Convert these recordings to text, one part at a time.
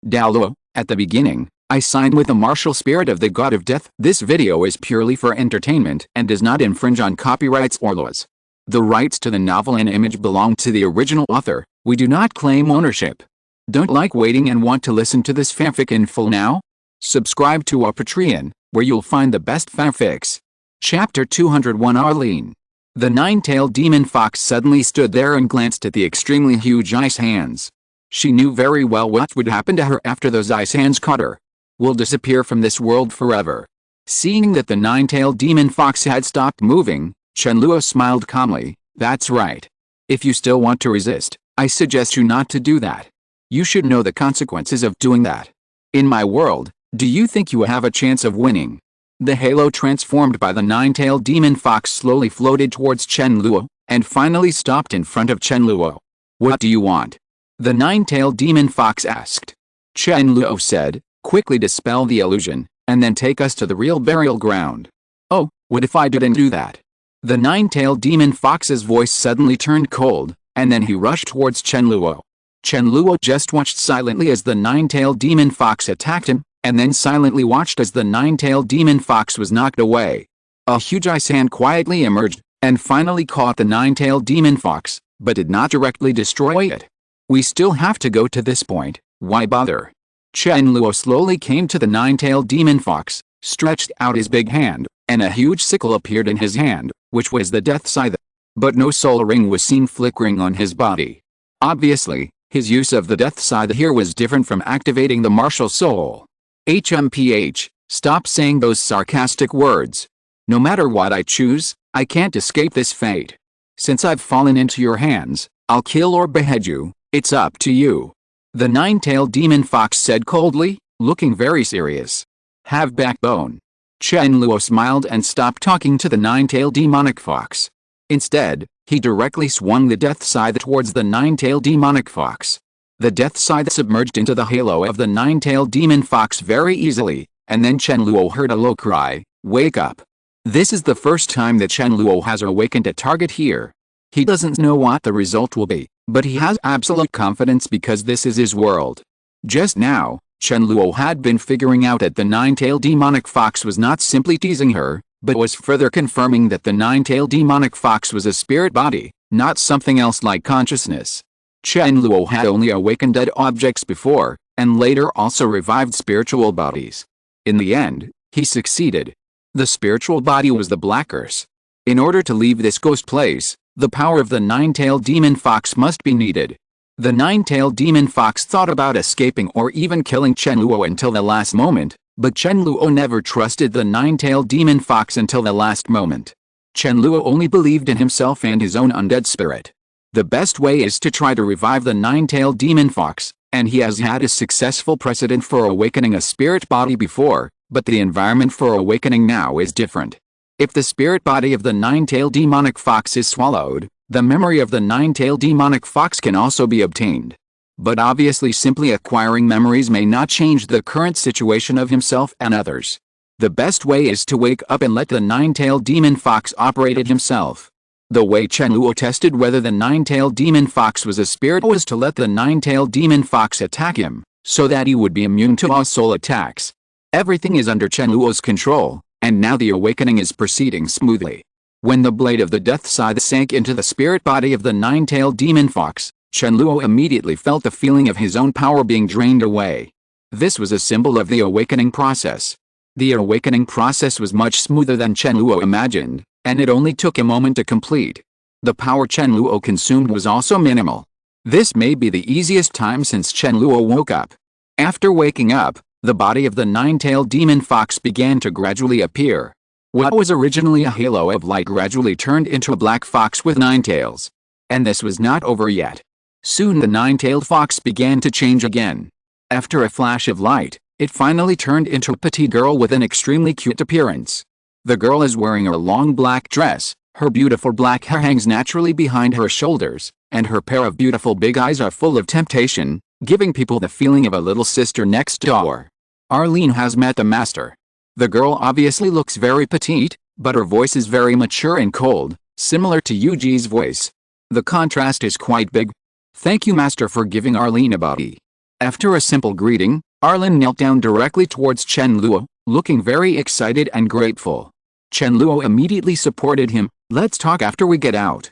Douluo, at the beginning, I signed with the martial spirit of the god of death. This video is purely for entertainment and does not infringe on copyrights or laws. The rights to the novel and image belong to the original author. We do not claim ownership. Don't like waiting and want to listen to this fanfic in full now? Subscribe to our Patreon, where you'll find the best fanfics. Chapter 201 Arlene. The nine-tailed demon fox suddenly stood there and glanced at the extremely huge ice hands. She knew very well what would happen to her after those ice hands caught her. Will disappear from this world forever. Seeing that the nine-tailed demon fox had stopped moving, Chen Luo smiled calmly. That's right. If you still want to resist, I suggest you not to do that. You should know the consequences of doing that. In my world, do you think you have a chance of winning? The halo transformed by the nine-tailed demon fox slowly floated towards Chen Luo, and finally stopped in front of Chen Luo. What do you want? The nine-tailed demon fox asked. Chen Luo said, quickly dispel the illusion, and then take us to the real burial ground. Oh, what if I didn't do that? The nine-tailed demon fox's voice suddenly turned cold, and then he rushed towards Chen Luo. Chen Luo just watched silently as the nine-tailed demon fox attacked him, and then silently watched as the nine-tailed demon fox was knocked away. A huge ice hand quietly emerged, and finally caught the nine-tailed demon fox, but did not directly destroy it. We still have to go to this point, why bother? Chen Luo slowly came to the nine-tailed demon fox, stretched out his big hand, and a huge sickle appeared in his hand, which was the death scythe. But no soul ring was seen flickering on his body. Obviously, his use of the death scythe here was different from activating the martial soul. HMPH, stop saying those sarcastic words. No matter what I choose, I can't escape this fate. Since I've fallen into your hands, I'll kill or behead you, it's up to you. The nine-tailed demon fox said coldly, looking very serious. Have backbone. Chen Luo smiled and stopped talking to the nine-tailed demonic fox. Instead, he directly swung the death scythe towards the nine-tailed demonic fox. The death scythe submerged into the halo of the nine-tailed demon fox very easily, and then Chen Luo heard a low cry, wake up. This is the first time that Chen Luo has awakened a target here. He doesn't know what the result will be, but he has absolute confidence because this is his world. Just now, Chen Luo had been figuring out that the nine-tailed demonic fox was not simply teasing her, but was further confirming that the nine-tailed demonic fox was a spirit body, not something else like consciousness. Chen Luo had only awakened dead objects before, and later also revived spiritual bodies. In the end, he succeeded. The spiritual body was the Black Curse. In order to leave this ghost place, the power of the nine-tailed demon fox must be needed. The nine-tailed demon fox thought about escaping or even killing Chen Luo until the last moment, but Chen Luo never trusted the nine-tailed demon fox until the last moment. Chen Luo only believed in himself and his own undead spirit. The best way is to try to revive the nine-tailed demon fox, and he has had a successful precedent for awakening a spirit body before, but the environment for awakening now is different. If the spirit body of the nine-tailed demonic fox is swallowed, the memory of the nine-tailed demonic fox can also be obtained. But obviously simply acquiring memories may not change the current situation of himself and others. The best way is to wake up and let the nine-tailed demon fox operate it himself. The way Chen Luo tested whether the nine-tailed demon fox was a spirit was to let the nine-tailed demon fox attack him, so that he would be immune to all soul attacks. Everything is under Chen Luo's control, and now the awakening is proceeding smoothly. When the blade of the death scythe sank into the spirit body of the nine-tailed demon fox, Chen Luo immediately felt the feeling of his own power being drained away. This was a symbol of the awakening process. The awakening process was much smoother than Chen Luo imagined, and it only took a moment to complete. The power Chen Luo consumed was also minimal. This may be the easiest time since Chen Luo woke up. After waking up, the body of the nine-tailed demon fox began to gradually appear. What was originally a halo of light gradually turned into a black fox with nine tails. And this was not over yet. Soon the nine-tailed fox began to change again. After a flash of light, it finally turned into a petite girl with an extremely cute appearance. The girl is wearing a long black dress, her beautiful black hair hangs naturally behind her shoulders, and her pair of beautiful big eyes are full of temptation, giving people the feeling of a little sister next door. Arlene has met the master. The girl obviously looks very petite, but her voice is very mature and cold, similar to Yuji's voice. The contrast is quite big. Thank you, master, for giving Arlene a body. After a simple greeting, Arlen knelt down directly towards Chen Luo, looking very excited and grateful. Chen Luo immediately supported him. Let's talk after we get out.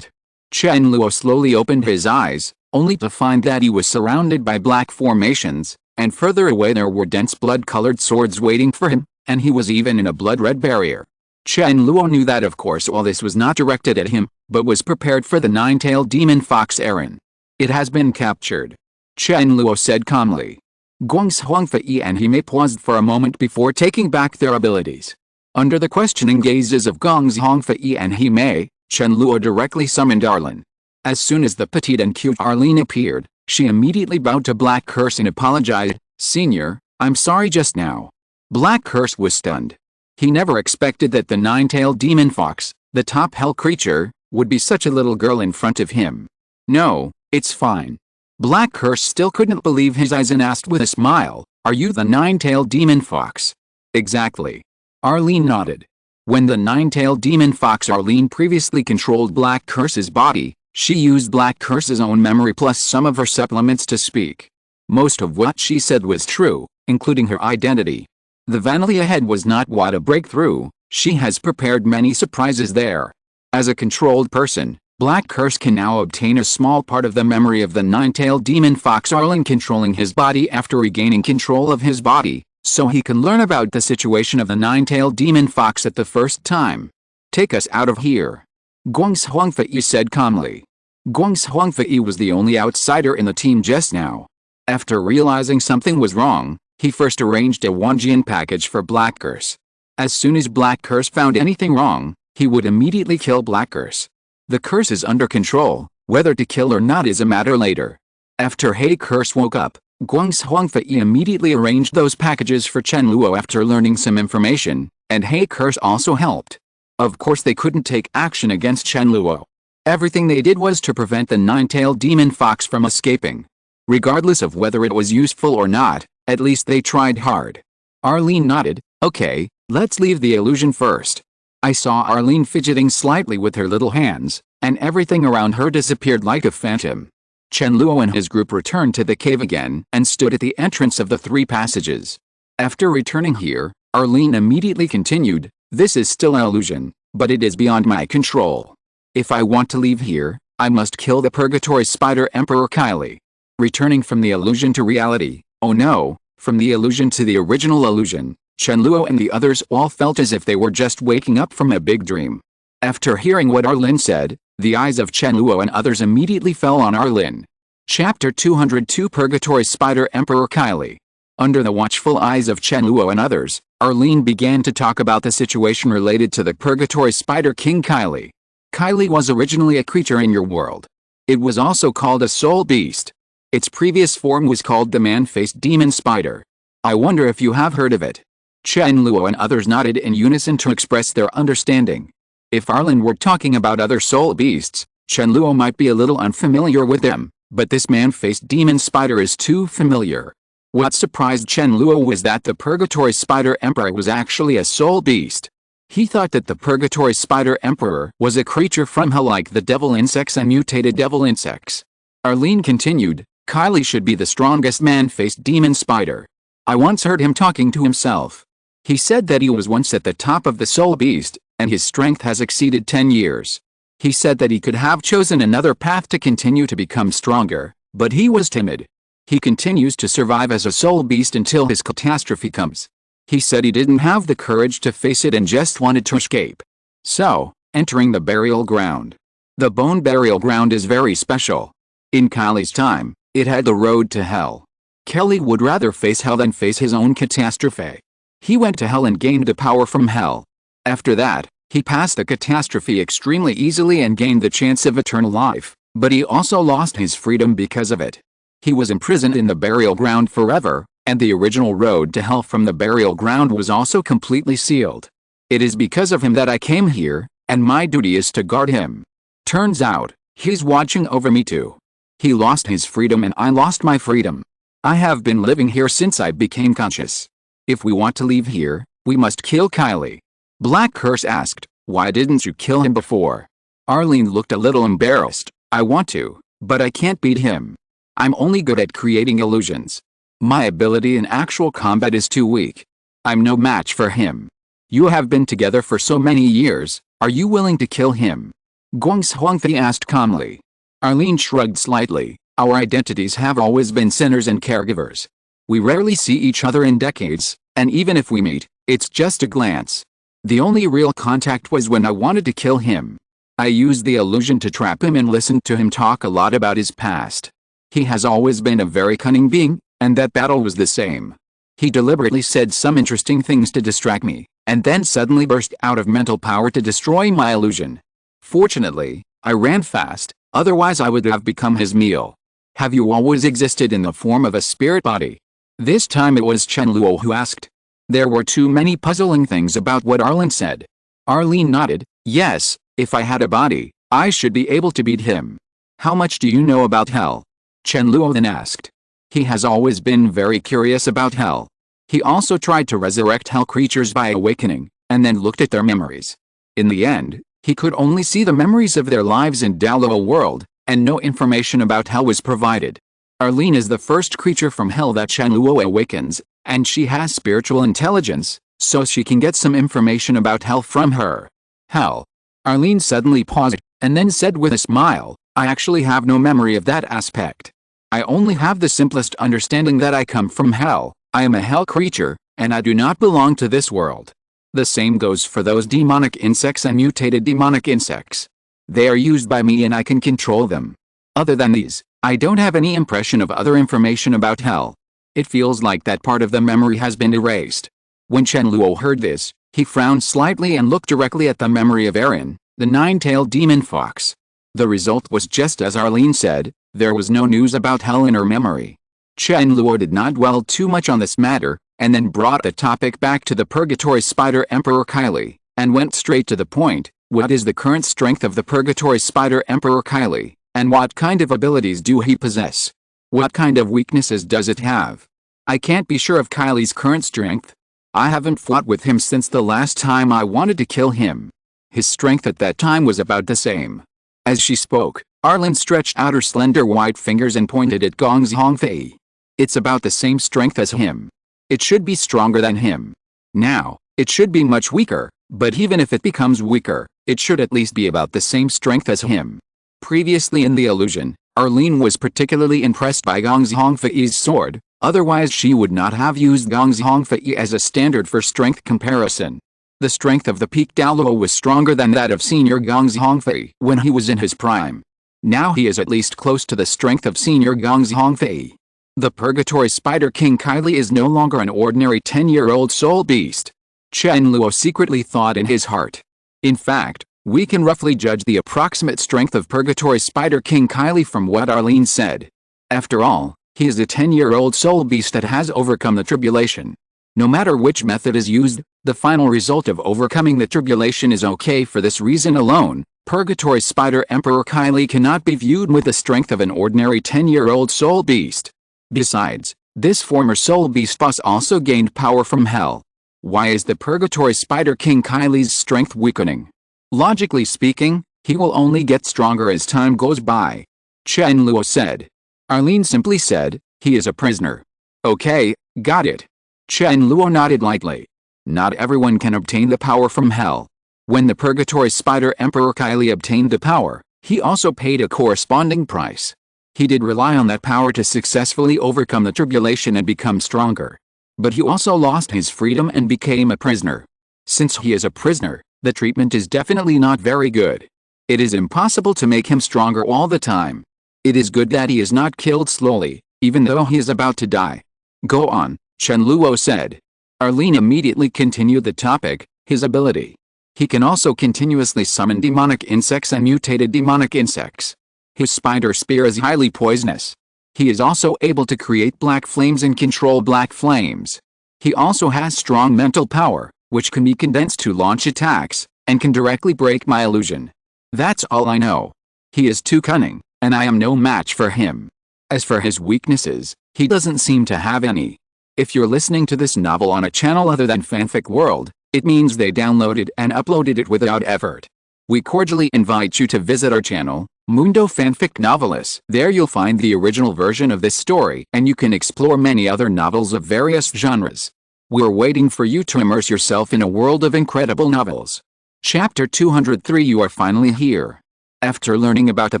Chen Luo slowly opened his eyes, only to find that he was surrounded by black formations, and further away there were dense blood-colored swords waiting for him, and he was even in a blood-red barrier. Chen Luo knew that of course all this was not directed at him, but was prepared for the nine-tailed demon fox Aaron. It has been captured. Chen Luo said calmly. Guang's Huangfei and Hime paused for a moment before taking back their abilities. Under the questioning gazes of Gong's Huangfei and Hime, Chen Luo directly summoned Arlen. As soon as the petite and cute Arlene appeared, she immediately bowed to Black Curse and apologized. Senior, I'm sorry just now. Black Curse was stunned. He never expected that the nine-tailed demon fox, the top hell creature, would be such a little girl in front of him. No, it's fine. Black Curse still couldn't believe his eyes and asked with a smile, are you the nine-tailed demon fox? Exactly. Arlene nodded. When the nine-tailed demon fox Arlene previously controlled Black Curse's body, she used Black Curse's own memory plus some of her supplements to speak. Most of what she said was true, including her identity. The vanity ahead was not what a breakthrough, she has prepared many surprises there. As a controlled person, Black Curse can now obtain a small part of the memory of the nine-tailed demon fox Arlen controlling his body after regaining control of his body, so he can learn about the situation of the nine-tailed demon fox at the first time. Take us out of here. Guang's Huangfei said calmly. Guang's Huangfei was the only outsider in the team just now. After realizing something was wrong, he first arranged a Wanjian package for Black Curse. As soon as Black Curse found anything wrong, he would immediately kill Black Curse. The curse is under control, whether to kill or not is a matter later. After Hey Curse woke up, Guang's Huangfei immediately arranged those packages for Chen Luo after learning some information, and Hey Curse also helped. Of course they couldn't take action against Chen Luo. Everything they did was to prevent the nine-tailed demon fox from escaping. Regardless of whether it was useful or not, at least they tried hard. Arlene nodded. Okay, let's leave the illusion first. I saw Arlene fidgeting slightly with her little hands, and everything around her disappeared like a phantom. Chen Luo and his group returned to the cave again and stood at the entrance of the three passages. After returning here, Arlene immediately continued, this is still an illusion, but it is beyond my control. If I want to leave here, I must kill the Purgatory Spider Emperor Kylie. Returning from the illusion to reality, oh no, from the illusion to the original illusion, Chen Luo and the others all felt as if they were just waking up from a big dream. After hearing what Arlen said, the eyes of Chen Luo and others immediately fell on Arlen. Chapter 202 Purgatory Spider Emperor Kylie. Under the watchful eyes of Chen Luo and others, Arlene began to talk about the situation related to the Purgatory Spider King Kylie. Kylie was originally a creature in your world. It was also called a soul beast. Its previous form was called the man-faced demon spider. I wonder if you have heard of it. Chen Luo and others nodded in unison to express their understanding. If Arlen were talking about other soul beasts, Chen Luo might be a little unfamiliar with them, but this man-faced demon spider is too familiar. What surprised Chen Luo was that the Purgatory Spider Emperor was actually a soul beast. He thought that the Purgatory Spider Emperor was a creature from hell like the devil insects and mutated devil insects. Arlene continued, Kylie should be the strongest man-faced demon spider. I once heard him talking to himself. He said that he was once at the top of the soul beast, and his strength has exceeded 10 years. He said that he could have chosen another path to continue to become stronger, but he was timid. He continues to survive as a soul beast until his catastrophe comes. He said he didn't have the courage to face it and just wanted to escape. So, entering the burial ground. The bone burial ground is very special. In Kylie's time, it had the road to hell. Kelly would rather face hell than face his own catastrophe. He went to hell and gained the power from hell. After that, he passed the catastrophe extremely easily and gained the chance of eternal life, but he also lost his freedom because of it. He was imprisoned in the burial ground forever, and the original road to hell from the burial ground was also completely sealed. It is because of him that I came here, and my duty is to guard him. Turns out, he's watching over me too. He lost his freedom and I lost my freedom. I have been living here since I became conscious. If we want to leave here, we must kill Kylie. Black Curse asked, why didn't you kill him before? Arlene looked a little embarrassed. I want to, but I can't beat him. I'm only good at creating illusions. My ability in actual combat is too weak. I'm no match for him. You have been together for so many years, are you willing to kill him? Guang Huangfei asked calmly. Arlene shrugged slightly. Our identities have always been sinners and caregivers. We rarely see each other in decades, and even if we meet, it's just a glance. The only real contact was when I wanted to kill him. I used the illusion to trap him and listened to him talk a lot about his past. He has always been a very cunning being, and that battle was the same. He deliberately said some interesting things to distract me, and then suddenly burst out of mental power to destroy my illusion. Fortunately, I ran fast, otherwise I would have become his meal. Have you always existed in the form of a spirit body? This time it was Chen Luo who asked. There were too many puzzling things about what Arlene said. Arlene nodded. Yes, if I had a body, I should be able to beat him. How much do you know about hell? Chen Luo then asked. He has always been very curious about hell. He also tried to resurrect hell creatures by awakening, and then looked at their memories. In the end, he could only see the memories of their lives in Douluo world, and no information about hell was provided. Arlene is the first creature from hell that Chen Luo awakens, and she has spiritual intelligence, so she can get some information about hell from her. Hell. Arlene suddenly paused, and then said with a smile, I actually have no memory of that aspect. I only have the simplest understanding that I come from hell, I am a hell creature, and I do not belong to this world. The same goes for those demonic insects and mutated demonic insects. They are used by me and I can control them. Other than these, I don't have any impression of other information about hell. It feels like that part of the memory has been erased. When Chen Luo heard this, he frowned slightly and looked directly at the memory of Aaron, the nine-tailed demon fox. The result was just as Arlene said, there was no news about hell in her memory. Chen Luo did not dwell too much on this matter, and then brought the topic back to the Purgatory Spider Emperor Kylie, and went straight to the point. What is the current strength of the Purgatory Spider Emperor Kylie, and what kind of abilities do he possess? What kind of weaknesses does it have? I can't be sure of Kylie's current strength. I haven't fought with him since the last time I wanted to kill him. His strength at that time was about the same. As she spoke, Arlene stretched out her slender white fingers and pointed at Gong Zhongfei. It's about the same strength as him. It should be stronger than him. Now, it should be much weaker, but even if it becomes weaker, it should at least be about the same strength as him. Previously in the illusion, Arlene was particularly impressed by Gong Zhongfei's sword, otherwise she would not have used Gong Zhongfei as a standard for strength comparison. The strength of the peak Douluo was stronger than that of senior Gong Zhongfei when he was in his prime. Now he is at least close to the strength of senior Gong Zhongfei. The Purgatory Spider King Kylie is no longer an ordinary 10-year-old soul beast. Chen Luo secretly thought in his heart. In fact, we can roughly judge the approximate strength of Purgatory Spider King Kylie from what Arlene said. After all, he is a 10-year-old soul beast that has overcome the tribulation. No matter which method is used, the final result of overcoming the tribulation is okay. For this reason alone, Purgatory Spider Emperor Kylie cannot be viewed with the strength of an ordinary 10-year-old soul beast. Besides, this former soul beast boss also gained power from hell. Why is the Purgatory Spider King Kylie's strength weakening? Logically speaking, he will only get stronger as time goes by. Chen Luo said. Arlene simply said, he is a prisoner. Okay, got it. Chen Luo nodded lightly. Not everyone can obtain the power from hell. When the Purgatory Spider Emperor Kylie obtained the power, he also paid a corresponding price. He did rely on that power to successfully overcome the tribulation and become stronger. But he also lost his freedom and became a prisoner. Since he is a prisoner, the treatment is definitely not very good. It is impossible to make him stronger all the time. It is good that he is not killed slowly, even though he is about to die. Go on, Chen Luo said. Arlene immediately continued the topic, his ability. He can also continuously summon demonic insects and mutated demonic insects. His spider spear is highly poisonous. He is also able to create black flames and control black flames. He also has strong mental power, which can be condensed to launch attacks, and can directly break my illusion. That's all I know. He is too cunning, and I am no match for him. As for his weaknesses, he doesn't seem to have any. If you're listening to this novel on a channel other than Fanfic World, it means they downloaded and uploaded it without effort. We cordially invite you to visit our channel, Mundo Fanfic Novelist. There you'll find the original version of this story, and you can explore many other novels of various genres. We're waiting for you to immerse yourself in a world of incredible novels. Chapter 203. You are finally here. After learning about the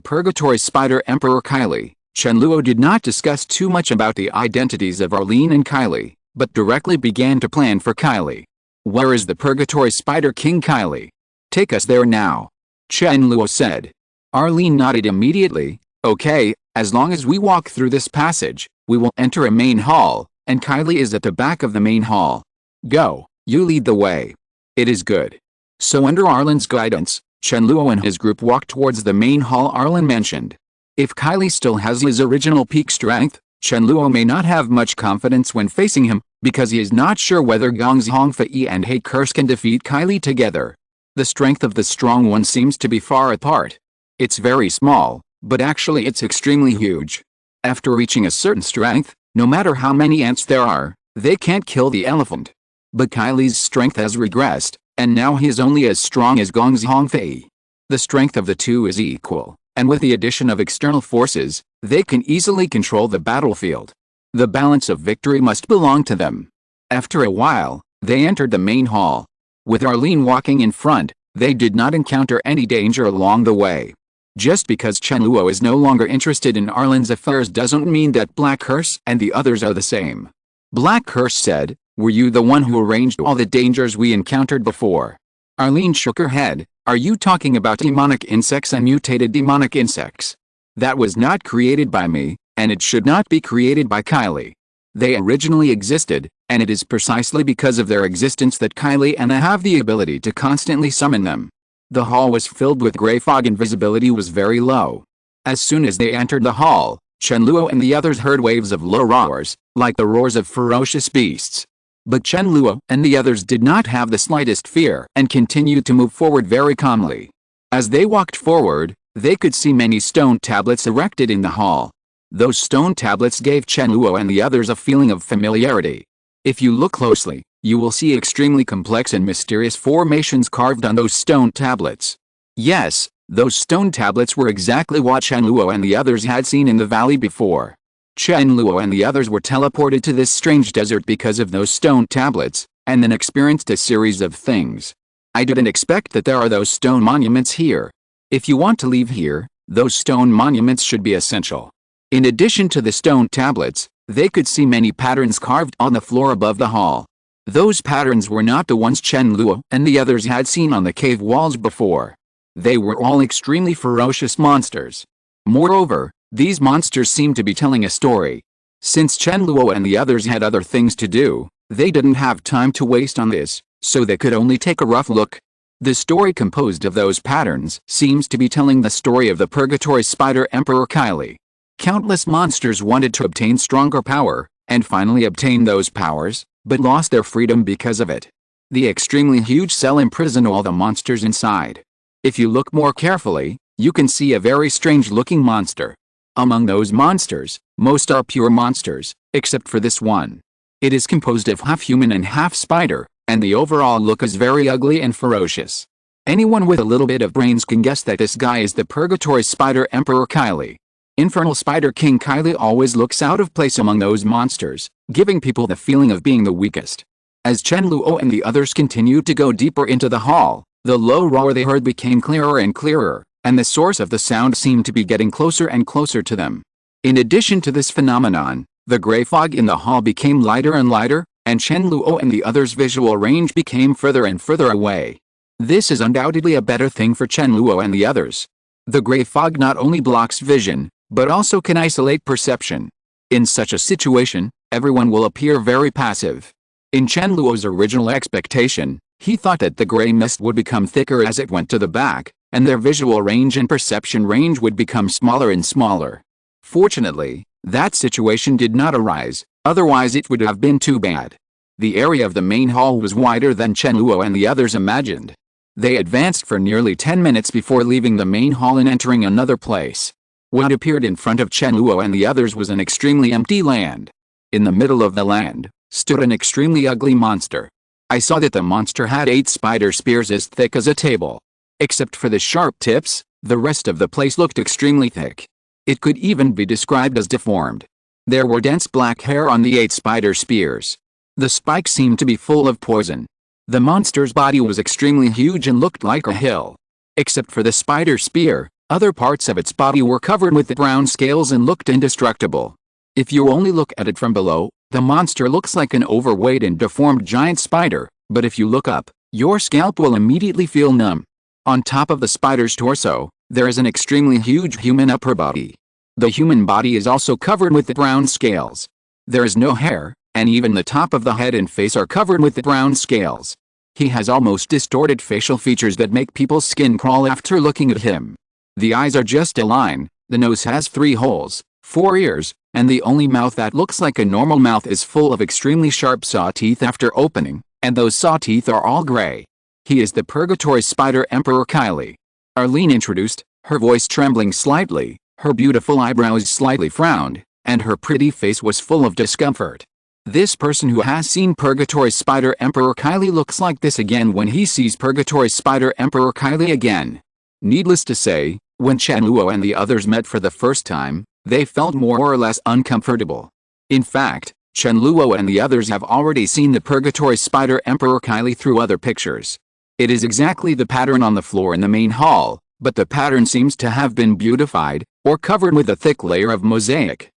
Purgatory Spider Emperor Kylie, Chen Luo did not discuss too much about the identities of Arlene and Kylie, but directly began to plan for Kylie. Where is the Purgatory Spider King Kylie? Take us there now. Chen Luo said. Arlene nodded immediately. Okay, as long as we walk through this passage, we will enter a main hall, and Kylie is at the back of the main hall. Go, you lead the way. It is good. So under Arlene's guidance, Chen Luo and his group walked towards the main hall Arlen mentioned. If Kylie still has his original peak strength, Chen Luo may not have much confidence when facing him, because he is not sure whether Gong's Hongfei and Hate Curse can defeat Kylie together. The strength of the strong one seems to be far apart. It's very small, but actually it's extremely huge. After reaching a certain strength, no matter how many ants there are, they can't kill the elephant. But Kylie's strength has regressed, and now he is only as strong as Gong's Hongfei. The strength of the two is equal, and with the addition of external forces, they can easily control the battlefield. The balance of victory must belong to them. After a while, they entered the main hall. With Arlene walking in front, they did not encounter any danger along the way. Just because Chen Luo is no longer interested in Arlene's affairs doesn't mean that Black Curse and the others are the same. Black Curse said, "Were you the one who arranged all the dangers we encountered before?" Arlene shook her head. Are you talking about demonic insects and mutated demonic insects? That was not created by me, and it should not be created by Kylie. They originally existed, and it is precisely because of their existence that Kylie and I have the ability to constantly summon them. The hall was filled with gray fog and visibility was very low. As soon as they entered the hall, Chen Luo and the others heard waves of low roars, like the roars of ferocious beasts. But Chen Luo and the others did not have the slightest fear and continued to move forward very calmly. As they walked forward, they could see many stone tablets erected in the hall. Those stone tablets gave Chen Luo and the others a feeling of familiarity. If you look closely, you will see extremely complex and mysterious formations carved on those stone tablets. Yes, those stone tablets were exactly what Chen Luo and the others had seen in the valley before. Chen Luo and the others were teleported to this strange desert because of those stone tablets, and then experienced a series of things. I didn't expect that there are those stone monuments here. If you want to leave here, those stone monuments should be essential. In addition to the stone tablets, they could see many patterns carved on the floor above the hall. Those patterns were not the ones Chen Luo and the others had seen on the cave walls before. They were all extremely ferocious monsters. Moreover, these monsters seemed to be telling a story. Since Chen Luo and the others had other things to do, they didn't have time to waste on this, so they could only take a rough look. The story composed of those patterns seems to be telling the story of the Purgatory Spider Emperor Kylie. Countless monsters wanted to obtain stronger power, and finally obtain those powers, but lost their freedom because of it. The extremely huge cell imprisoned all the monsters inside. If you look more carefully, you can see a very strange-looking monster. Among those monsters, most are pure monsters, except for this one. It is composed of half human and half spider, and the overall look is very ugly and ferocious. Anyone with a little bit of brains can guess that this guy is the Purgatory Spider Emperor Kylie. Infernal Spider King Kylie always looks out of place among those monsters, giving people the feeling of being the weakest. As Chen Luo and the others continued to go deeper into the hall, the low roar they heard became clearer and clearer, and the source of the sound seemed to be getting closer and closer to them. In addition to this phenomenon, the gray fog in the hall became lighter and lighter, and Chen Luo and the others' visual range became further and further away. This is undoubtedly a better thing for Chen Luo and the others. The gray fog not only blocks vision, but also can isolate perception. In such a situation, everyone will appear very passive. In Chen Luo's original expectation, he thought that the gray mist would become thicker as it went to the back, and their visual range and perception range would become smaller and smaller. Fortunately, that situation did not arise, otherwise it would have been too bad. The area of the main hall was wider than Chen Luo and the others imagined. They advanced for nearly 10 minutes before leaving the main hall and entering another place. What appeared in front of Chen Luo and the others was an extremely empty land. In the middle of the land, stood an extremely ugly monster. I saw that the monster had 8 spider spears as thick as a table. Except for the sharp tips, the rest of the place looked extremely thick. It could even be described as deformed. There were dense black hair on the 8 spider spears. The spikes seemed to be full of poison. The monster's body was extremely huge and looked like a hill. Except for the spider spear, other parts of its body were covered with brown scales and looked indestructible. If you only look at it from below, the monster looks like an overweight and deformed giant spider, but if you look up, your scalp will immediately feel numb. On top of the spider's torso, there is an extremely huge human upper body. The human body is also covered with brown scales. There is no hair, and even the top of the head and face are covered with brown scales. He has almost distorted facial features that make people's skin crawl after looking at him. The eyes are just a line, the nose has 3 holes, 4 ears, and the only mouth that looks like a normal mouth is full of extremely sharp saw teeth after opening, and those saw teeth are all gray. He is the Purgatory Spider Emperor Kylie. Arlene introduced, her voice trembling slightly, her beautiful eyebrows slightly frowned, and her pretty face was full of discomfort. This person who has seen Purgatory Spider Emperor Kylie looks like this again when he sees Purgatory Spider Emperor Kylie again. Needless to say, when Chen Luo and the others met for the first time, they felt more or less uncomfortable. In fact, Chen Luo and the others have already seen the Purgatory Spider Emperor Kylie through other pictures. It is exactly the pattern on the floor in the main hall, but the pattern seems to have been beautified, or covered with a thick layer of mosaic,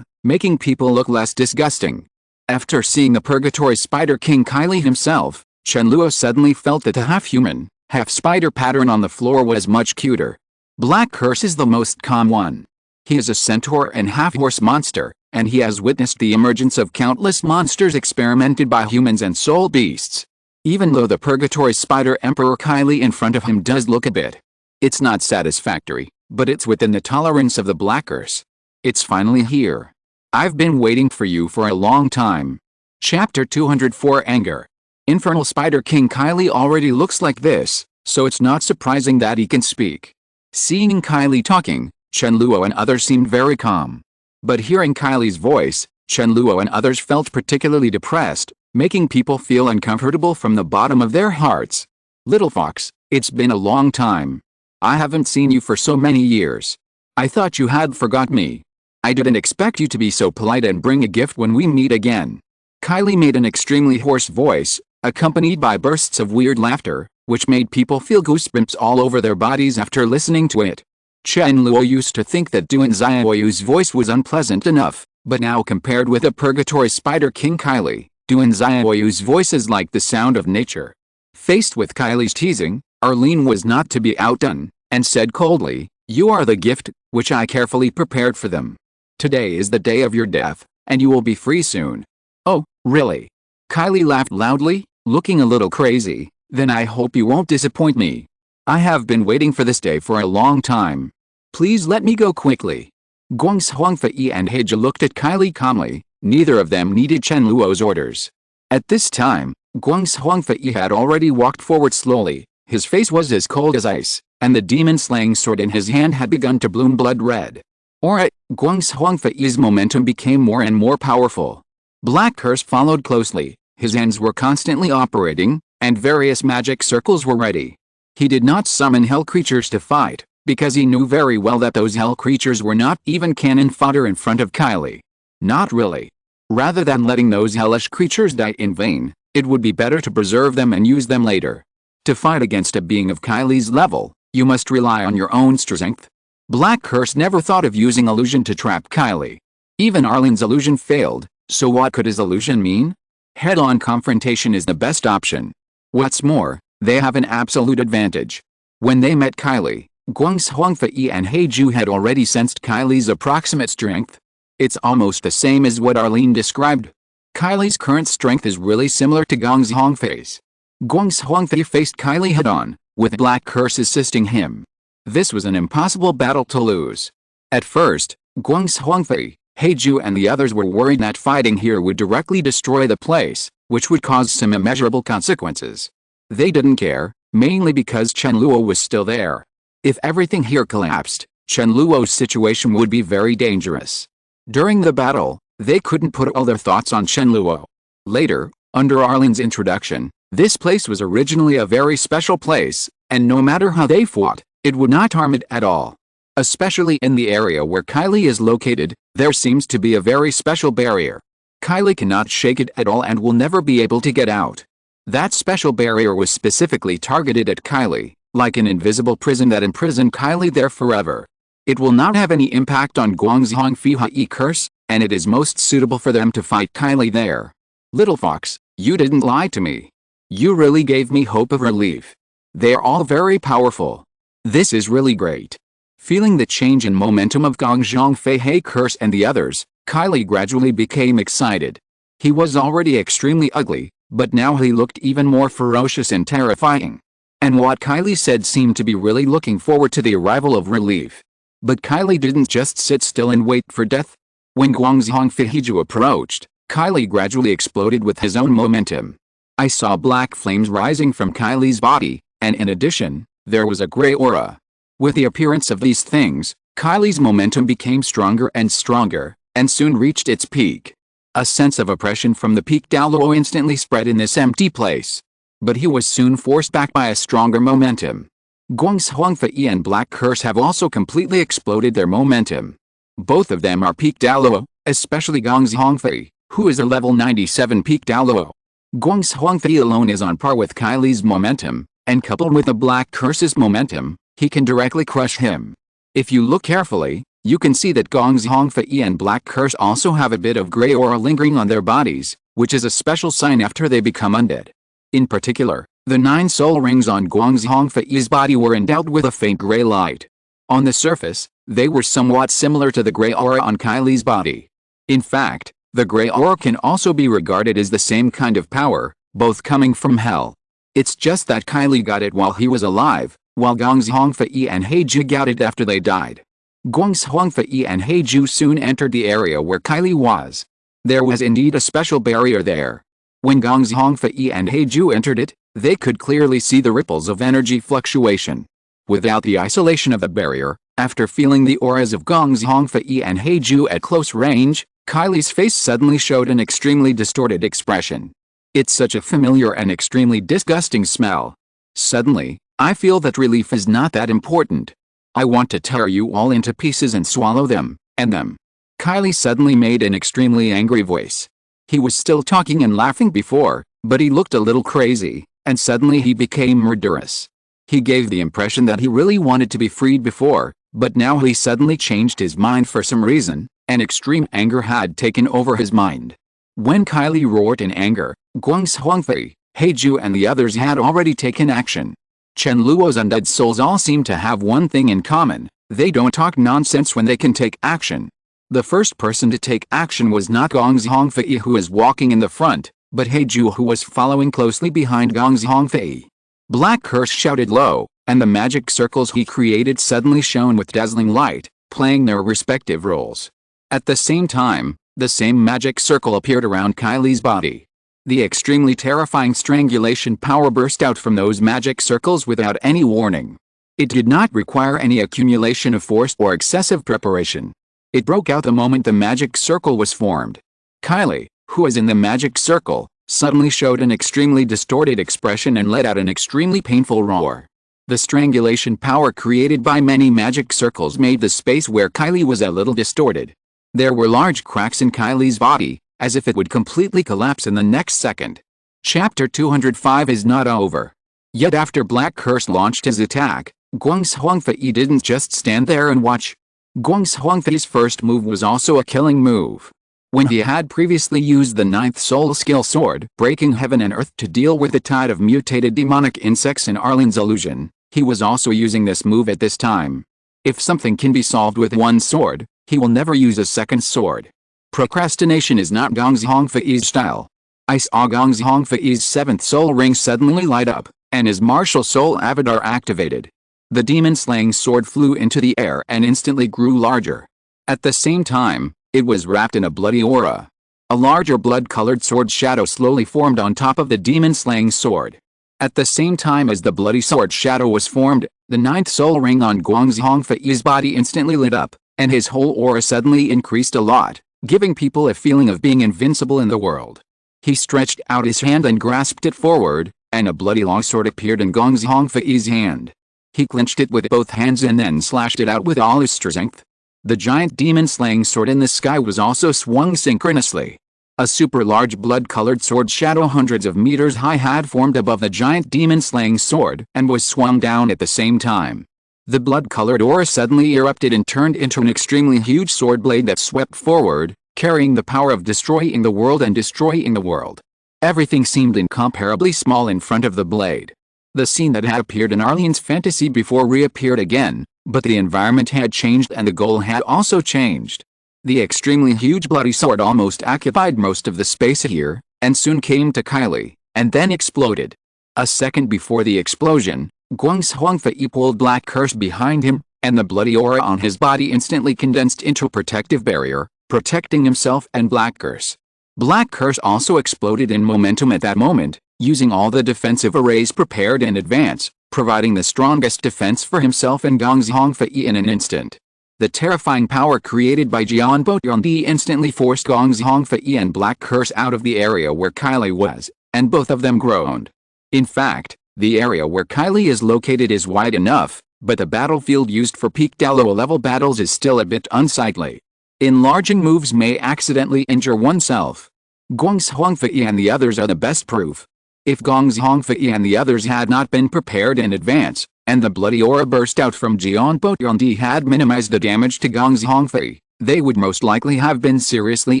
making people look less disgusting. After seeing the Purgatory Spider King Kylie himself, Chen Luo suddenly felt that the half-human, half-spider pattern on the floor was much cuter. Black Curse is the most calm one. He is a centaur and half-horse monster, and he has witnessed the emergence of countless monsters experimented by humans and soul beasts. Even though the Purgatory Spider Emperor Kylie in front of him does look a bit, it's not satisfactory, but it's within the tolerance of the Black Curse. It's finally here. I've been waiting for you for a long time. Chapter 204 Anger. Infernal Spider King Kylie already looks like this, so it's not surprising that he can speak. Seeing Kylie talking, Chen Luo and others seemed very calm. But hearing Kylie's voice, Chen Luo and others felt particularly depressed, making people feel uncomfortable from the bottom of their hearts. Little fox, it's been a long time. I haven't seen you for so many years. I thought you had forgot me. I didn't expect you to be so polite and bring a gift when we meet again. Kylie made an extremely hoarse voice, accompanied by bursts of weird laughter, which made people feel goosebumps all over their bodies after listening to it. Chen Luo used to think that Duan Xiaoyu's voice was unpleasant enough, but now compared with the Purgatory Spider King Kylie, Duan Xiaoyu's voice is like the sound of nature. Faced with Kylie's teasing, Arlene was not to be outdone, and said coldly, "You are the gift, which I carefully prepared for them. Today is the day of your death, and you will be free soon." "Oh, really?" Kylie laughed loudly, looking a little crazy. "Then I hope you won't disappoint me. I have been waiting for this day for a long time. Please let me go quickly." Guang Huangfei and Heiji looked at Kylie calmly. Neither of them needed Chen Luo's orders. At this time, Guang Huangfei had already walked forward slowly. His face was as cold as ice, and the demon-slaying sword in his hand had begun to bloom blood red. Alright, Guang Huangfei's momentum became more and more powerful. Black Curse followed closely, his hands were constantly operating, and various magic circles were ready. He did not summon hell creatures to fight, because he knew very well that those hell creatures were not even cannon fodder in front of Kylie. Not really. Rather than letting those hellish creatures die in vain, it would be better to preserve them and use them later. To fight against a being of Kylie's level, you must rely on your own strength. Black Curse never thought of using illusion to trap Kylie. Even Arlene's illusion failed, so what could his illusion mean? Head-on confrontation is the best option. What's more, they have an absolute advantage. When they met Kylie, Guang Huangfei and Heiju had already sensed Kylie's approximate strength. It's almost the same as what Arlene described. Kylie's current strength is really similar to Guang Huangfei's. Guang Huangfei faced Kylie head-on, with Black Curse assisting him. This was an impossible battle to lose. At first, Guang Huangfei, Heiju and the others were worried that fighting here would directly destroy the place, which would cause some immeasurable consequences. They didn't care, mainly because Chen Luo was still there. If everything here collapsed, Chen Luo's situation would be very dangerous. During the battle, they couldn't put all their thoughts on Chen Luo. Later, under Arlene's introduction, this place was originally a very special place, and no matter how they fought, it would not harm it at all. Especially in the area where Kylie is located, there seems to be a very special barrier. Kylie cannot shake it at all and will never be able to get out. That special barrier was specifically targeted at Kylie, like an invisible prison that imprisoned Kylie there forever. It will not have any impact on Guangzhong Fihai curse, and it is most suitable for them to fight Kylie there. Little fox, you didn't lie to me. You really gave me hope of relief. They are all very powerful. This is really great. Feeling the change in momentum of Guangzhong Fihai curse and the others, Kylie gradually became excited. He was already extremely ugly, but now he looked even more ferocious and terrifying. And what Kylie said seemed to be really looking forward to the arrival of relief. But Kylie didn't just sit still and wait for death. When Guangzhong Fihiju approached, Kylie gradually exploded with his own momentum. I saw black flames rising from Kylie's body, and in addition, there was a gray aura. With the appearance of these things, Kylie's momentum became stronger and stronger, and soon reached its peak. A sense of oppression from the peak Douluo instantly spread in this empty place. But he was soon forced back by a stronger momentum. Guangzhong Fei and Black Curse have also completely exploded their momentum. Both of them are peak Douluo, especially Guangzhong Fei, who is a level 97 peak Douluo. Guangzhong Fei alone is on par with Kylie's momentum, and coupled with the Black Curse's momentum, he can directly crush him. If you look carefully, you can see that Guangzhong Fei and Black Curse also have a bit of gray aura lingering on their bodies, which is a special sign after they become undead. In particular, the 9 soul rings on Guangzhong Fei's body were endowed with a faint gray light. On the surface, they were somewhat similar to the gray aura on Kylie's body. In fact, the gray aura can also be regarded as the same kind of power, both coming from hell. It's just that Kylie got it while he was alive, while Guangzhong Fei and Heiju got it after they died. Guangzhong Fei and Heiju soon entered the area where Kylie was. There was indeed a special barrier there. When Guangzhong Fei and Heiju entered it, they could clearly see the ripples of energy fluctuation. Without the isolation of the barrier, after feeling the auras of Guangzhong Fei and Heiju at close range, Kylie's face suddenly showed an extremely distorted expression. It's such a familiar and extremely disgusting smell. Suddenly, I feel that relief is not that important. I want to tear you all into pieces and swallow them, and them. Kylie suddenly made an extremely angry voice. He was still talking and laughing before, but he looked a little crazy, and suddenly he became murderous. He gave the impression that he really wanted to be freed before, but now he suddenly changed his mind for some reason, and extreme anger had taken over his mind. When Kylie roared in anger, Guangzhong Fei, Heiju and the others had already taken action. Chen Luo's undead souls all seem to have one thing in common: they don't talk nonsense when they can take action. The first person to take action was not Guangzhong Fei, who was walking in the front, but Heiju, who was following closely behind Guangzhong Fei. Black Curse shouted low, and the magic circles he created suddenly shone with dazzling light, playing their respective roles. At the same time, the same magic circle appeared around Kylie's body. The extremely terrifying strangulation power burst out from those magic circles without any warning. It did not require any accumulation of force or excessive preparation. It broke out the moment the magic circle was formed. Kylie, who was in the magic circle, suddenly showed an extremely distorted expression and let out an extremely painful roar. The strangulation power created by many magic circles made the space where Kylie was a little distorted. There were large cracks in Kylie's body, as if it would completely collapse in the next second. Chapter 205 is not over. Yet after Black Curse launched his attack, Guangzhong Fei didn't just stand there and watch. Guangzhong Fei's first move was also a killing move. When he had previously used the 9th soul skill sword, breaking heaven and earth, to deal with the tide of mutated demonic insects in Arlen's illusion, he was also using this move at this time. If something can be solved with one sword, he will never use a second sword. Procrastination is not Guangzhong Fei's style. I saw Guangzhong Fei's 7th soul ring suddenly light up, and his martial soul avatar activated. The demon-slaying sword flew into the air and instantly grew larger. At the same time, it was wrapped in a bloody aura. A larger blood-colored sword shadow slowly formed on top of the demon-slaying sword. At the same time as the bloody sword shadow was formed, the 9th soul ring on Guangzhong Fei's body instantly lit up, and his whole aura suddenly increased a lot, giving people a feeling of being invincible in the world. He stretched out his hand and grasped it forward, and a bloody longsword appeared in Gong Zhongfei's hand. He clenched it with both hands and then slashed it out with all his strength. The giant demon-slaying sword in the sky was also swung synchronously. A super-large blood-colored sword shadow hundreds of meters high had formed above the giant demon-slaying sword and was swung down at the same time. The blood-colored aura suddenly erupted and turned into an extremely huge sword blade that swept forward, carrying the power of destroying the world and destroying the world. Everything seemed incomparably small in front of the blade. The scene that had appeared in Arlene's fantasy before reappeared again, but the environment had changed and the goal had also changed. The extremely huge bloody sword almost occupied most of the space here, and soon came to Kylie, and then exploded. A second before the explosion, Gong Zhongfei pulled Black Curse behind him, and the bloody aura on his body instantly condensed into a protective barrier, protecting himself and Black Curse. Black Curse also exploded in momentum at that moment, using all the defensive arrays prepared in advance, providing the strongest defense for himself and Gong Zhongfei in an instant. The terrifying power created by Jianbo Yongdi instantly forced Gong Zhongfei and Black Curse out of the area where Kylie was, and both of them groaned. In fact, the area where Kylie is located is wide enough, but the battlefield used for peak Douluo level battles is still a bit unsightly. Enlarging moves may accidentally injure oneself. Gong Zhongfei and the others are the best proof. If Gong Zhongfei and the others had not been prepared in advance, and the bloody aura burst out from Jianbo Yongdi had minimized the damage to Gong Zhongfei, they would most likely have been seriously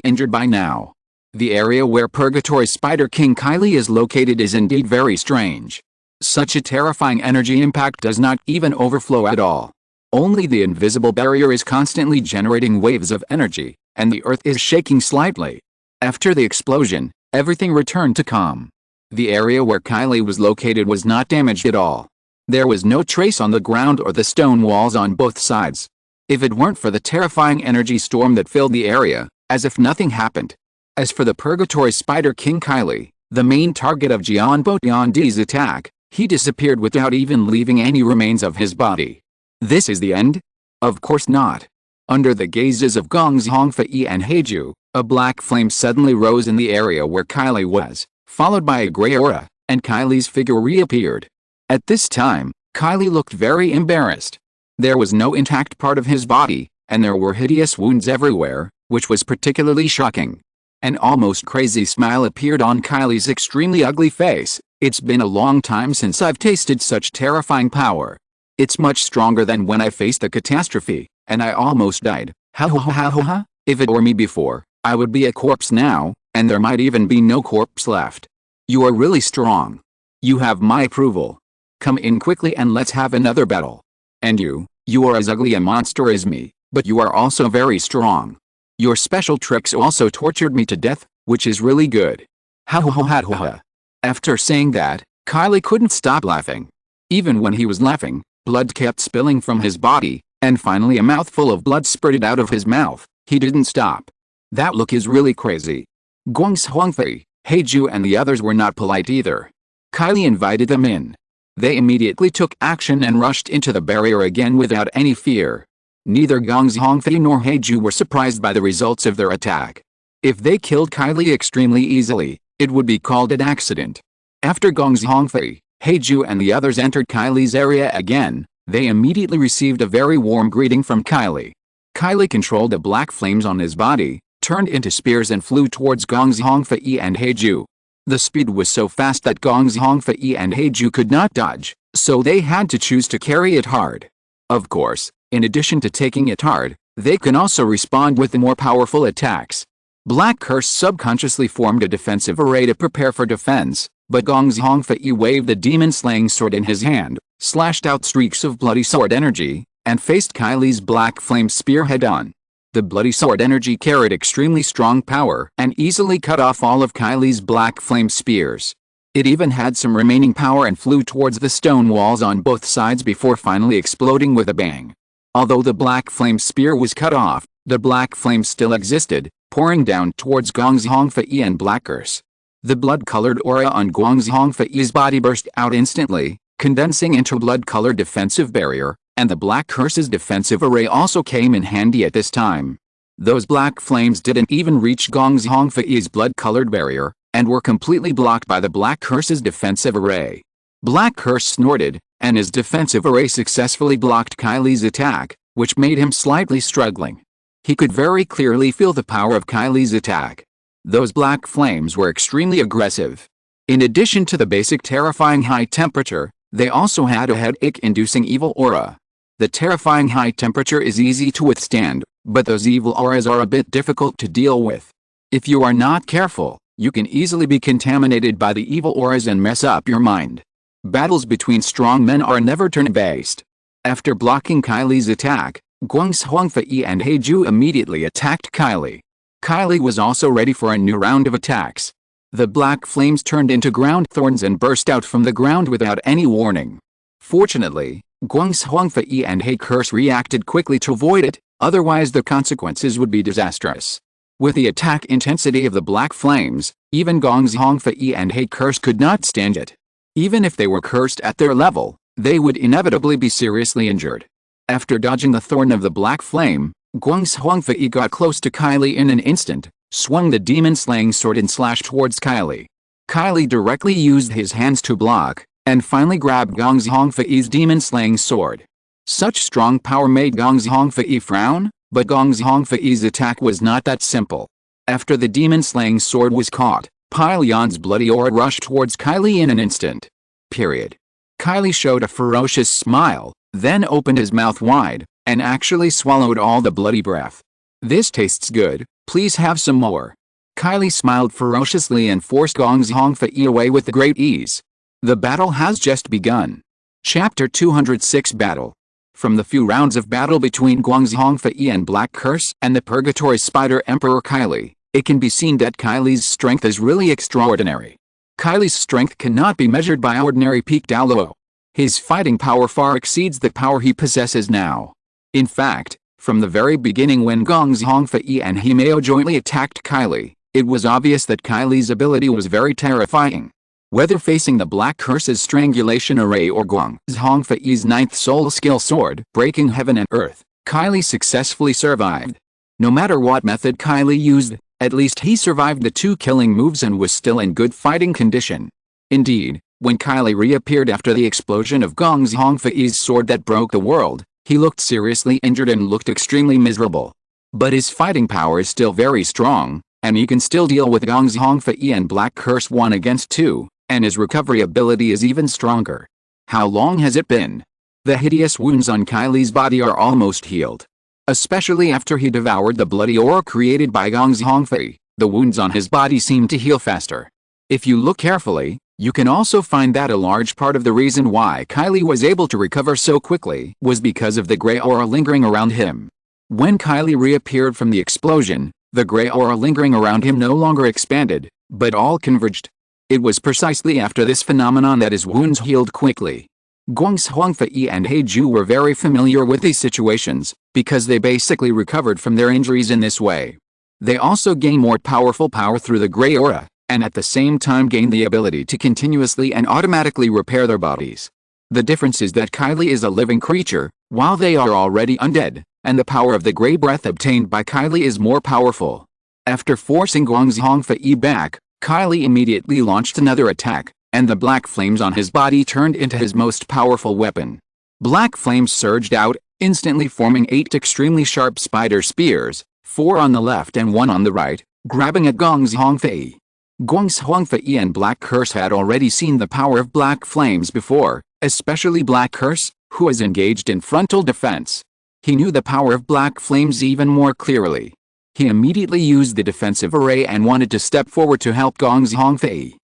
injured by now. The area where Purgatory Spider King Kylie is located is indeed very strange. Such a terrifying energy impact does not even overflow at all. Only the invisible barrier is constantly generating waves of energy, and the earth is shaking slightly. After the explosion, everything returned to calm. The area where Kylie was located was not damaged at all. There was no trace on the ground or the stone walls on both sides. If it weren't for the terrifying energy storm that filled the area, as if nothing happened. As for the Purgatory Spider King Kylie, the main target of Jianbo Yongdi's attack, he disappeared without even leaving any remains of his body. This is the end? Of course not. Under the gazes of Gong Zhongfei and Heiju, a black flame suddenly rose in the area where Kylie was, followed by a gray aura, and Kylie's figure reappeared. At this time, Kylie looked very embarrassed. There was no intact part of his body, and there were hideous wounds everywhere, which was particularly shocking. An almost crazy smile appeared on Kylie's extremely ugly face. It's been a long time since I've tasted such terrifying power. It's much stronger than when I faced the catastrophe, and I almost died. Ha ha ha ha ha. If it were me before, I would be a corpse now, and there might even be no corpse left. You are really strong. You have my approval. Come in quickly and let's have another battle. And you are as ugly a monster as me, but you are also very strong. Your special tricks also tortured me to death, which is really good. Ha ha ha ha ha. After saying that, Kylie couldn't stop laughing. Even when he was laughing, blood kept spilling from his body, and finally a mouthful of blood spurted out of his mouth. He didn't stop. That look is really crazy. Gong Zhongfei, Heiju and the others were not polite either. Kylie invited them in. They immediately took action and rushed into the barrier again without any fear. Neither Gong Zhongfei nor Heiju were surprised by the results of their attack. If they killed Kylie extremely easily, it would be called an accident. After Gong Zhongfei, Heiju and the others entered Kylie's area again, they immediately received a very warm greeting from Kylie. Kylie controlled the black flames on his body, turned into spears and flew towards Gong Zhongfei and Heiju. The speed was so fast that Gong Zhongfei and Heiju could not dodge, so they had to choose to carry it hard. Of course, in addition to taking it hard, they can also respond with the more powerful attacks. Black Curse subconsciously formed a defensive array to prepare for defense, but Gong Zhongfei waved the demon-slaying sword in his hand, slashed out streaks of bloody sword energy, and faced Kylie's black flame spear head-on. The bloody sword energy carried extremely strong power and easily cut off all of Kylie's black flame spears. It even had some remaining power and flew towards the stone walls on both sides before finally exploding with a bang. Although the black flame spear was cut off, the black flame still existed, pouring down towards Gong Zhongfei and Black Curse. The blood-colored aura on Gong Zhongfei's body burst out instantly, condensing into a blood-colored defensive barrier, and the Black Curse's defensive array also came in handy at this time. Those black flames didn't even reach Gong Zhongfei's blood-colored barrier, and were completely blocked by the Black Curse's defensive array. Black Curse snorted, and his defensive array successfully blocked Kylie's attack, which made him slightly struggling. He could very clearly feel the power of Kylie's attack. Those black flames were extremely aggressive. In addition to the basic terrifying high temperature, they also had a headache-inducing evil aura. The terrifying high temperature is easy to withstand, but those evil auras are a bit difficult to deal with. If you are not careful, you can easily be contaminated by the evil auras and mess up your mind. Battles between strong men are never turn-based. After blocking Kylie's attack, Guang's Huangfei and Heiju immediately attacked Kylie. Kylie was also ready for a new round of attacks. The black flames turned into ground thorns and burst out from the ground without any warning. Fortunately, Guang's Huangfei and He Curse reacted quickly to avoid it, otherwise the consequences would be disastrous. With the attack intensity of the black flames, even Gong's Huangfei and He Curse could not stand it. Even if they were cursed at their level, they would inevitably be seriously injured. After dodging the thorn of the black flame, Guang's Huangfei got close to Kylie in an instant, swung the demon-slaying sword and slashed towards Kylie. Kylie directly used his hands to block, and finally grabbed Gong's Huangfei's demon-slaying sword. Such strong power made Gong's Huangfei frown, but Gong's Huangfei's attack was not that simple. After the demon-slaying sword was caught, Pai Yan's bloody aura rushed towards Kylie in an instant. Kylie showed a ferocious smile, then opened his mouth wide, and actually swallowed all the bloody breath. "This tastes good, please have some more." Kylie smiled ferociously and forced Gong's Huangfei away with great ease. The battle has just begun. Chapter 206 Battle. From the few rounds of battle between Guang's Huangfei and Black Curse and the Purgatory Spider Emperor Kylie, it can be seen that Kylie's strength is really extraordinary. Kylie's strength cannot be measured by ordinary peak Douluo. His fighting power far exceeds the power he possesses now. In fact, from the very beginning when Gong's Huangfei and Himeo jointly attacked Kylie, it was obvious that Kylie's ability was very terrifying. Whether facing the Black Curse's strangulation array or Guang's Huangfei's ninth soul skill sword, breaking heaven and earth, Kylie successfully survived. No matter what method Kylie used, at least he survived the two killing moves and was still in good fighting condition. Indeed, when Kylie reappeared after the explosion of Gong's Huangfei's sword that broke the world, he looked seriously injured and looked extremely miserable. But his fighting power is still very strong, and he can still deal with Gong's Huangfei and Black Curse 1 against 2, and his recovery ability is even stronger. How long has it been? The hideous wounds on Kylie's body are almost healed. Especially after he devoured the bloody aura created by Gong's Huangfei, the wounds on his body seem to heal faster. If you look carefully, you can also find that a large part of the reason why Kylie was able to recover so quickly was because of the gray aura lingering around him. When Kylie reappeared from the explosion, the gray aura lingering around him no longer expanded, but all converged. It was precisely after this phenomenon that his wounds healed quickly. Guang's Huangfei and Heiju were very familiar with these situations, because they basically recovered from their injuries in this way. They also gain more powerful power through the gray aura, and at the same time gain the ability to continuously and automatically repair their bodies. The difference is that Kylie is a living creature, while they are already undead, and the power of the gray breath obtained by Kylie is more powerful. After forcing Guang's Huangfei back, Kylie immediately launched another attack, and the black flames on his body turned into his most powerful weapon. Black flames surged out, instantly forming 8 extremely sharp spider spears, 4 on the left and 1 on the right, grabbing at Gong's Huangfei. Gong's Huangfei and Black Curse had already seen the power of black flames before, especially Black Curse, who is engaged in frontal defense. He knew the power of black flames even more clearly. He immediately used the defensive array and wanted to step forward to help Gong's Huangfei.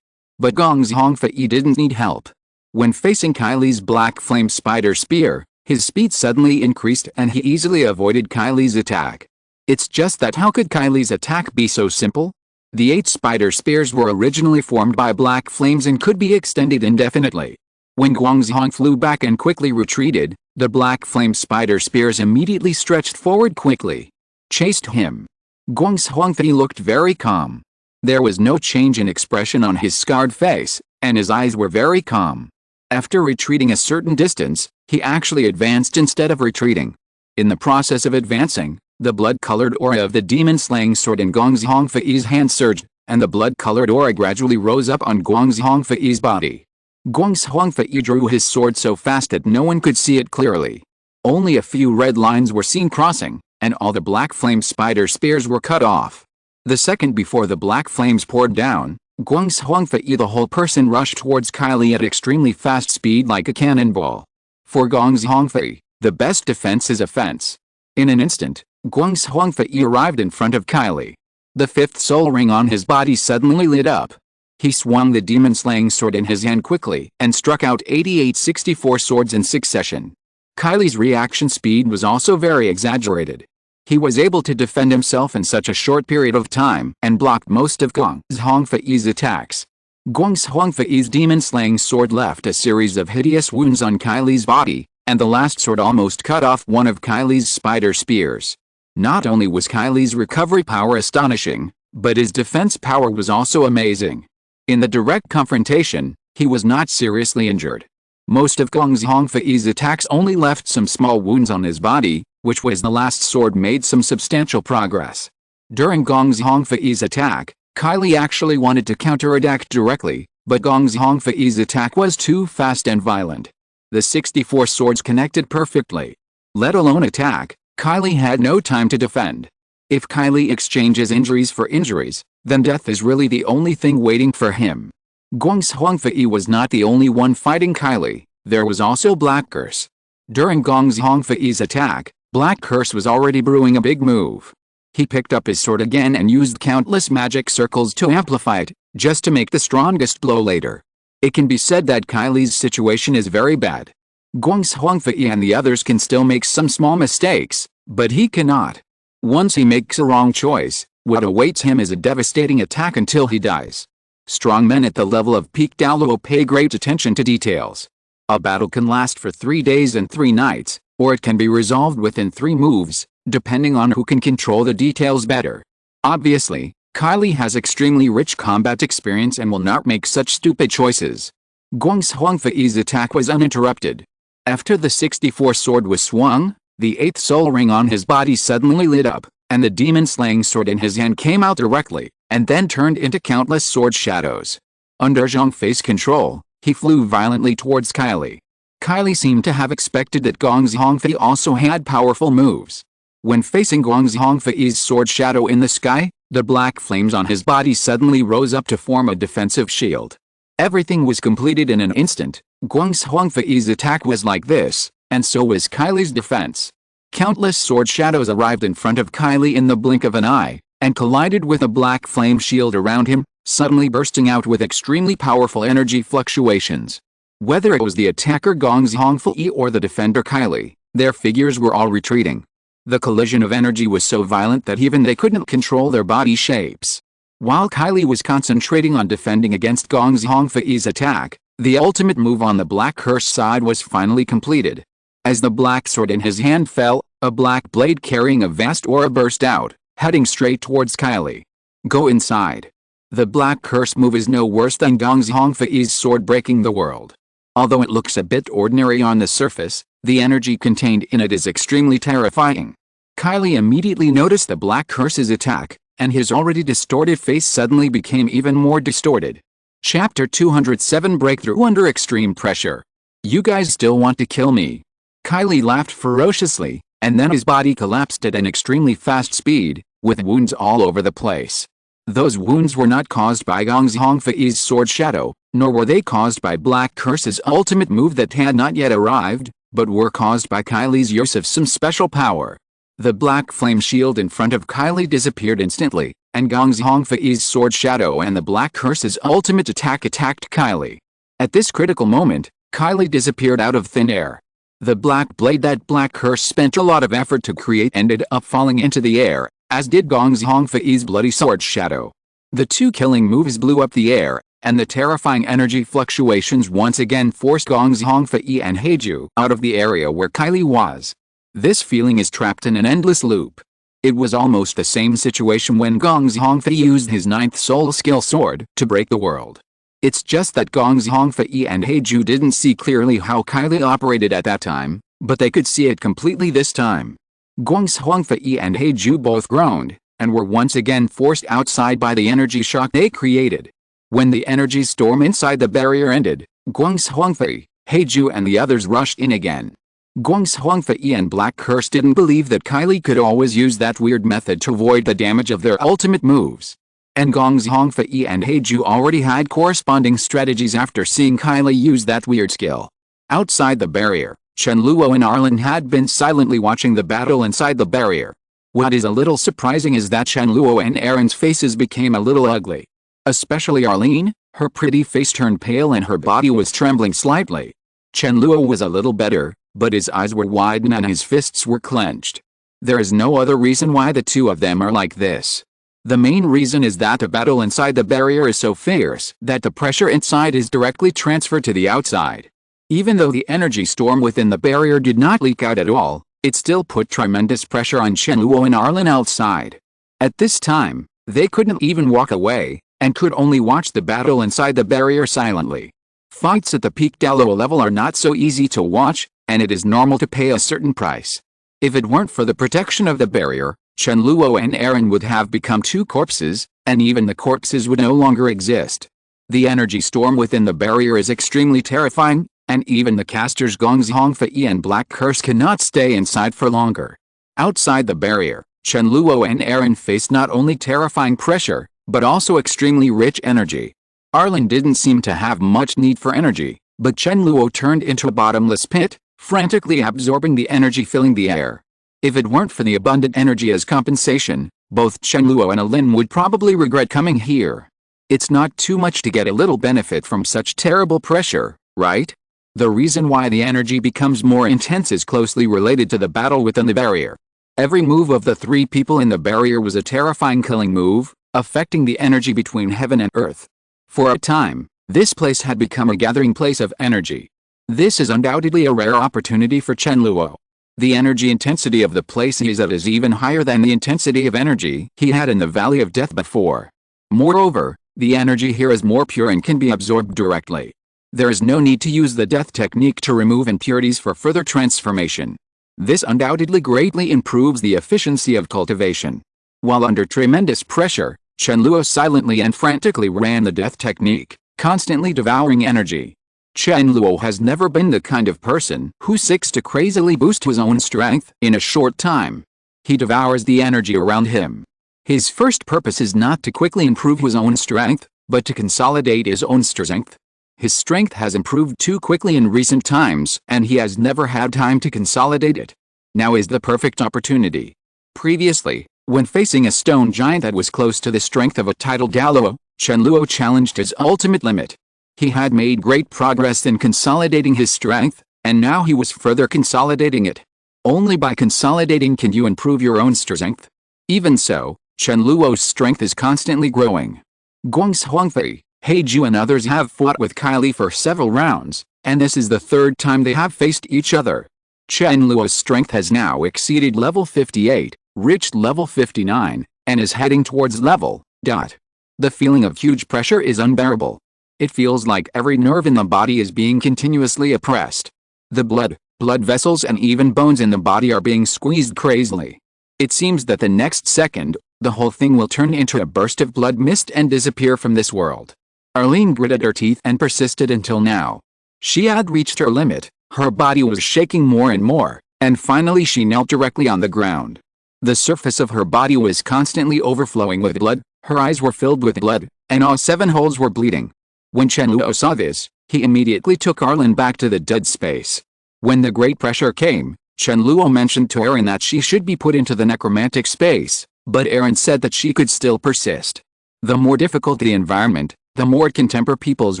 But Gong's Huangfei didn't need help. When facing Kylie's black flame spider spear, his speed suddenly increased and he easily avoided Kylie's attack. It's just that how could Kylie's attack be so simple? The 8 spider spears were originally formed by black flames and could be extended indefinitely. When Guangzhong flew back and quickly retreated, the black flame spider spears immediately stretched forward quickly. Chased him. Guangzhong looked very calm. There was no change in expression on his scarred face, and his eyes were very calm. After retreating a certain distance, he actually advanced instead of retreating. In the process of advancing, the blood-colored aura of the demon-slaying sword in Gong's Huangfei's hand surged, and the blood-colored aura gradually rose up on Guangzhongfei's body. Guangzhongfei drew his sword so fast that no one could see it clearly. Only a few red lines were seen crossing, and all the black flame spider spears were cut off. The second before the black flames poured down, Guangzhongfei the whole person rushed towards Kylie at extremely fast speed like a cannonball. For Guangzhongfei, the best defense is offense. In an instant, Guangzhongfei arrived in front of Kylie. The fifth soul ring on his body suddenly lit up. He swung the demon-slaying sword in his hand quickly and struck out 88-64 swords in succession. Kylie's reaction speed was also very exaggerated. He was able to defend himself in such a short period of time and blocked most of Guangzhongfei's attacks. Guangzhongfei's demon-slaying sword left a series of hideous wounds on Kylie's body, and the last sword almost cut off one of Kylie's spider spears. Not only was Kylie's recovery power astonishing, but his defense power was also amazing. In the direct confrontation, he was not seriously injured. Most of Guangzhongfei's attacks only left some small wounds on his body, which was the last sword made some substantial progress. During Guangzhongfei's attack, Kylie actually wanted to counterattack directly, but Guangzhongfei's attack was too fast and violent. The 64 swords connected perfectly. Let alone attack, Kylie had no time to defend. If Kylie exchanges injuries for injuries, then death is really the only thing waiting for him. Guangzhongfei was not the only one fighting Kylie, there was also Black Curse. During Guangzhongfei's attack, Black Curse was already brewing a big move. He picked up his sword again and used countless magic circles to amplify it, just to make the strongest blow later. It can be said that Kylie's situation is very bad. Guangzhongfei and the others can still make some small mistakes, but he cannot. Once he makes a wrong choice, what awaits him is a devastating attack until he dies. Strong men at the level of peak Douluo pay great attention to details. A battle can last for 3 days and 3 nights, or it can be resolved within 3 moves, depending on who can control the details better. Obviously, Kylie has extremely rich combat experience and will not make such stupid choices. Guangzhongfei's attack was uninterrupted. After the 64 sword was swung, the 8th soul ring on his body suddenly lit up, and the demon-slaying sword in his hand came out directly, and then turned into countless sword shadows. Under Zhongfei's control, he flew violently towards Kylie. Kylie seemed to have expected that Guangzhongfei also had powerful moves. When facing Guangzhongfei's sword shadow in the sky, the black flames on his body suddenly rose up to form a defensive shield. Everything was completed in an instant. Guangzhongfei's attack was like this, and so was Kylie's defense. Countless sword shadows arrived in front of Kylie in the blink of an eye, and collided with a black flame shield around him, suddenly bursting out with extremely powerful energy fluctuations. Whether it was the attacker Guangzhongfei or the defender Kylie, their figures were all retreating. The collision of energy was so violent that even they couldn't control their body shapes. While Kylie was concentrating on defending against Guangzhongfei's attack, the ultimate move on the Black Curse side was finally completed. As the black sword in his hand fell, a black blade carrying a vast aura burst out, heading straight towards Kylie. Go inside. The Black Curse move is no worse than Guangzhongfei's sword breaking the world. Although it looks a bit ordinary on the surface, the energy contained in it is extremely terrifying. Kylie immediately noticed the Black Curse's attack, and his already distorted face suddenly became even more distorted. Chapter 207 Breakthrough Under Extreme Pressure. You guys still want to kill me? Kylie laughed ferociously, and then his body collapsed at an extremely fast speed, with wounds all over the place. Those wounds were not caused by Guangzhongfei's sword shadow, nor were they caused by Black Curse's ultimate move that had not yet arrived, but were caused by Kylie's use of some special power. The black flame shield in front of Kylie disappeared instantly, and Guangzhongfei's sword shadow and the Black Curse's ultimate attack attacked Kylie. At this critical moment, Kylie disappeared out of thin air. The black blade that Black Curse spent a lot of effort to create ended up falling into the air, as did Guangzhongfei's bloody sword shadow. The two killing moves blew up the air, and the terrifying energy fluctuations once again forced Guangzhongfei and Heiju out of the area where Kylie was. This feeling is trapped in an endless loop. It was almost the same situation when Guangzhongfei used his 9th soul skill sword to break the world. It's just that Guangzhongfei and Heiju didn't see clearly how Kylie operated at that time, but they could see it completely this time. Guangzhongfei and Heiju both groaned, and were once again forced outside by the energy shock they created. When the energy storm inside the barrier ended, Guang's Huangfei, Heiju and the others rushed in again. Guang's Huangfei and Black Curse didn't believe that Kylie could always use that weird method to avoid the damage of their ultimate moves. And Gong's Huangfei and Heiju already had corresponding strategies after seeing Kylie use that weird skill. Outside the barrier, Chen Luo and Arlen had been silently watching the battle inside the barrier. What is a little surprising is that Chen Luo and Aaron's faces became a little ugly. Especially Arlene, her pretty face turned pale and her body was trembling slightly. Chen Luo was a little better, but his eyes were widened and his fists were clenched. There is no other reason why the two of them are like this. The main reason is that the battle inside the barrier is so fierce that the pressure inside is directly transferred to the outside. Even though the energy storm within the barrier did not leak out at all, it still put tremendous pressure on Chen Luo and Arlen outside. At this time, they couldn't even walk away, and could only watch the battle inside the barrier silently. Fights at the peak Douluo level are not so easy to watch, and it is normal to pay a certain price. If it weren't for the protection of the barrier, Chen Luo and Aaron would have become two corpses, and even the corpses would no longer exist. The energy storm within the barrier is extremely terrifying, and even the casters Gong's Hongfei and Black Curse cannot stay inside for longer. Outside the barrier, Chen Luo and Aaron faced not only terrifying pressure, but also extremely rich energy. Arlen didn't seem to have much need for energy, but Chen Luo turned into a bottomless pit, frantically absorbing the energy filling the air. If it weren't for the abundant energy as compensation, both Chen Luo and Alin would probably regret coming here. It's not too much to get a little benefit from such terrible pressure, right? The reason why the energy becomes more intense is closely related to the battle within the barrier. Every move of the three people in the barrier was a terrifying killing move, affecting the energy between heaven and earth. For a time, this place had become a gathering place of energy. This is undoubtedly a rare opportunity for Chen Luo. The energy intensity of the place he is at is even higher than the intensity of energy he had in the Valley of Death before. Moreover, the energy here is more pure and can be absorbed directly. There is no need to use the death technique to remove impurities for further transformation. This undoubtedly greatly improves the efficiency of cultivation. While under tremendous pressure, Chen Luo silently and frantically ran the death technique, constantly devouring energy. Chen Luo has never been the kind of person who seeks to crazily boost his own strength in a short time. He devours the energy around him. His first purpose is not to quickly improve his own strength, but to consolidate his own strength. His strength has improved too quickly in recent times, and he has never had time to consolidate it. Now is the perfect opportunity. Previously, when facing a stone giant that was close to the strength of a tidal Douluo, Chen Luo challenged his ultimate limit. He had made great progress in consolidating his strength, and now he was further consolidating it. Only by consolidating can you improve your own strength. Even so, Chen Luo's strength is constantly growing. Guang's Huangfei, Heiju and others have fought with Kylie for several rounds, and this is the third time they have faced each other. Chen Luo's strength has now exceeded level 58, reached level 59, and is heading towards level. The feeling of huge pressure is unbearable. It feels like every nerve in the body is being continuously oppressed. The blood vessels and even bones in the body are being squeezed crazily. It seems that the next second, the whole thing will turn into a burst of blood mist and disappear from this world. Arlene gritted her teeth and persisted until now. She had reached her limit, her body was shaking more and more, and finally she knelt directly on the ground. The surface of her body was constantly overflowing with blood, her eyes were filled with blood, and all 7 holes were bleeding. When Chen Luo saw this, he immediately took Arlen back to the dead space. When the great pressure came, Chen Luo mentioned to Aaron that she should be put into the necromantic space, but Aaron said that she could still persist. The more difficult the environment, the more it can temper people's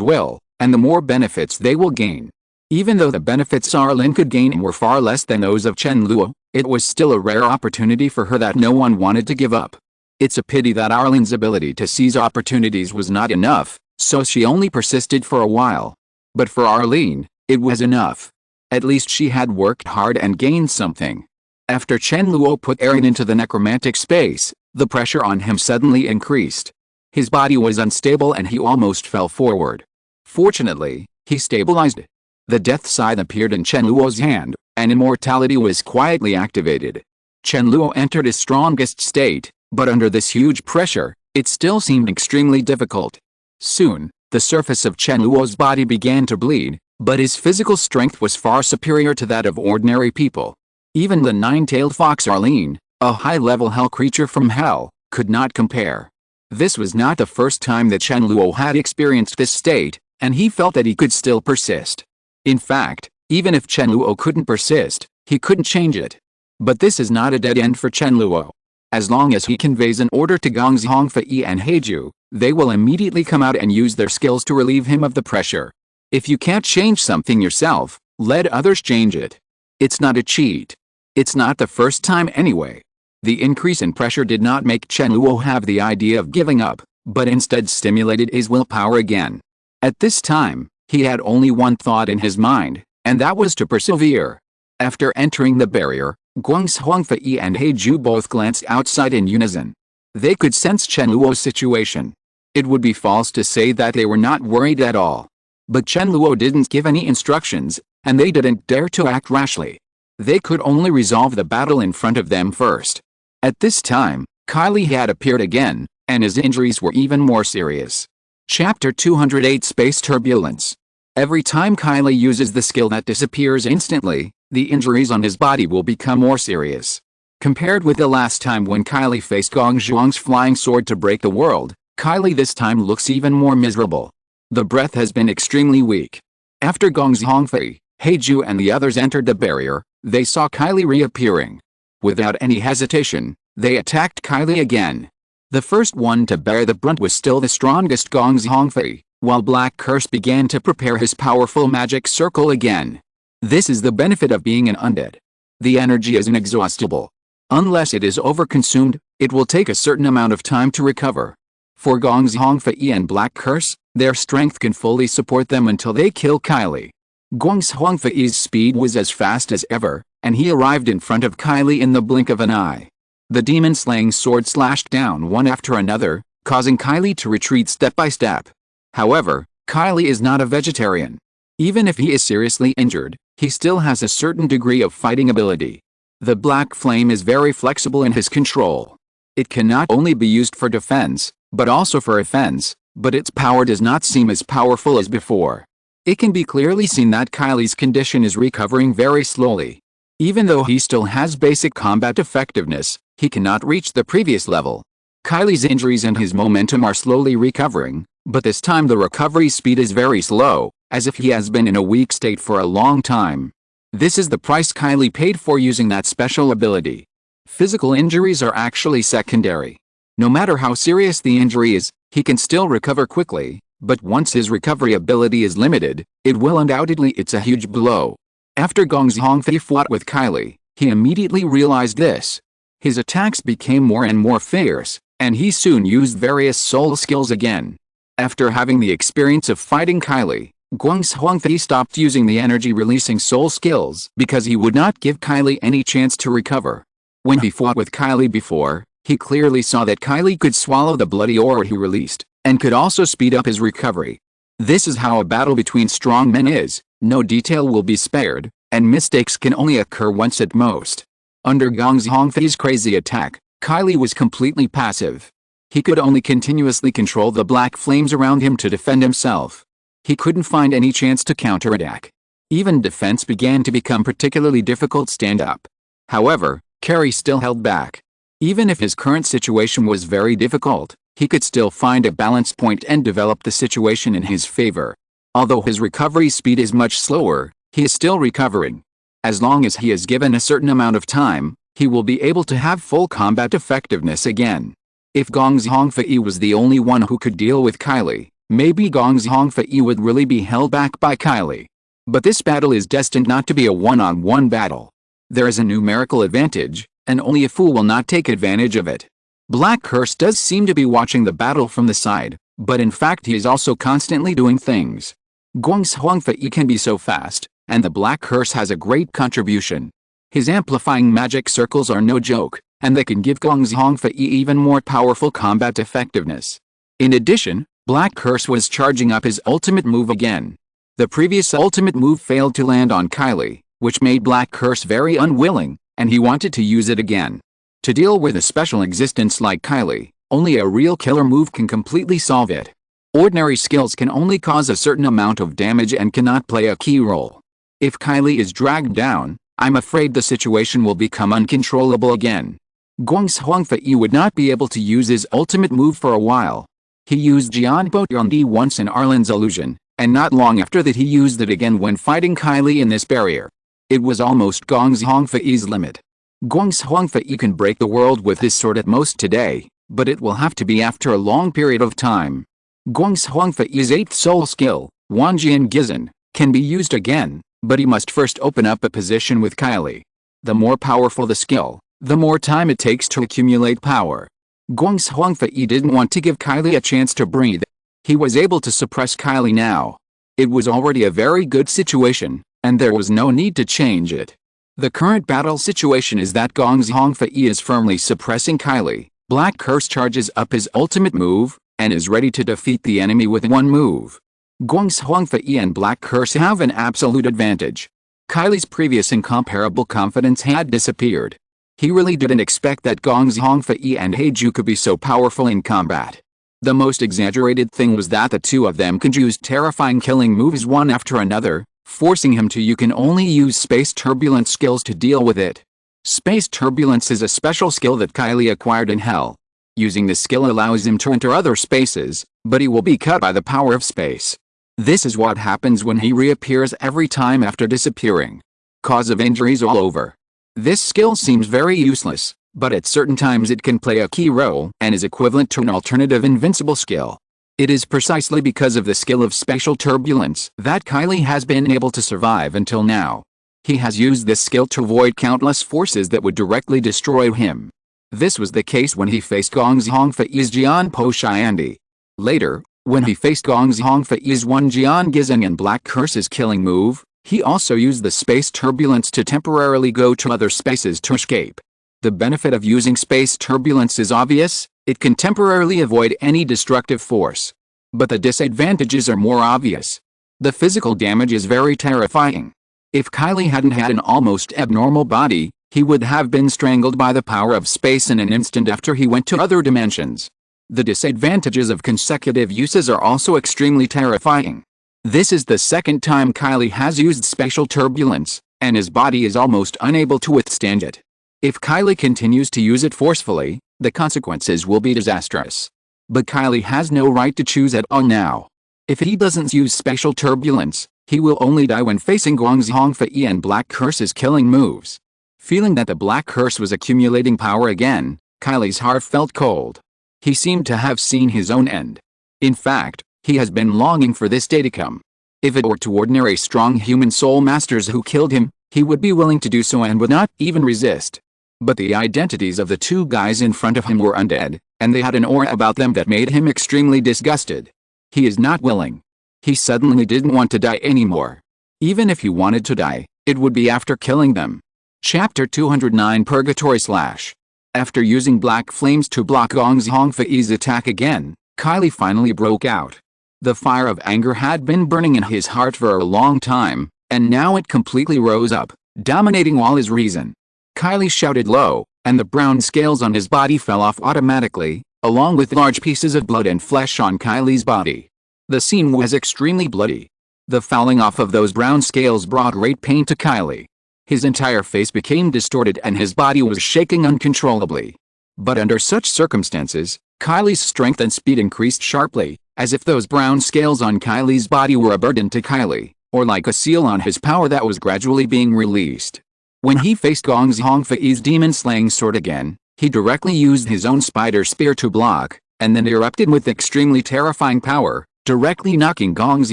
will, and the more benefits they will gain. Even though the benefits Arlen could gain were far less than those of Chen Luo, it was still a rare opportunity for her that no one wanted to give up. It's a pity that Arlen's ability to seize opportunities was not enough, so she only persisted for a while. But for Arlene, it was enough. At least she had worked hard and gained something. After Chen Luo put Aaron into the necromantic space, the pressure on him suddenly increased. His body was unstable and he almost fell forward. Fortunately, he stabilized. The death sign appeared in Chen Luo's hand, and immortality was quietly activated. Chen Luo entered his strongest state, But under this huge pressure, it still seemed extremely difficult. Soon, the surface of Chen Luo's body began to bleed, but his physical strength was far superior to that of ordinary people. Even the nine-tailed fox Arlene, a high-level hell creature from hell, could not compare. This was not the first time that Chen Luo had experienced this state, and he felt that he could still persist. In fact, even if Chen Luo couldn't persist, he couldn't change it. But this is not a dead end for Chen Luo. As long as he conveys an order to Gong's Hongfei and Heiju, they will immediately come out and use their skills to relieve him of the pressure. If you can't change something yourself, let others change it. It's not a cheat. It's not the first time anyway. The increase in pressure did not make Chen Luo have the idea of giving up, but instead stimulated his willpower again. At this time, he had only one thought in his mind, and that was to persevere. After entering the barrier, Guang's Hongfei and Heiju both glanced outside in unison. They could sense Chen Luo's situation. It would be false to say that they were not worried at all. But Chen Luo didn't give any instructions, and they didn't dare to act rashly. They could only resolve the battle in front of them first. At this time, Kylie had appeared again, and his injuries were even more serious. Chapter 208 Space Turbulence. Every time Kylie uses the skill that disappears instantly, the injuries on his body will become more serious. Compared with the last time when Kylie faced Gong Zhuang's flying sword to break the world, Kylie this time looks even more miserable. The breath has been extremely weak. After Gong's Hongfei, Heiju and the others entered the barrier, they saw Kylie reappearing. Without any hesitation, they attacked Kylie again. The first one to bear the brunt was still the strongest Gong's Hongfei, while Black Curse began to prepare his powerful magic circle again. This is the benefit of being an undead. The energy is inexhaustible. Unless it is overconsumed, it will take a certain amount of time to recover. For Gong's Hongfei and Black Curse, their strength can fully support them until they kill Kylie. Gong's Hongfei's speed was as fast as ever, and he arrived in front of Kylie in the blink of an eye. The demon-slaying sword slashed down one after another, causing Kylie to retreat step by step. However, Kylie is not a vegetarian. Even if he is seriously injured, he still has a certain degree of fighting ability. The black flame is very flexible in his control. It can not only be used for defense, but also for offense, but its power does not seem as powerful as before. It can be clearly seen that Kylie's condition is recovering very slowly. Even though he still has basic combat effectiveness, he cannot reach the previous level. Kylie's injuries and his momentum are slowly recovering, but this time the recovery speed is very slow, as if he has been in a weak state for a long time. This is the price Kylie paid for using that special ability. Physical injuries are actually secondary. No matter how serious the injury is, he can still recover quickly, but once his recovery ability is limited, it will undoubtedly it's a huge blow. After Gong's Hongfei fought with Kylie, he immediately realized this. His attacks became more and more fierce, and he soon used various soul skills again. After having the experience of fighting Kylie, Gong's Hongfei stopped using the energy-releasing soul skills because he would not give Kylie any chance to recover. When he fought with Kylie before, he clearly saw that Kylie could swallow the bloody aura he released, and could also speed up his recovery. This is how a battle between strong men is, no detail will be spared, and mistakes can only occur once at most. Under Gong's Hongfei's crazy attack, Kylie was completely passive. He could only continuously control the black flames around him to defend himself. He couldn't find any chance to counterattack. Even defense began to become particularly difficult stand up. However, Carrie still held back. Even if his current situation was very difficult, he could still find a balance point and develop the situation in his favor. Although his recovery speed is much slower, he is still recovering. As long as he is given a certain amount of time, he will be able to have full combat effectiveness again. If Gong's Hongfei was the only one who could deal with Kylie, maybe Gong's Hongfei would really be held back by Kylie. But this battle is destined not to be a one-on-one battle. There is a numerical advantage, and only a fool will not take advantage of it. Black Curse does seem to be watching the battle from the side, but in fact he is also constantly doing things. Gong's Hongfei can be so fast, and the Black Curse has a great contribution. His amplifying magic circles are no joke, and they can give Gong's Hongfei even more powerful combat effectiveness. In addition, Black Curse was charging up his ultimate move again. The previous ultimate move failed to land on Kylie, which made Black Curse very unwilling, and he wanted to use it again. To deal with a special existence like Kylie, only a real killer move can completely solve it. Ordinary skills can only cause a certain amount of damage and cannot play a key role. If Kylie is dragged down, I'm afraid the situation will become uncontrollable again. Guang's Huangfei would not be able to use his ultimate move for a while. He used Jianbo Yuandi once in Arlen's illusion, and not long after that he used it again when fighting Kylie in this barrier. It was almost Guang's Huangfei's limit. Guang's Huangfei can break the world with his sword at most today, but it will have to be after a long period of time. Guang's Huangfei's 8th soul skill, Wanjian Gizan, can be used again, but he must first open up a position with Kylie. The more powerful the skill, the more time it takes to accumulate power. Guang's Huangfei didn't want to give Kylie a chance to breathe. He was able to suppress Kylie now. It was already a very good situation, and there was no need to change it. The current battle situation is that Guang's Huangfei is firmly suppressing Kylie. Black Curse charges up his ultimate move, and is ready to defeat the enemy with one move. Guang's Huangfei and Black Curse have an absolute advantage. Kylie's previous incomparable confidence had disappeared. He really didn't expect that Guang's Huangfei and Heiju could be so powerful in combat. The most exaggerated thing was that the two of them could use terrifying killing moves one after another, forcing him to you can only use Space Turbulence skills to deal with it. Space Turbulence is a special skill that Kylie acquired in Hell. Using this skill allows him to enter other spaces, but he will be cut by the power of space. This is what happens when he reappears every time after disappearing. Cause of injuries all over. This skill seems very useless, but at certain times it can play a key role and is equivalent to an alternative invincible skill. It is precisely because of the skill of Spatial Turbulence that Kylie has been able to survive until now. He has used this skill to avoid countless forces that would directly destroy him. This was the case when he faced Guang's Huangfei's Jianpo Xiandi. Later, when he faced Guang's Huangfei's Wanjian Gizeng and Black Curse's killing move, he also used the Space Turbulence to temporarily go to other spaces to escape. The benefit of using Space Turbulence is obvious, it can temporarily avoid any destructive force. But the disadvantages are more obvious. The physical damage is very terrifying. If Kylie hadn't had an almost abnormal body, he would have been strangled by the power of space in an instant after he went to other dimensions. The disadvantages of consecutive uses are also extremely terrifying. This is the second time Kylie has used Spatial Turbulence, and his body is almost unable to withstand it. If Kylie continues to use it forcefully, the consequences will be disastrous. But Kylie has no right to choose at all now. If he doesn't use Spatial Turbulence, he will only die when facing Guang's Huangfei and Black Curse's killing moves. Feeling that the Black Curse was accumulating power again, Kylie's heart felt cold. He seemed to have seen his own end. In fact, he has been longing for this day to come. If it were to ordinary strong human soul masters who killed him, he would be willing to do so and would not even resist. But the identities of the two guys in front of him were undead, and they had an aura about them that made him extremely disgusted. He is not willing. He suddenly didn't want to die anymore. Even if he wanted to die, it would be after killing them. Chapter 209 Purgatory Slash. After using black flames to block Guang's Huangfei's attack again, Kylie finally broke out. The fire of anger had been burning in his heart for a long time, and now it completely rose up, dominating all his reason. Kylie shouted low, and the brown scales on his body fell off automatically, along with large pieces of blood and flesh on Kylie's body. The scene was extremely bloody. The falling off of those brown scales brought great pain to Kylie. His entire face became distorted and his body was shaking uncontrollably. But under such circumstances, Kylie's strength and speed increased sharply, as if those brown scales on Kylie's body were a burden to Kylie, or like a seal on his power that was gradually being released. When he faced Guang's Huangfei's demon-slaying sword again, he directly used his own spider spear to block, and then erupted with extremely terrifying power, directly knocking Guang's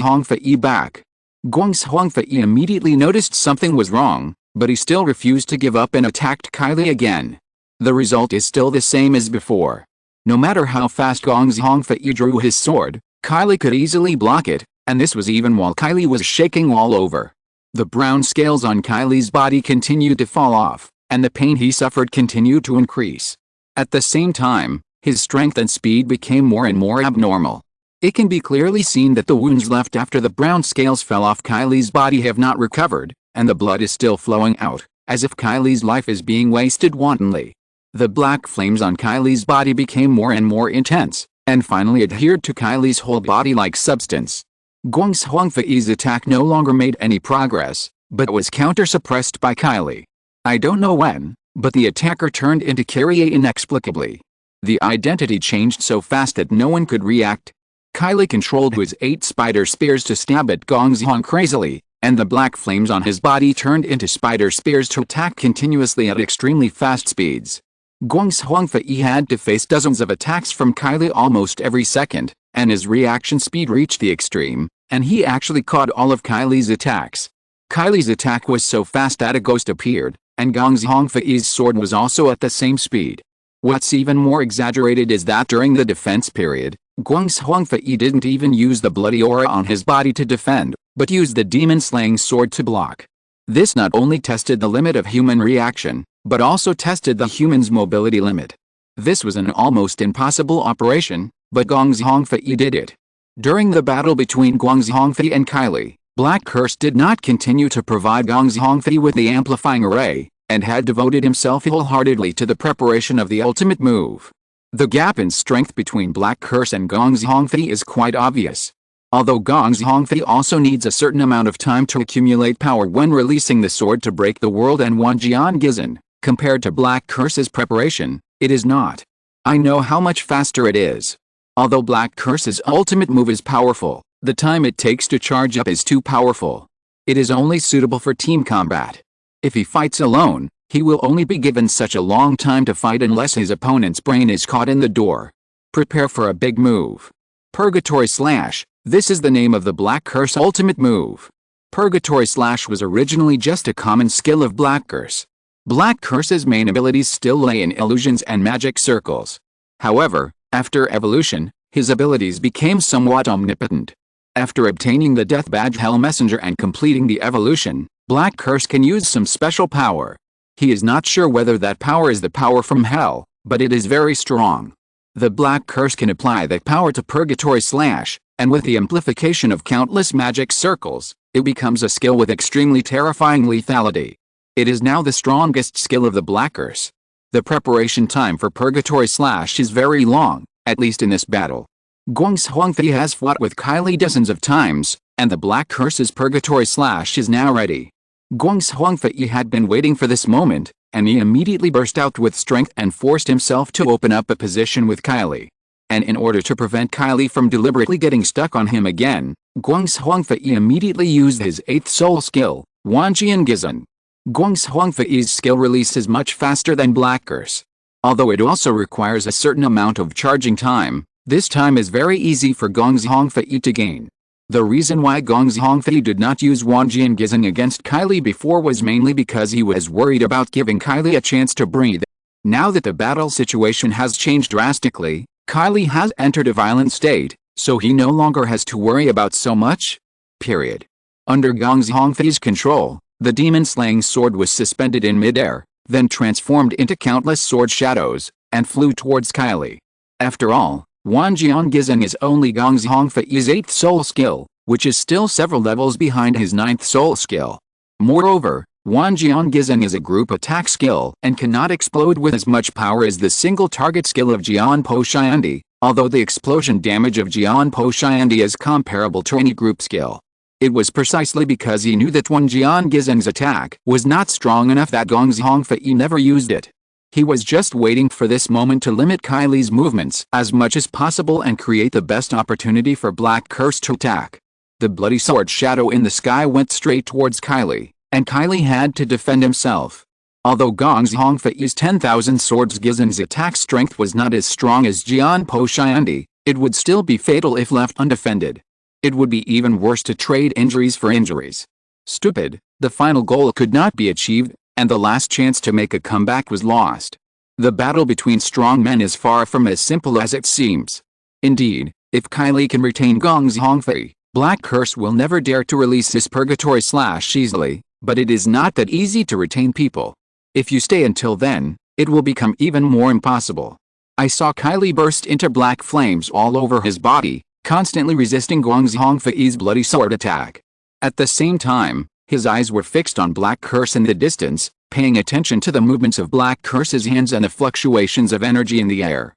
Huangfei back. Guang's Huangfei immediately noticed something was wrong, but he still refused to give up and attacked Kylie again. The result is still the same as before. No matter how fast Guang's Huangfei drew his sword, Kylie could easily block it, and this was even while Kylie was shaking all over. The brown scales on Kylie's body continued to fall off, and the pain he suffered continued to increase. At the same time, his strength and speed became more and more abnormal. It can be clearly seen that the wounds left after the brown scales fell off Kylie's body have not recovered, and the blood is still flowing out, as if Kylie's life is being wasted wantonly. The black flames on Kylie's body became more and more intense, and finally adhered to Kylie's whole body like substance. Guang's Huangfei's attack no longer made any progress, but was counter-suppressed by Kylie. I don't know when, but the attacker turned into Kyrie inexplicably. The identity changed so fast that no one could react. Kylie controlled his 8 spider spears to stab at Gongzhong crazily, and the black flames on his body turned into spider spears to attack continuously at extremely fast speeds. Guang's Huangfei had to face dozens of attacks from Kylie almost every second, and his reaction speed reached the extreme, and he actually caught all of Kylie's attacks. Kylie's attack was so fast that a ghost appeared, and Guang's Huangfei's sword was also at the same speed. What's even more exaggerated is that during the defense period, Guang's Huangfei didn't even use the bloody aura on his body to defend, but used the demon-slaying sword to block. This not only tested the limit of human reaction, but also tested the human's mobility limit. This was an almost impossible operation, but Gongzhongfei did it. During the battle between Gongzhongfei and Kylie, Black Curse did not continue to provide Gongzhongfei with the amplifying array, and had devoted himself wholeheartedly to the preparation of the ultimate move. The gap in strength between Black Curse and Gongzhongfei is quite obvious. Although Gongzhongfei also needs a certain amount of time to accumulate power when releasing the sword to break the world and Wanjian Gizan, compared to Black Curse's preparation, it is not. I know how much faster it is. Although Black Curse's ultimate move is powerful, the time it takes to charge up is too powerful. It is only suitable for team combat. If he fights alone, he will only be given such a long time to fight unless his opponent's brain is caught in the door. Prepare for a big move. Purgatory Slash. This is the name of the Black Curse ultimate move. Purgatory Slash was originally just a common skill of Black Curse. Black Curse's main abilities still lay in illusions and magic circles. However, after evolution, his abilities became somewhat omnipotent. After obtaining the Death Badge Hell Messenger and completing the evolution, Black Curse can use some special power. He is not sure whether that power is the power from Hell, but it is very strong. The Black Curse can apply that power to Purgatory Slash, and with the amplification of countless magic circles, it becomes a skill with extremely terrifying lethality. It is now the strongest skill of the Black Curse. The preparation time for Purgatory Slash is very long, at least in this battle. Guang's Huangfei has fought with Kylie dozens of times, and the Black Curse's Purgatory Slash is now ready. Guang's Huangfei had been waiting for this moment, and he immediately burst out with strength and forced himself to open up a position with Kylie. And in order to prevent Kylie from deliberately getting stuck on him again, Guang's Huangfei immediately used his 8th soul skill, Wanjian Gizan. Guang's Huangfei's skill release is much faster than Black Curse. Although it also requires a certain amount of charging time, this time is very easy for Gongzhongfei to gain. The reason why Gongzhongfei did not use Wanjian Gizan against Kylie before was mainly because he was worried about giving Kylie a chance to breathe. Now that the battle situation has changed drastically, Kylie has entered a violent state, so he no longer has to worry about so much. Period. Under Gongzhongfei's control, the demon-slaying sword was suspended in midair, then transformed into countless sword shadows, and flew towards Kylie. After all, Wanjian Gizan is only Gongzhongfei's 8th soul skill, which is still several levels behind his 9th soul skill. Moreover, Wanjian Gizan is a group attack skill and cannot explode with as much power as the single target skill of Jianpo Xiandi, although the explosion damage of Jianpo Xiandi is comparable to any group skill. It was precisely because he knew that Wanjian Gizan's attack was not strong enough that Gongzhongfei never used it. He was just waiting for this moment to limit Kylie's movements as much as possible and create the best opportunity for Black Curse to attack. The bloody sword shadow in the sky went straight towards Kylie, and Kylie had to defend himself. Although Gongzhongfei's 10,000 swords Gizan's attack strength was not as strong as Jianpo Xiandi, it would still be fatal if left undefended. It would be even worse to trade injuries for injuries. Stupid, the final goal could not be achieved, and the last chance to make a comeback was lost. The battle between strong men is far from as simple as it seems. Indeed, if Kylie can retain Gongzhongfei, Black Curse will never dare to release his Purgatory Slash easily, but it is not that easy to retain people. If you stay until then, it will become even more impossible. I saw Kylie burst into black flames all over his body, constantly resisting Gongzhongfei's bloody sword attack. At the same time, his eyes were fixed on Black Curse in the distance, paying attention to the movements of Black Curse's hands and the fluctuations of energy in the air.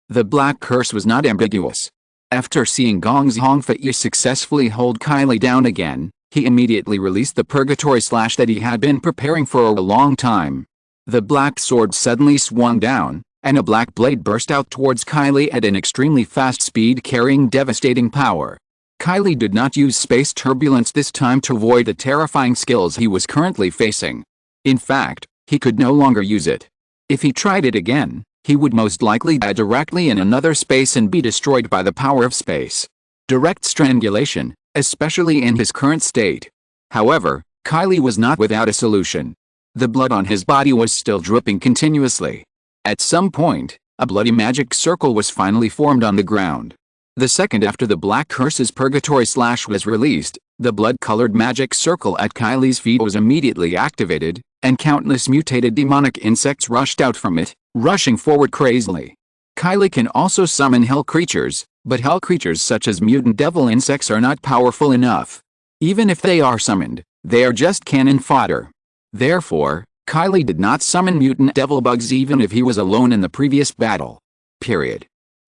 The Black Curse was not ambiguous. After seeing Gong Zhongfei successfully hold Kylie down again, he immediately released the purgatory slash that he had been preparing for a long time. The black sword suddenly swung down, and a black blade burst out towards Kylie at an extremely fast speed, carrying devastating power. Kylie did not use space turbulence this time to avoid the terrifying skills he was currently facing. In fact, he could no longer use it. If he tried it again, he would most likely die directly in another space and be destroyed by the power of space. Direct strangulation, especially in his current state. However, Kylie was not without a solution. The blood on his body was still dripping continuously. At some point, a bloody magic circle was finally formed on the ground. The second after the Black Curse's purgatory slash was released, the blood-colored magic circle at Kylie's feet was immediately activated, and countless mutated demonic insects rushed out from it, rushing forward crazily. Kylie can also summon hell creatures, but hell creatures such as mutant devil insects are not powerful enough. Even if they are summoned, they are just cannon fodder. Therefore, Kylie did not summon mutant devil bugs even if he was alone in the previous battle.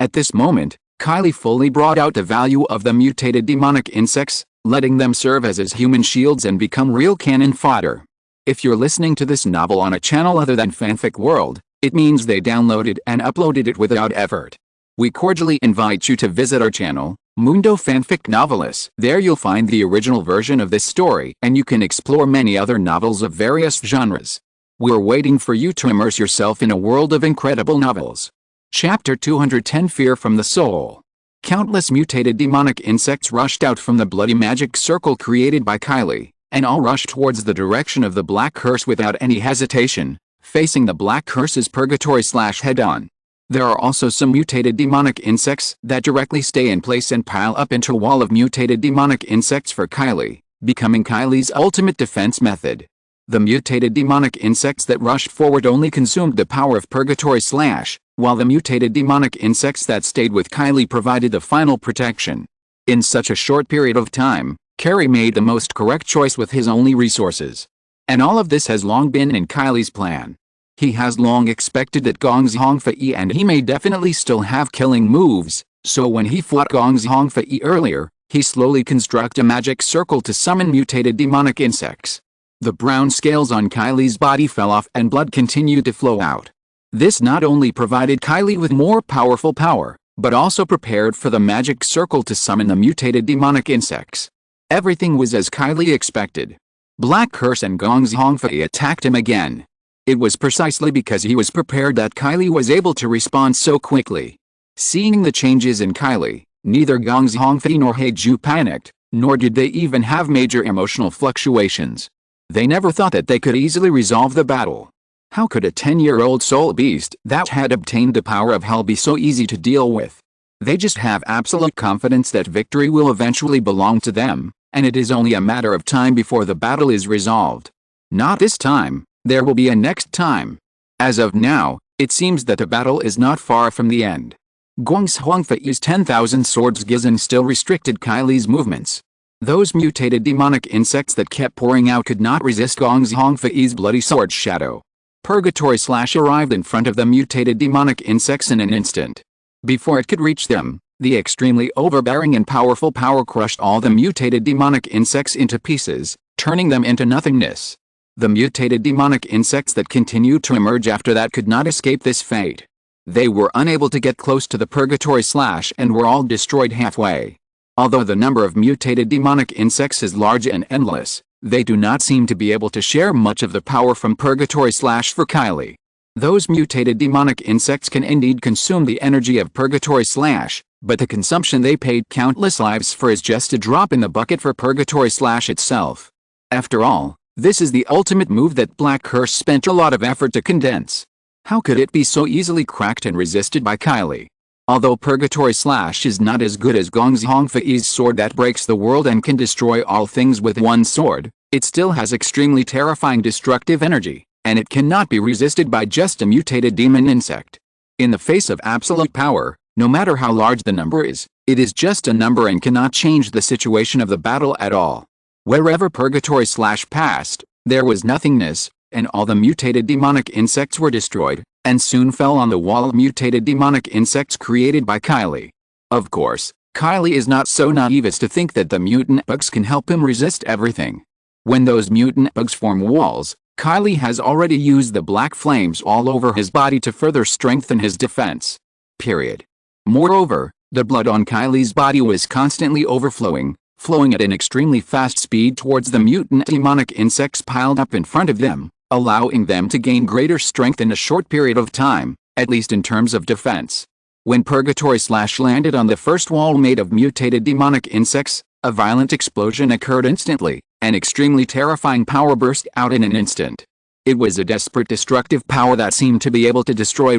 At this moment, Kylie fully brought out the value of the mutated demonic insects, letting them serve as his human shields and become real cannon fodder. If you're listening to this novel on a channel other than Fanfic World, it means they downloaded and uploaded it without effort. We cordially invite you to visit our channel, Mundo Fanfic Novelis. There you'll find the original version of this story and you can explore many other novels of various genres. We're waiting for you to immerse yourself in a world of incredible novels. Chapter 210 Fear from the Soul. Countless mutated demonic insects rushed out from the bloody magic circle created by Kylie, and all rushed towards the direction of the Black Curse without any hesitation, facing the Black Curse's purgatory slash head-on. There are also some mutated demonic insects that directly stay in place and pile up into a wall of mutated demonic insects for Kylie, becoming Kylie's ultimate defense method. The mutated demonic insects that rushed forward only consumed the power of purgatory slash, while the mutated demonic insects that stayed with Kylie provided the final protection. In such a short period of time, Carrie made the most correct choice with his only resources. And all of this has long been in Kylie's plan. He has long expected that Gong Zhongfei and he may definitely still have killing moves, so when he fought Gong Zhongfei earlier, he slowly constructed a magic circle to summon mutated demonic insects. The brown scales on Kylie's body fell off and blood continued to flow out. This not only provided Kylie with more powerful power, but also prepared for the magic circle to summon the mutated demonic insects. Everything was as Kylie expected. Black Curse and Gong Zhongfei attacked him again. It was precisely because he was prepared that Kylie was able to respond so quickly. Seeing the changes in Kylie, neither Gong Zhongfei nor Heiju panicked, nor did they even have major emotional fluctuations. They never thought that they could easily resolve the battle. How could a 10-year-old soul beast that had obtained the power of hell be so easy to deal with? They just have absolute confidence that victory will eventually belong to them, and it is only a matter of time before the battle is resolved. Not this time. There will be a next time. As of now, it seems that the battle is not far from the end. Gong Zhongfei's 10,000 swords Gizon still restricted Kylie's movements. Those mutated demonic insects that kept pouring out could not resist Gong Zhongfei's bloody sword shadow. Purgatory slash arrived in front of the mutated demonic insects in an instant. Before it could reach them, the extremely overbearing and powerful power crushed all the mutated demonic insects into pieces, turning them into nothingness. The mutated demonic insects that continued to emerge after that could not escape this fate. They were unable to get close to the purgatory slash and were all destroyed halfway. Although the number of mutated demonic insects is large and endless, they do not seem to be able to share much of the power from purgatory slash for Kylie. Those mutated demonic insects can indeed consume the energy of purgatory slash, but the consumption they paid countless lives for is just a drop in the bucket for purgatory slash itself. After all, this is the ultimate move that Black Curse spent a lot of effort to condense. How could it be so easily cracked and resisted by Kylie? Although purgatory slash is not as good as Gong Zhongfei's sword that breaks the world and can destroy all things with one sword, it still has extremely terrifying destructive energy, and it cannot be resisted by just a mutated demon insect. In the face of absolute power, no matter how large the number is, it is just a number and cannot change the situation of the battle at all. Wherever purgatory slash passed, there was nothingness, and all the mutated demonic insects were destroyed, and soon fell on the wall of mutated demonic insects created by Kylie. Of course, Kylie is not so naive as to think that the mutant bugs can help him resist everything. When those mutant bugs form walls, Kylie has already used the black flames all over his body to further strengthen his defense. Period. Moreover, the blood on Kylie's body was constantly overflowing, flowing at an extremely fast speed towards the mutant demonic insects piled up in front of them, allowing them to gain greater strength in a short period of time, at least in terms of defense. When Purgatory Slash landed on the first wall made of mutated demonic insects, a violent explosion occurred instantly. An extremely terrifying power burst out in an instant. It was a desperate destructive power that seemed to be able to destroy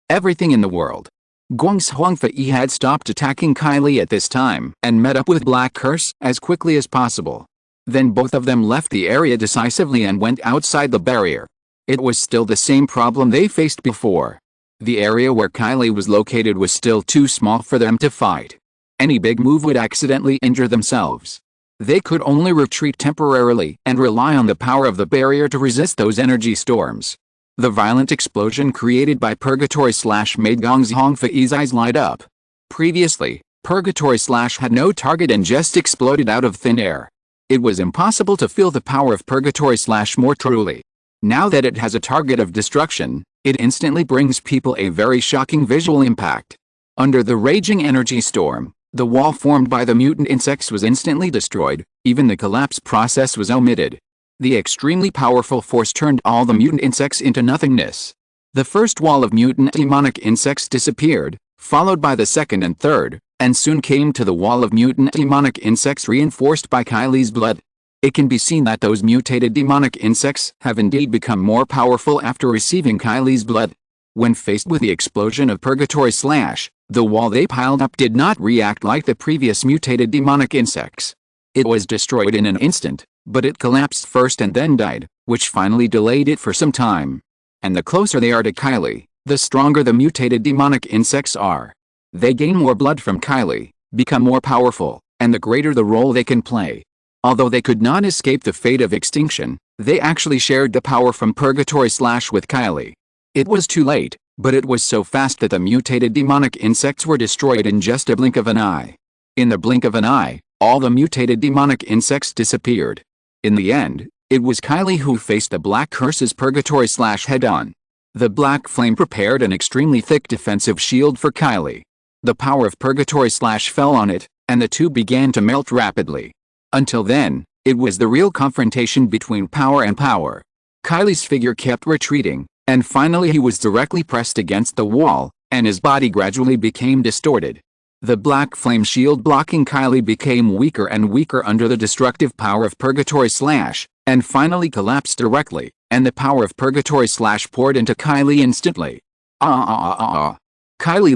everything in the world. Guangxuangfei had stopped attacking Kylie at this time and met up with Black Curse as quickly as possible. Then both of them left the area decisively and went outside the barrier. It was still the same problem they faced before. The area where Kylie was located was still too small for them to fight. Any big move would accidentally injure themselves. They could only retreat temporarily and rely on the power of the barrier to resist those energy storms. The violent explosion created by Purgatory Slash made Guangxuangfei's eyes light up. Previously, Purgatory Slash had no target and just exploded out of thin air. It was impossible to feel the power of Purgatory Slash more truly. Now that it has a target of destruction, it instantly brings people a very shocking visual impact. Under the raging energy storm, the wall formed by the mutant insects was instantly destroyed, even the collapse process was omitted. The extremely powerful force turned all the mutant insects into nothingness. The first wall of mutant demonic insects disappeared, followed by the second and third, and soon came to the wall of mutant demonic insects reinforced by Kylie's blood. It can be seen that those mutated demonic insects have indeed become more powerful after receiving Kylie's blood. When faced with the explosion of Purgatory Slash, the wall they piled up did not react like the previous mutated demonic insects. It was destroyed in an instant, but it collapsed first and then died, which finally delayed it for some time. And the closer they are to Kylie, the stronger the mutated demonic insects are. They gain more blood from Kylie, become more powerful, and the greater the role they can play. Although they could not escape the fate of extinction, they actually shared the power from Purgatory Slash with Kylie. It was too late, but it was so fast that the mutated demonic insects were destroyed in just a blink of an eye. In the blink of an eye, all the mutated demonic insects disappeared. In the end, it was Kylie who faced the Black Curse's Purgatory Slash head-on. The Black Flame prepared an extremely thick defensive shield for Kylie. The power of Purgatory Slash fell on it, and the two began to melt rapidly. Until then, it was the real confrontation between power and power. Kylie's figure kept retreating, and finally he was directly pressed against the wall, and his body gradually became distorted. The black flame shield blocking Kylie became weaker and weaker under the destructive power of Purgatory Slash, and finally collapsed directly, and the power of Purgatory Slash poured into Kylie instantly. Kylie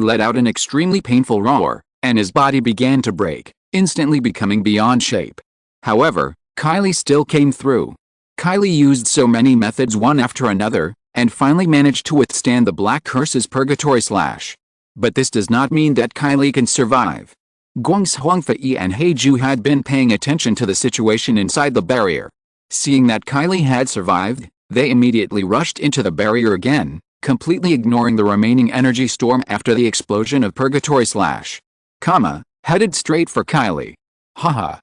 let out an extremely painful roar, and his body began to break, instantly becoming beyond shape. However, Kylie still came through. Kylie used so many methods one after another, and finally managed to withstand the Black Curse's Purgatory Slash. But this does not mean that Kylie can survive. Guangxuangfei and Heiju had been paying attention to the situation inside the barrier. Seeing that Kylie had survived, they immediately rushed into the barrier again, completely ignoring the remaining energy storm after the explosion of Purgatory Slash. Headed straight for Kylie. Ha.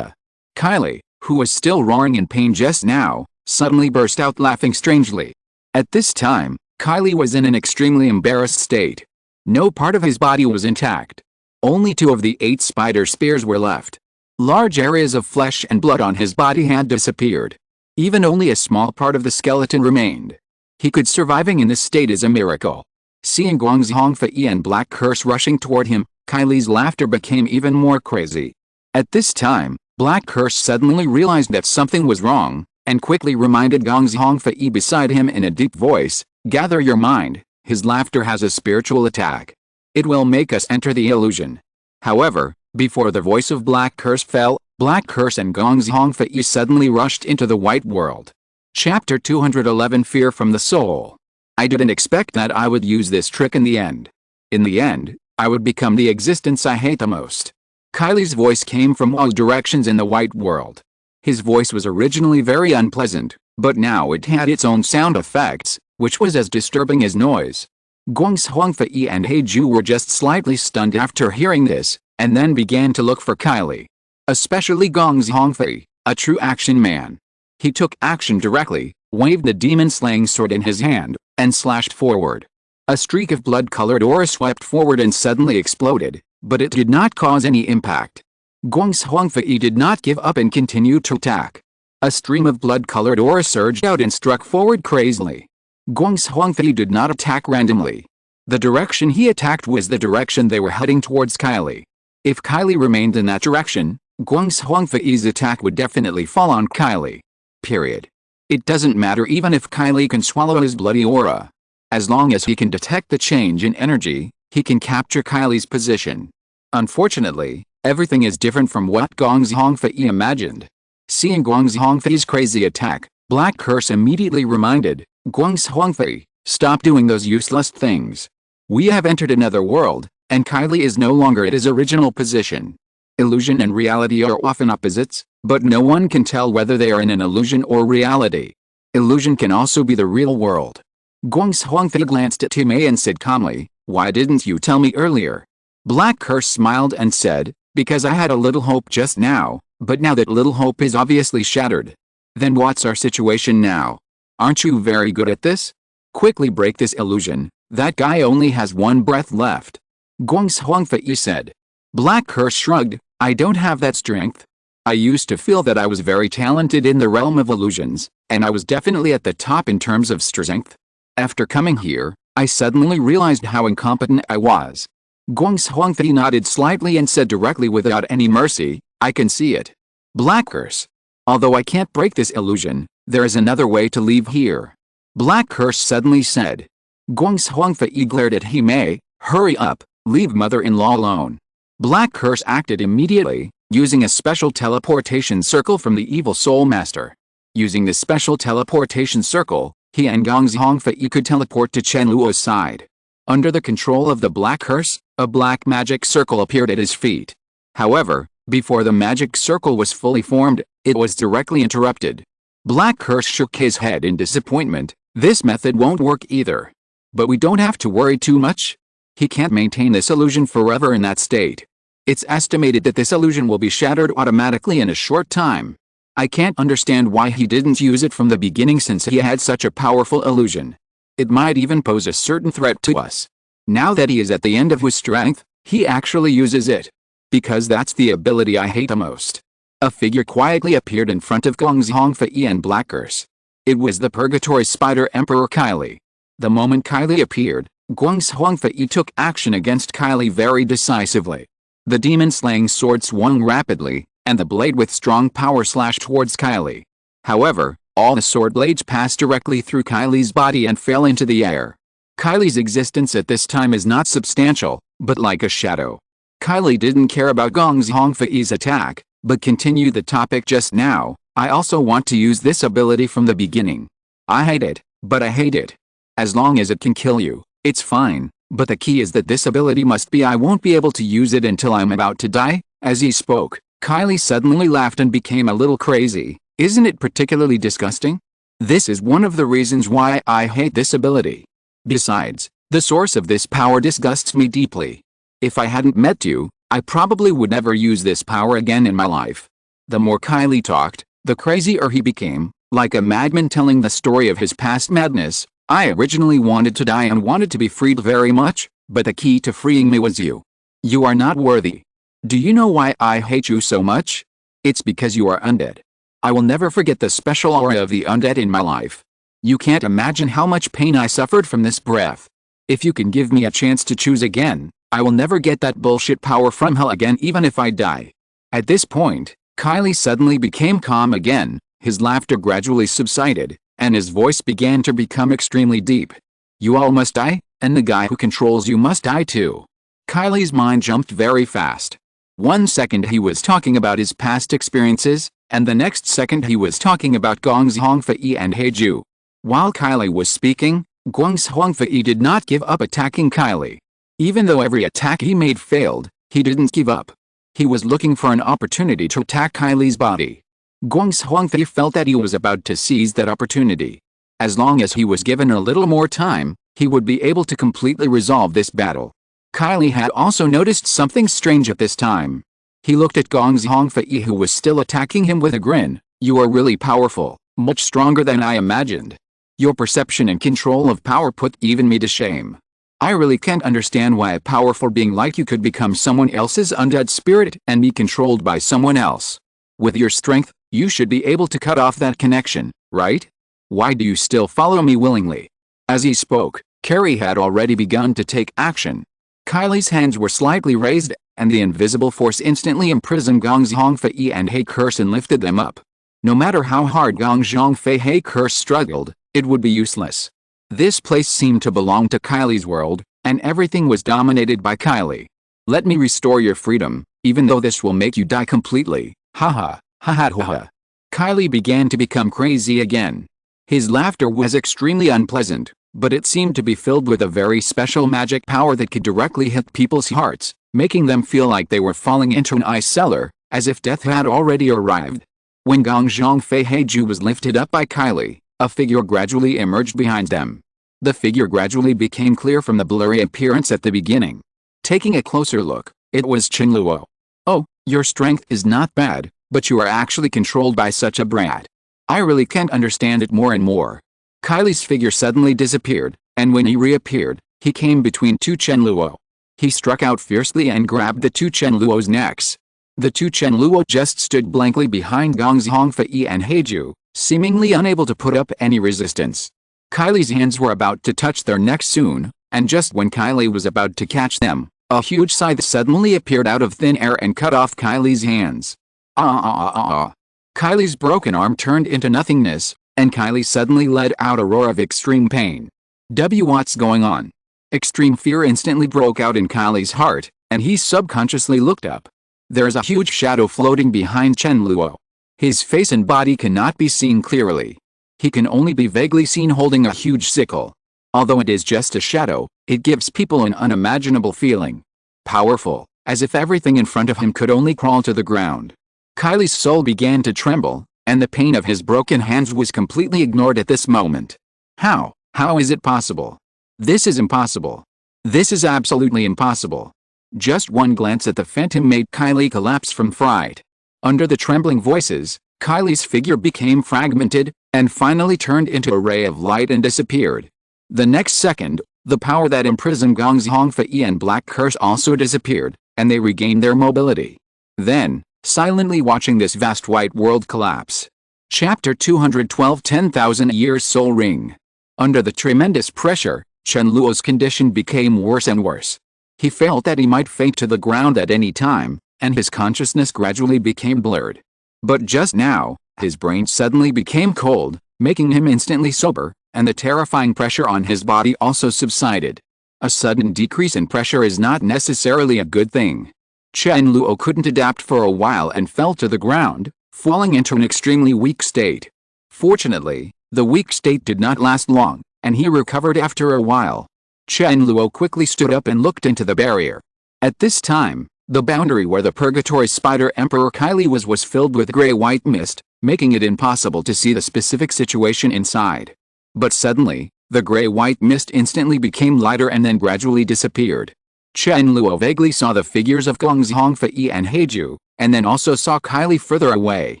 Kylie, who was still roaring in pain just now, suddenly burst out laughing strangely. At this time, Kylie was in an extremely embarrassed state. No part of his body was intact. Only 2 of the 8 spider spears were left. Large areas of flesh and blood on his body had disappeared. Even only a small part of the skeleton remained. He could surviving in this state is a miracle. Seeing Guangxuangfei and Black Curse rushing toward him, Kylie's laughter became even more crazy. At this time, Black Curse suddenly realized that something was wrong, and quickly reminded Guangxuangfei beside him in a deep voice, "Gather your mind, his laughter has a spiritual attack. It will make us enter the illusion." However, before the voice of Black Curse fell, Black Curse and Guangxuangfei suddenly rushed into the white world. Chapter 211 Fear from the Soul. I didn't expect that I would use this trick in the end. In the end, I would become the existence I hate the most. Kylie's voice came from all directions in the white world. His voice was originally very unpleasant, But now it had its own sound effects, which was as disturbing as noise. Guang's Huangfei and Heiju were just slightly stunned after hearing this, and then began to look for Kylie. Especially Gong's Hongfei, a true action man. He took action directly, waved the demon-slaying sword in his hand, and slashed forward. A streak of blood-colored aura swept forward and suddenly exploded, but it did not cause any impact. Guang's Huangfei did not give up and continued to attack. A stream of blood-colored aura surged out and struck forward crazily. Guang's Huangfei did not attack randomly. The direction he attacked was the direction they were heading towards Kylie. If Kylie remained in that direction, Guang's Huangfei's attack would definitely fall on Kylie. Period. It doesn't matter even if Kylie can swallow his bloody aura. As long as he can detect the change in energy, he can capture Kylie's position. Unfortunately, everything is different from what Gong's Hongfei imagined. Seeing Guang's Hongfei's crazy attack, Black Curse immediately reminded Guang's Hongfei, stop doing those useless things. We have entered another world, and Kylie is no longer at his original position. Illusion and reality are often opposites, but no one can tell whether they are in an illusion or reality. Illusion can also be the real world. Guang's Hongfei glanced at Timei and said calmly, "Why didn't you tell me earlier?" Black Curse smiled and said, "Because I had a little hope just now, but now that little hope is obviously shattered." "Then what's our situation now? Aren't you very good at this? Quickly break this illusion, that guy only has one breath left." Guang's Hongfei said. Black Curse shrugged, "I don't have that strength. I used to feel that I was very talented in the realm of illusions, and I was definitely at the top in terms of strength. After coming here, I suddenly realized how incompetent I was." Guang's Huangfei nodded slightly and said directly without any mercy, "I can see it. Black Curse. Although I can't break this illusion, there is another way to leave here." Black Curse suddenly said. Guang's Huangfei glared at Hime, "Hurry up, leave mother-in-law alone." Black Curse acted immediately, using a special teleportation circle from the evil soul master. Using the special teleportation circle, he and Gong's Hongfei could teleport to Chen Luo's side. Under the control of the Black Curse, a black magic circle appeared at his feet. However, before the magic circle was fully formed, it was directly interrupted. Black Curse shook his head in disappointment. "This method won't work either. But we don't have to worry too much. He can't maintain this illusion forever in that state. It's estimated that this illusion will be shattered automatically in a short time. I can't understand why he didn't use it from the beginning since he had such a powerful illusion. It might even pose a certain threat to us. Now that he is at the end of his strength, he actually uses it. Because that's the ability I hate the most." A figure quietly appeared in front of Gong's Hongfei and Black Curse. It was the Purgatory Spider Emperor Kylie. The moment Kylie appeared, Guang's Hongfei took action against Kylie very decisively. The demon-slaying sword swung rapidly, and the blade with strong power slashed towards Kylie. However, all the sword blades passed directly through Kylie's body and fell into the air. Kylie's existence at this time is not substantial, but like a shadow. Kylie didn't care about Gong's Hongfei's attack, but continued the topic just now. "I also want to use this ability from the beginning. I hate it, but I hate it. As long as it can kill you, it's fine, but the key is that this ability must be I won't be able to use it until I'm about to die." As he spoke, Kylie suddenly laughed and became a little crazy. "Isn't it particularly disgusting? This is one of the reasons why I hate this ability. Besides, the source of this power disgusts me deeply. If I hadn't met you, I probably would never use this power again in my life." The more Kylie talked, the crazier he became, like a madman telling the story of his past madness. "I originally wanted to die and wanted to be freed very much, but the key to freeing me was you. You are not worthy. Do you know why I hate you so much? It's because you are undead. I will never forget the special aura of the undead in my life. You can't imagine how much pain I suffered from this breath. If you can give me a chance to choose again, I will never get that bullshit power from hell again even if I die." At this point, Kylie suddenly became calm again, his laughter gradually subsided, and his voice began to become extremely deep. "You all must die, and the guy who controls you must die too." Kylie's mind jumped very fast. One second he was talking about his past experiences, and the next second he was talking about Gong's Hongfei and Heiju. While Kylie was speaking, Gong's Hongfei did not give up attacking Kylie. Even though every attack he made failed, he didn't give up. He was looking for an opportunity to attack Kylie's body. Guang Huangfei felt that he was about to seize that opportunity. As long as he was given a little more time, he would be able to completely resolve this battle. Kylie had also noticed something strange at this time. He looked at Gong Zhongfei, who was still attacking him, with a grin. You are really powerful, much stronger than I imagined. Your perception and control of power put even me to shame. I really can't understand why a powerful being like you could become someone else's undead spirit and be controlled by someone else. With your strength, you should be able to cut off that connection, right? Why do you still follow me willingly? As he spoke, Carrie had already begun to take action. Kylie's hands were slightly raised, and the invisible force instantly imprisoned Gong Zhongfei and He Curse and lifted them up. No matter how hard Gong Zhongfei He Curse struggled, it would be useless. This place seemed to belong to Kylie's world, and everything was dominated by Kylie. Let me restore your freedom, even though this will make you die completely. Haha, haha haha. Kylie began to become crazy again. His laughter was extremely unpleasant, but it seemed to be filled with a very special magic power that could directly hit people's hearts, making them feel like they were falling into an ice cellar, as if death had already arrived. When Gong Zhongfei Heiju was lifted up by Kylie, a figure gradually emerged behind them. The figure gradually became clear from the blurry appearance at the beginning. Taking a closer look, it was Chen Luo. Oh, your strength is not bad, but you are actually controlled by such a brat. I really can't understand it more and more. Kylie's figure suddenly disappeared, and when he reappeared, he came between two Chen Luo. He struck out fiercely and grabbed the two Chen Luo's necks. The two Chen Luo just stood blankly behind Gong Zhongfei and Heiju, seemingly unable to put up any resistance. Kylie's hands were about to touch their necks soon, and just when Kylie was about to catch them, a huge scythe suddenly appeared out of thin air and cut off Kylie's hands. Kylie's broken arm turned into nothingness, and Kylie suddenly let out a roar of extreme pain. What's going on? Extreme fear instantly broke out in Kylie's heart, and he subconsciously looked up. There's a huge shadow floating behind Chen Luo. His face and body cannot be seen clearly. He can only be vaguely seen holding a huge sickle. Although it is just a shadow, it gives people an unimaginable feeling. Powerful, as if everything in front of him could only crawl to the ground. Kylie's soul began to tremble, and the pain of his broken hands was completely ignored at this moment. How is it possible? This is impossible. This is absolutely impossible. Just one glance at the phantom made Kylie collapse from fright. Under the trembling voices, Kylie's figure became fragmented, and finally turned into a ray of light and disappeared. The next second, the power that imprisoned Gong Zhongfei and Black Curse also disappeared, and they regained their mobility. Then, silently watching this vast white world collapse. Chapter 212 10,000 Years Soul Ring. Under the tremendous pressure, Chen Luo's condition became worse and worse. He felt that he might faint to the ground at any time, and his consciousness gradually became blurred. But just now, his brain suddenly became cold, making him instantly sober, and the terrifying pressure on his body also subsided. A sudden decrease in pressure is not necessarily a good thing. Chen Luo couldn't adapt for a while and fell to the ground, falling into an extremely weak state. Fortunately, the weak state did not last long, and he recovered after a while. Chen Luo quickly stood up and looked into the barrier. At this time, the boundary where the Purgatory Spider Emperor Kylie was filled with gray-white mist, making it impossible to see the specific situation inside. But suddenly, the gray-white mist instantly became lighter and then gradually disappeared. Chen Luo vaguely saw the figures of Gong Zhongfei and Heiju, and then also saw Kylie further away.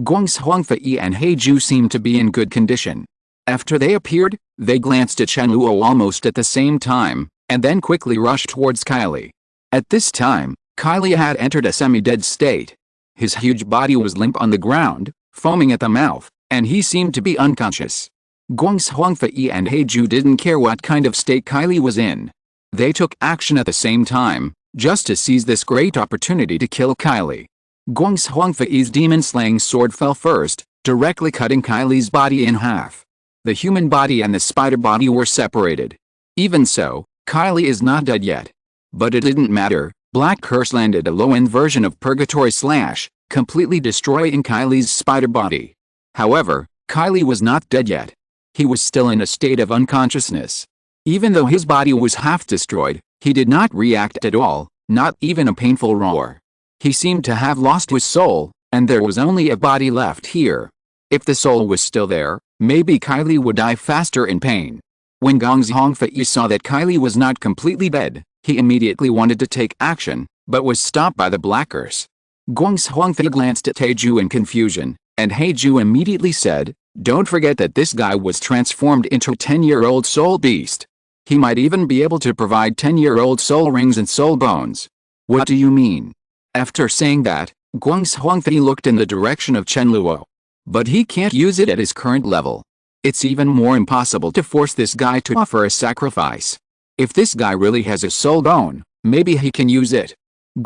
Gong Zhongfei and Heiju seemed to be in good condition. After they appeared, they glanced at Chen Luo almost at the same time, and then quickly rushed towards Kylie. At this time, Kylie had entered a semi-dead state. His huge body was limp on the ground, foaming at the mouth, and he seemed to be unconscious. Gong Zhongfei and Heiju didn't care what kind of state Kylie was in. They took action at the same time, just to seize this great opportunity to kill Kylie. Gong Zhongfei's demon-slaying sword fell first, directly cutting Kylie's body in half. The human body and the spider body were separated. Even so, Kylie is not dead yet. But it didn't matter. Black Curse landed a low-end version of Purgatory Slash, completely destroying Kylie's spider body. However, Kylie was not dead yet. He was still in a state of unconsciousness. Even though his body was half destroyed, he did not react at all, not even a painful roar. He seemed to have lost his soul, and there was only a body left here. If the soul was still there, maybe Kylie would die faster in pain. When Gong Zhongfei saw that Kylie was not completely dead, he immediately wanted to take action, but was stopped by the blackers. Gong Zhongfei glanced at Heiju in confusion, and Heiju immediately said, "Don't forget that this guy was transformed into a 10-year-old soul beast. He might even be able to provide 10-year-old soul rings and soul bones." "What do you mean?" After saying that, Gong Zhongfei looked in the direction of Chen Luo. "But he can't use it at his current level. It's even more impossible to force this guy to offer a sacrifice. If this guy really has a soul bone, maybe he can use it,"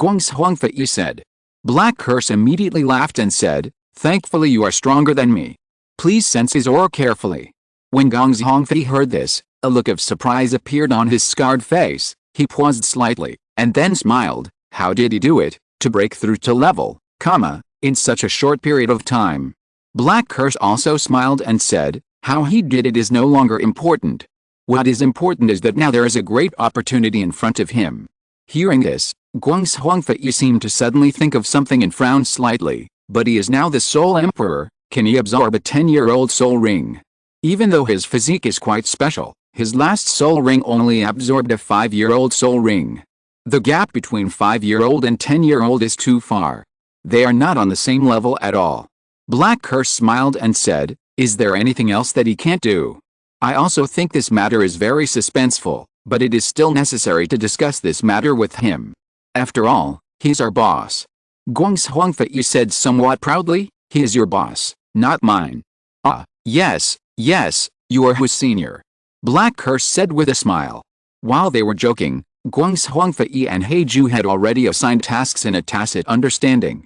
Gong Zhongfei said. Black Curse immediately laughed and said, "Thankfully you are stronger than me. Please sense his aura carefully." When Gong Zhongfei heard this, a look of surprise appeared on his scarred face. He paused slightly, and then smiled. How did he do it, to break through to level, in such a short period of time? Black Curse also smiled and said, "How he did it is no longer important. What is important is that now there is a great opportunity in front of him." Hearing this, Gong Zhongfei seemed to suddenly think of something and frowned slightly. But he is now the Soul Emperor. Can he absorb a 10-year-old soul ring? Even though his physique is quite special, his last soul ring only absorbed a 5-year-old soul ring. The gap between 5-year-old and 10-year-old is too far. They are not on the same level at all. Black Curse smiled and said, "Is there anything else that he can't do? I also think this matter is very suspenseful, but it is still necessary to discuss this matter with him. After all, he's our boss." Gong Zhongfei said somewhat proudly, "He is your boss, not mine." "Ah, yes, you are his senior," Black Curse said with a smile. While they were joking, Gong Zhongfei and Heiju had already assigned tasks in a tacit understanding.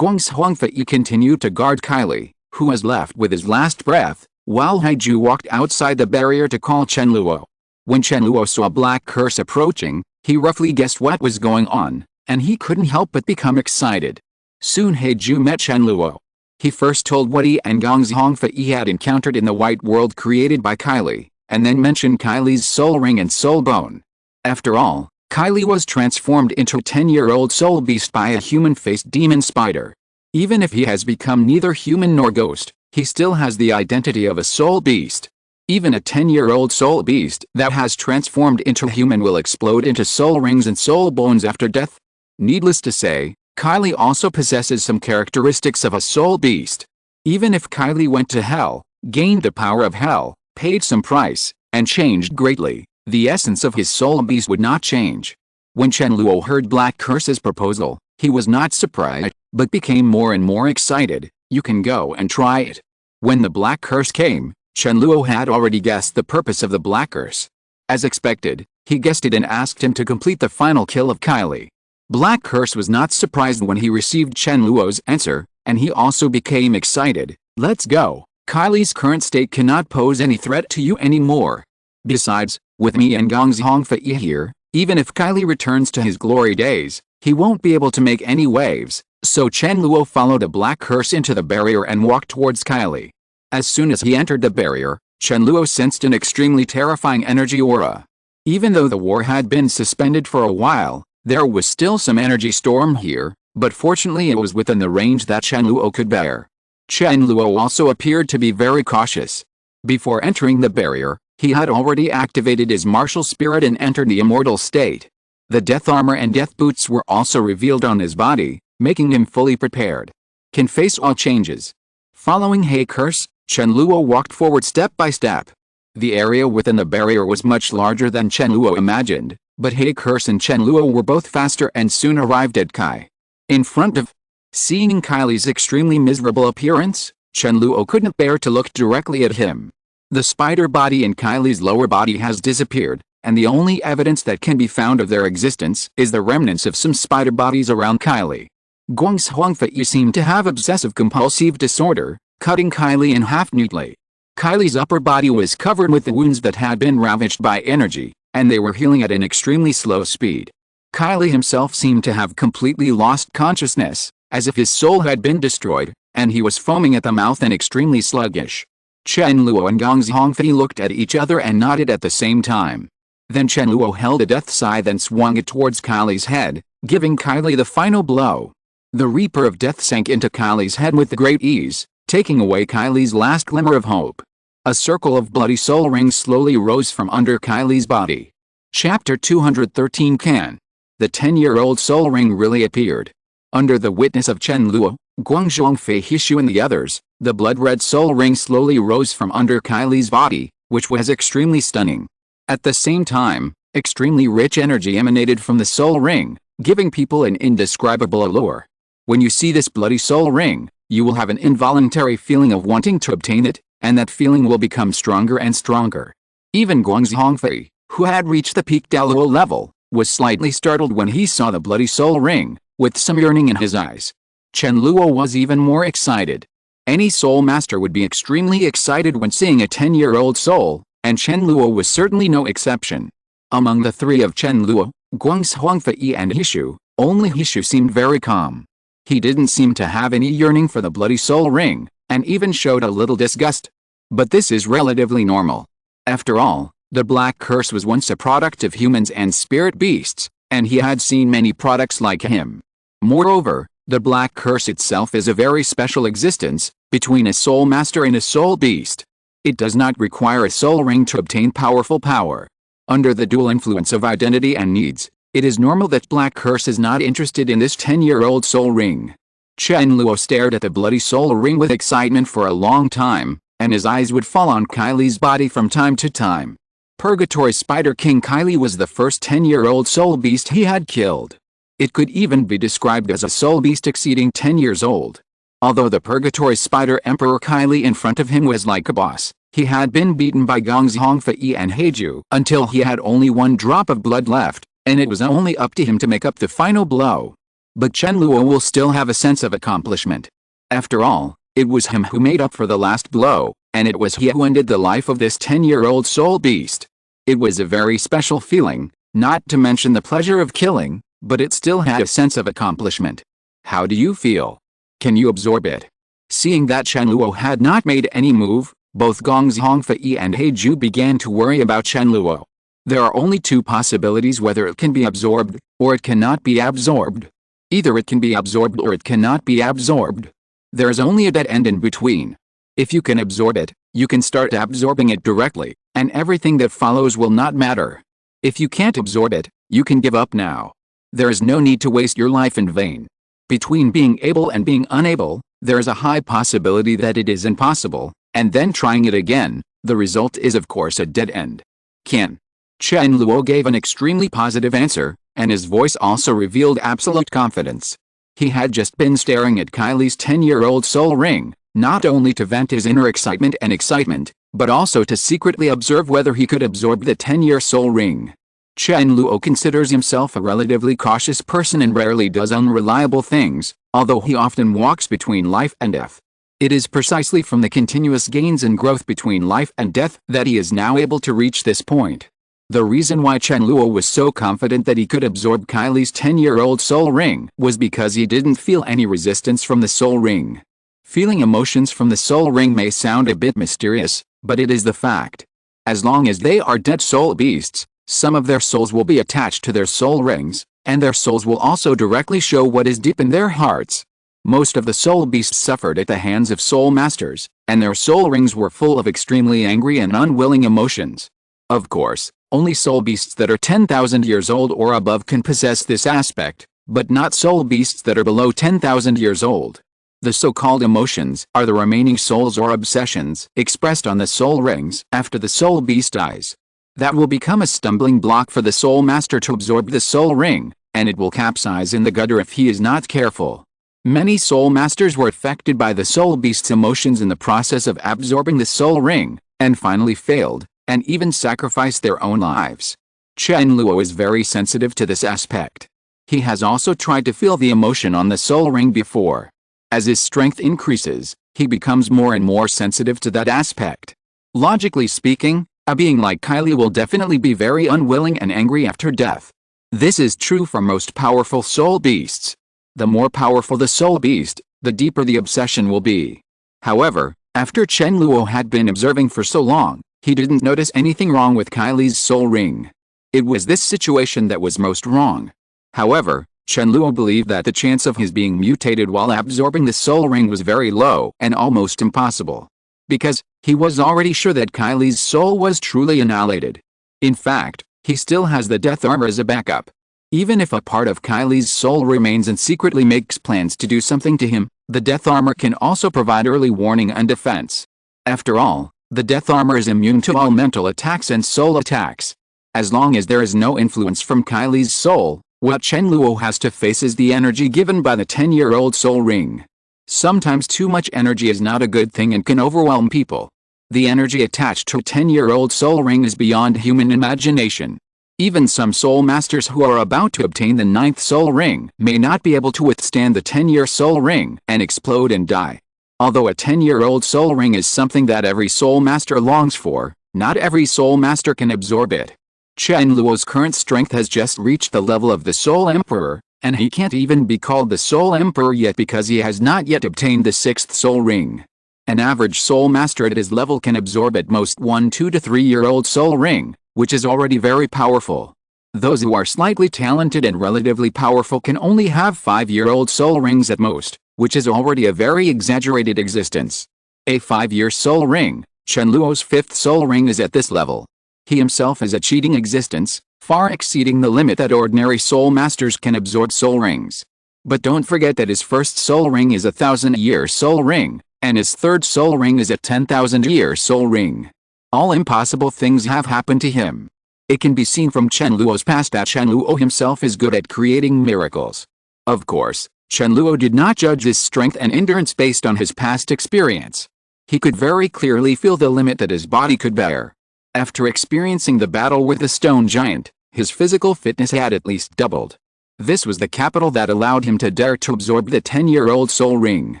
Gong Zhongfei continued to guard Kylie, who was left with his last breath, while Heiju walked outside the barrier to call Chen Luo. When Chen Luo saw Black Curse approaching, he roughly guessed what was going on, and he couldn't help but become excited. Soon Heiju met Chen Luo. He first told what he and Gong Zhongfei had encountered in the white world created by Kylie, and then mentioned Kylie's soul ring and soul bone. After all, Kylie was transformed into a 10-year-old soul beast by a human-faced demon spider. Even if he has become neither human nor ghost, he still has the identity of a soul beast. Even a 10-year-old soul beast that has transformed into a human will explode into soul rings and soul bones after death. Needless to say, Kylie also possesses some characteristics of a soul beast. Even if Kylie went to hell, gained the power of hell, paid some price, and changed greatly, the essence of his soul beast would not change. When Chen Luo heard Black Curse's proposal, he was not surprised, but became more and more excited. "You can go and try it." When the Black Curse came, Chen Luo had already guessed the purpose of the Black Curse. As expected, he guessed it and asked him to complete the final kill of Kylie. Black Curse was not surprised when he received Chen Luo's answer, and he also became excited. "Let's go. Kylie's current state cannot pose any threat to you anymore. Besides, with me and Gong Zhongfei here, even if Kylie returns to his glory days, he won't be able to make any waves." So Chen Luo followed a Black Curse into the barrier and walked towards Kylie. As soon as he entered the barrier, Chen Luo sensed an extremely terrifying energy aura. Even though the war had been suspended for a while, there was still some energy storm here, but fortunately it was within the range that Chen Luo could bear. Chen Luo also appeared to be very cautious. Before entering the barrier, he had already activated his martial spirit and entered the immortal state. The death armor and death boots were also revealed on his body, making him fully prepared. Can face all changes. Following Hei Curse, Chen Luo walked forward step by step. The area within the barrier was much larger than Chen Luo imagined, but Hei Curse and Chen Luo were both faster and soon arrived at Kai. In front of. Seeing Kylie's extremely miserable appearance, Chen Luo couldn't bear to look directly at him. The spider body in Kylie's lower body has disappeared, and the only evidence that can be found of their existence is the remnants of some spider bodies around Kylie. Gong Zhongfei seemed to have obsessive-compulsive disorder, cutting Kylie in half neatly. Kylie's upper body was covered with the wounds that had been ravaged by energy, and they were healing at an extremely slow speed. Kylie himself seemed to have completely lost consciousness, as if his soul had been destroyed, and he was foaming at the mouth and extremely sluggish. Chen Luo and Gong Zhongfei looked at each other and nodded at the same time. Then Chen Luo held a death scythe and swung it towards Kylie's head, giving Kylie the final blow. The Reaper of Death sank into Kylie's head with great ease, taking away Kylie's last glimmer of hope. A circle of bloody soul rings slowly rose from under Kylie's body. Chapter 213 Can the 10-year-old soul ring really appeared? Under the witness of Chen Luo, Guangzhongfei Hishu and the others, the blood-red soul ring slowly rose from under Kylie's body, which was extremely stunning. At the same time, extremely rich energy emanated from the soul ring, giving people an indescribable allure. When you see this bloody soul ring, you will have an involuntary feeling of wanting to obtain it, and that feeling will become stronger and stronger. Even Guangzhongfei, who had reached the peak Douluo level, was slightly startled when he saw the bloody soul ring, with some yearning in his eyes. Chen Luo was even more excited. Any soul master would be extremely excited when seeing a 10-year-old soul, and Chen Luo was certainly no exception. Among the three of Chen Luo, Guangzhongfei and Hishu, only Hishu seemed very calm. He didn't seem to have any yearning for the bloody soul ring, and even showed a little disgust. But this is relatively normal. After all, the Black Curse was once a product of humans and spirit beasts, and he had seen many products like him. Moreover, the Black Curse itself is a very special existence, between a soul master and a soul beast. It does not require a soul ring to obtain powerful power. Under the dual influence of identity and needs, it is normal that Black Curse is not interested in this 10-year-old soul ring. Chen Luo stared at the bloody soul ring with excitement for a long time, and his eyes would fall on Kylie's body from time to time. Purgatory Spider King Kylie was the first 10-year-old soul beast he had killed. It could even be described as a soul beast exceeding 10 years old. Although the Purgatory Spider Emperor Kylie in front of him was like a boss, he had been beaten by Guangzhongfei and Heiju until he had only one drop of blood left, and it was only up to him to make up the final blow. But Chen Luo will still have a sense of accomplishment. After all, it was him who made up for the last blow, and it was he who ended the life of this 10-year-old soul beast. It was a very special feeling, not to mention the pleasure of killing, but it still had a sense of accomplishment. How do you feel? Can you absorb it? Seeing that Chen Luo had not made any move, both Guangzhongfei and Heiju began to worry about Chen Luo. There are only two possibilities whether it can be absorbed, or it cannot be absorbed. Either it can be absorbed or it cannot be absorbed. There is only a dead end in between. If you can absorb it, you can start absorbing it directly, and everything that follows will not matter. If you can't absorb it, you can give up now. There is no need to waste your life in vain. Between being able and being unable, there is a high possibility that it is impossible, and then trying it again, the result is of course a dead end. Can. Chen Luo gave an extremely positive answer, and his voice also revealed absolute confidence. He had just been staring at Kylie's 10-year-old soul ring, not only to vent his inner excitement, but also to secretly observe whether he could absorb the 10-year soul ring. Chen Luo considers himself a relatively cautious person and rarely does unreliable things, although he often walks between life and death. It is precisely from the continuous gains and growth between life and death that he is now able to reach this point. The reason why Chen Luo was so confident that he could absorb Kylie's 10-year-old soul ring was because he didn't feel any resistance from the soul ring. Feeling emotions from the soul ring may sound a bit mysterious, but it is the fact. As long as they are dead soul beasts, some of their souls will be attached to their soul rings, and their souls will also directly show what is deep in their hearts. Most of the soul beasts suffered at the hands of soul masters, and their soul rings were full of extremely angry and unwilling emotions. Of course, only soul beasts that are 10,000 years old or above can possess this aspect, but not soul beasts that are below 10,000 years old. The so-called emotions are the remaining souls or obsessions expressed on the soul rings after the soul beast dies. That will become a stumbling block for the soul master to absorb the soul ring, and it will capsize in the gutter if he is not careful. Many soul masters were affected by the soul beast's emotions in the process of absorbing the soul ring, and finally failed, and even sacrificed their own lives. Chen Luo is very sensitive to this aspect. He has also tried to feel the emotion on the soul ring before. As his strength increases, he becomes more and more sensitive to that aspect. Logically speaking, a being like Kylie will definitely be very unwilling and angry after death. This is true for most powerful soul beasts. The more powerful the soul beast, the deeper the obsession will be. However, after Chen Luo had been observing for so long, he didn't notice anything wrong with Kylie's soul ring. It was this situation that was most wrong. However, Chen Luo believed that the chance of his being mutated while absorbing the soul ring was very low and almost impossible. Because, he was already sure that Kylie's soul was truly annihilated. In fact, he still has the death armor as a backup. Even if a part of Kylie's soul remains and secretly makes plans to do something to him, the death armor can also provide early warning and defense. After all, the death armor is immune to all mental attacks and soul attacks. As long as there is no influence from Kylie's soul, what Chen Luo has to face is the energy given by the 10-year-old soul ring. Sometimes too much energy is not a good thing and can overwhelm people. The energy attached to a 10-year-old soul ring is beyond human imagination. Even some soul masters who are about to obtain the 9th soul ring may not be able to withstand the 10-year soul ring and explode and die. Although a 10-year-old soul ring is something that every soul master longs for, not every soul master can absorb it. Chen Luo's current strength has just reached the level of the Soul Emperor, and he can't even be called the Soul Emperor yet because he has not yet obtained the 6th soul ring. An average soul master at his level can absorb at most 1 2 to 3-year-old soul ring, which is already very powerful. Those who are slightly talented and relatively powerful can only have 5-year-old soul rings at most, which is already a very exaggerated existence. A 5-year soul ring, Chen Luo's 5th soul ring, is at this level. He himself is a cheating existence, far exceeding the limit that ordinary soul masters can absorb soul rings. But don't forget that his 1st soul ring is a 1,000-year soul ring, and his 3rd soul ring is a 10,000-year soul ring. All impossible things have happened to him. It can be seen from Chen Luo's past that Chen Luo himself is good at creating miracles. Of course, Chen Luo did not judge his strength and endurance based on his past experience. He could very clearly feel the limit that his body could bear. After experiencing the battle with the stone giant, his physical fitness had at least doubled. This was the capital that allowed him to dare to absorb the 10-year-old soul ring.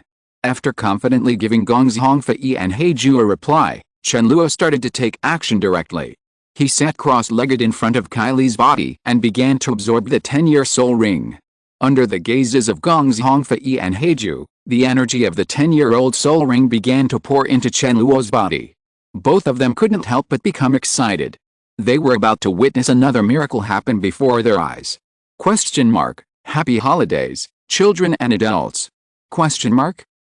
After confidently giving Gong's Hongfei and Heiju a reply, Chen Luo started to take action directly. He sat cross-legged in front of Kylie's body and began to absorb the 10-year soul ring. Under the gazes of Gong's Hongfei and Heiju, the energy of the 10-year-old soul ring began to pour into Chen Luo's body. Both of them couldn't help but become excited. They were about to witness another miracle happen before their eyes. Happy holidays, children and adults.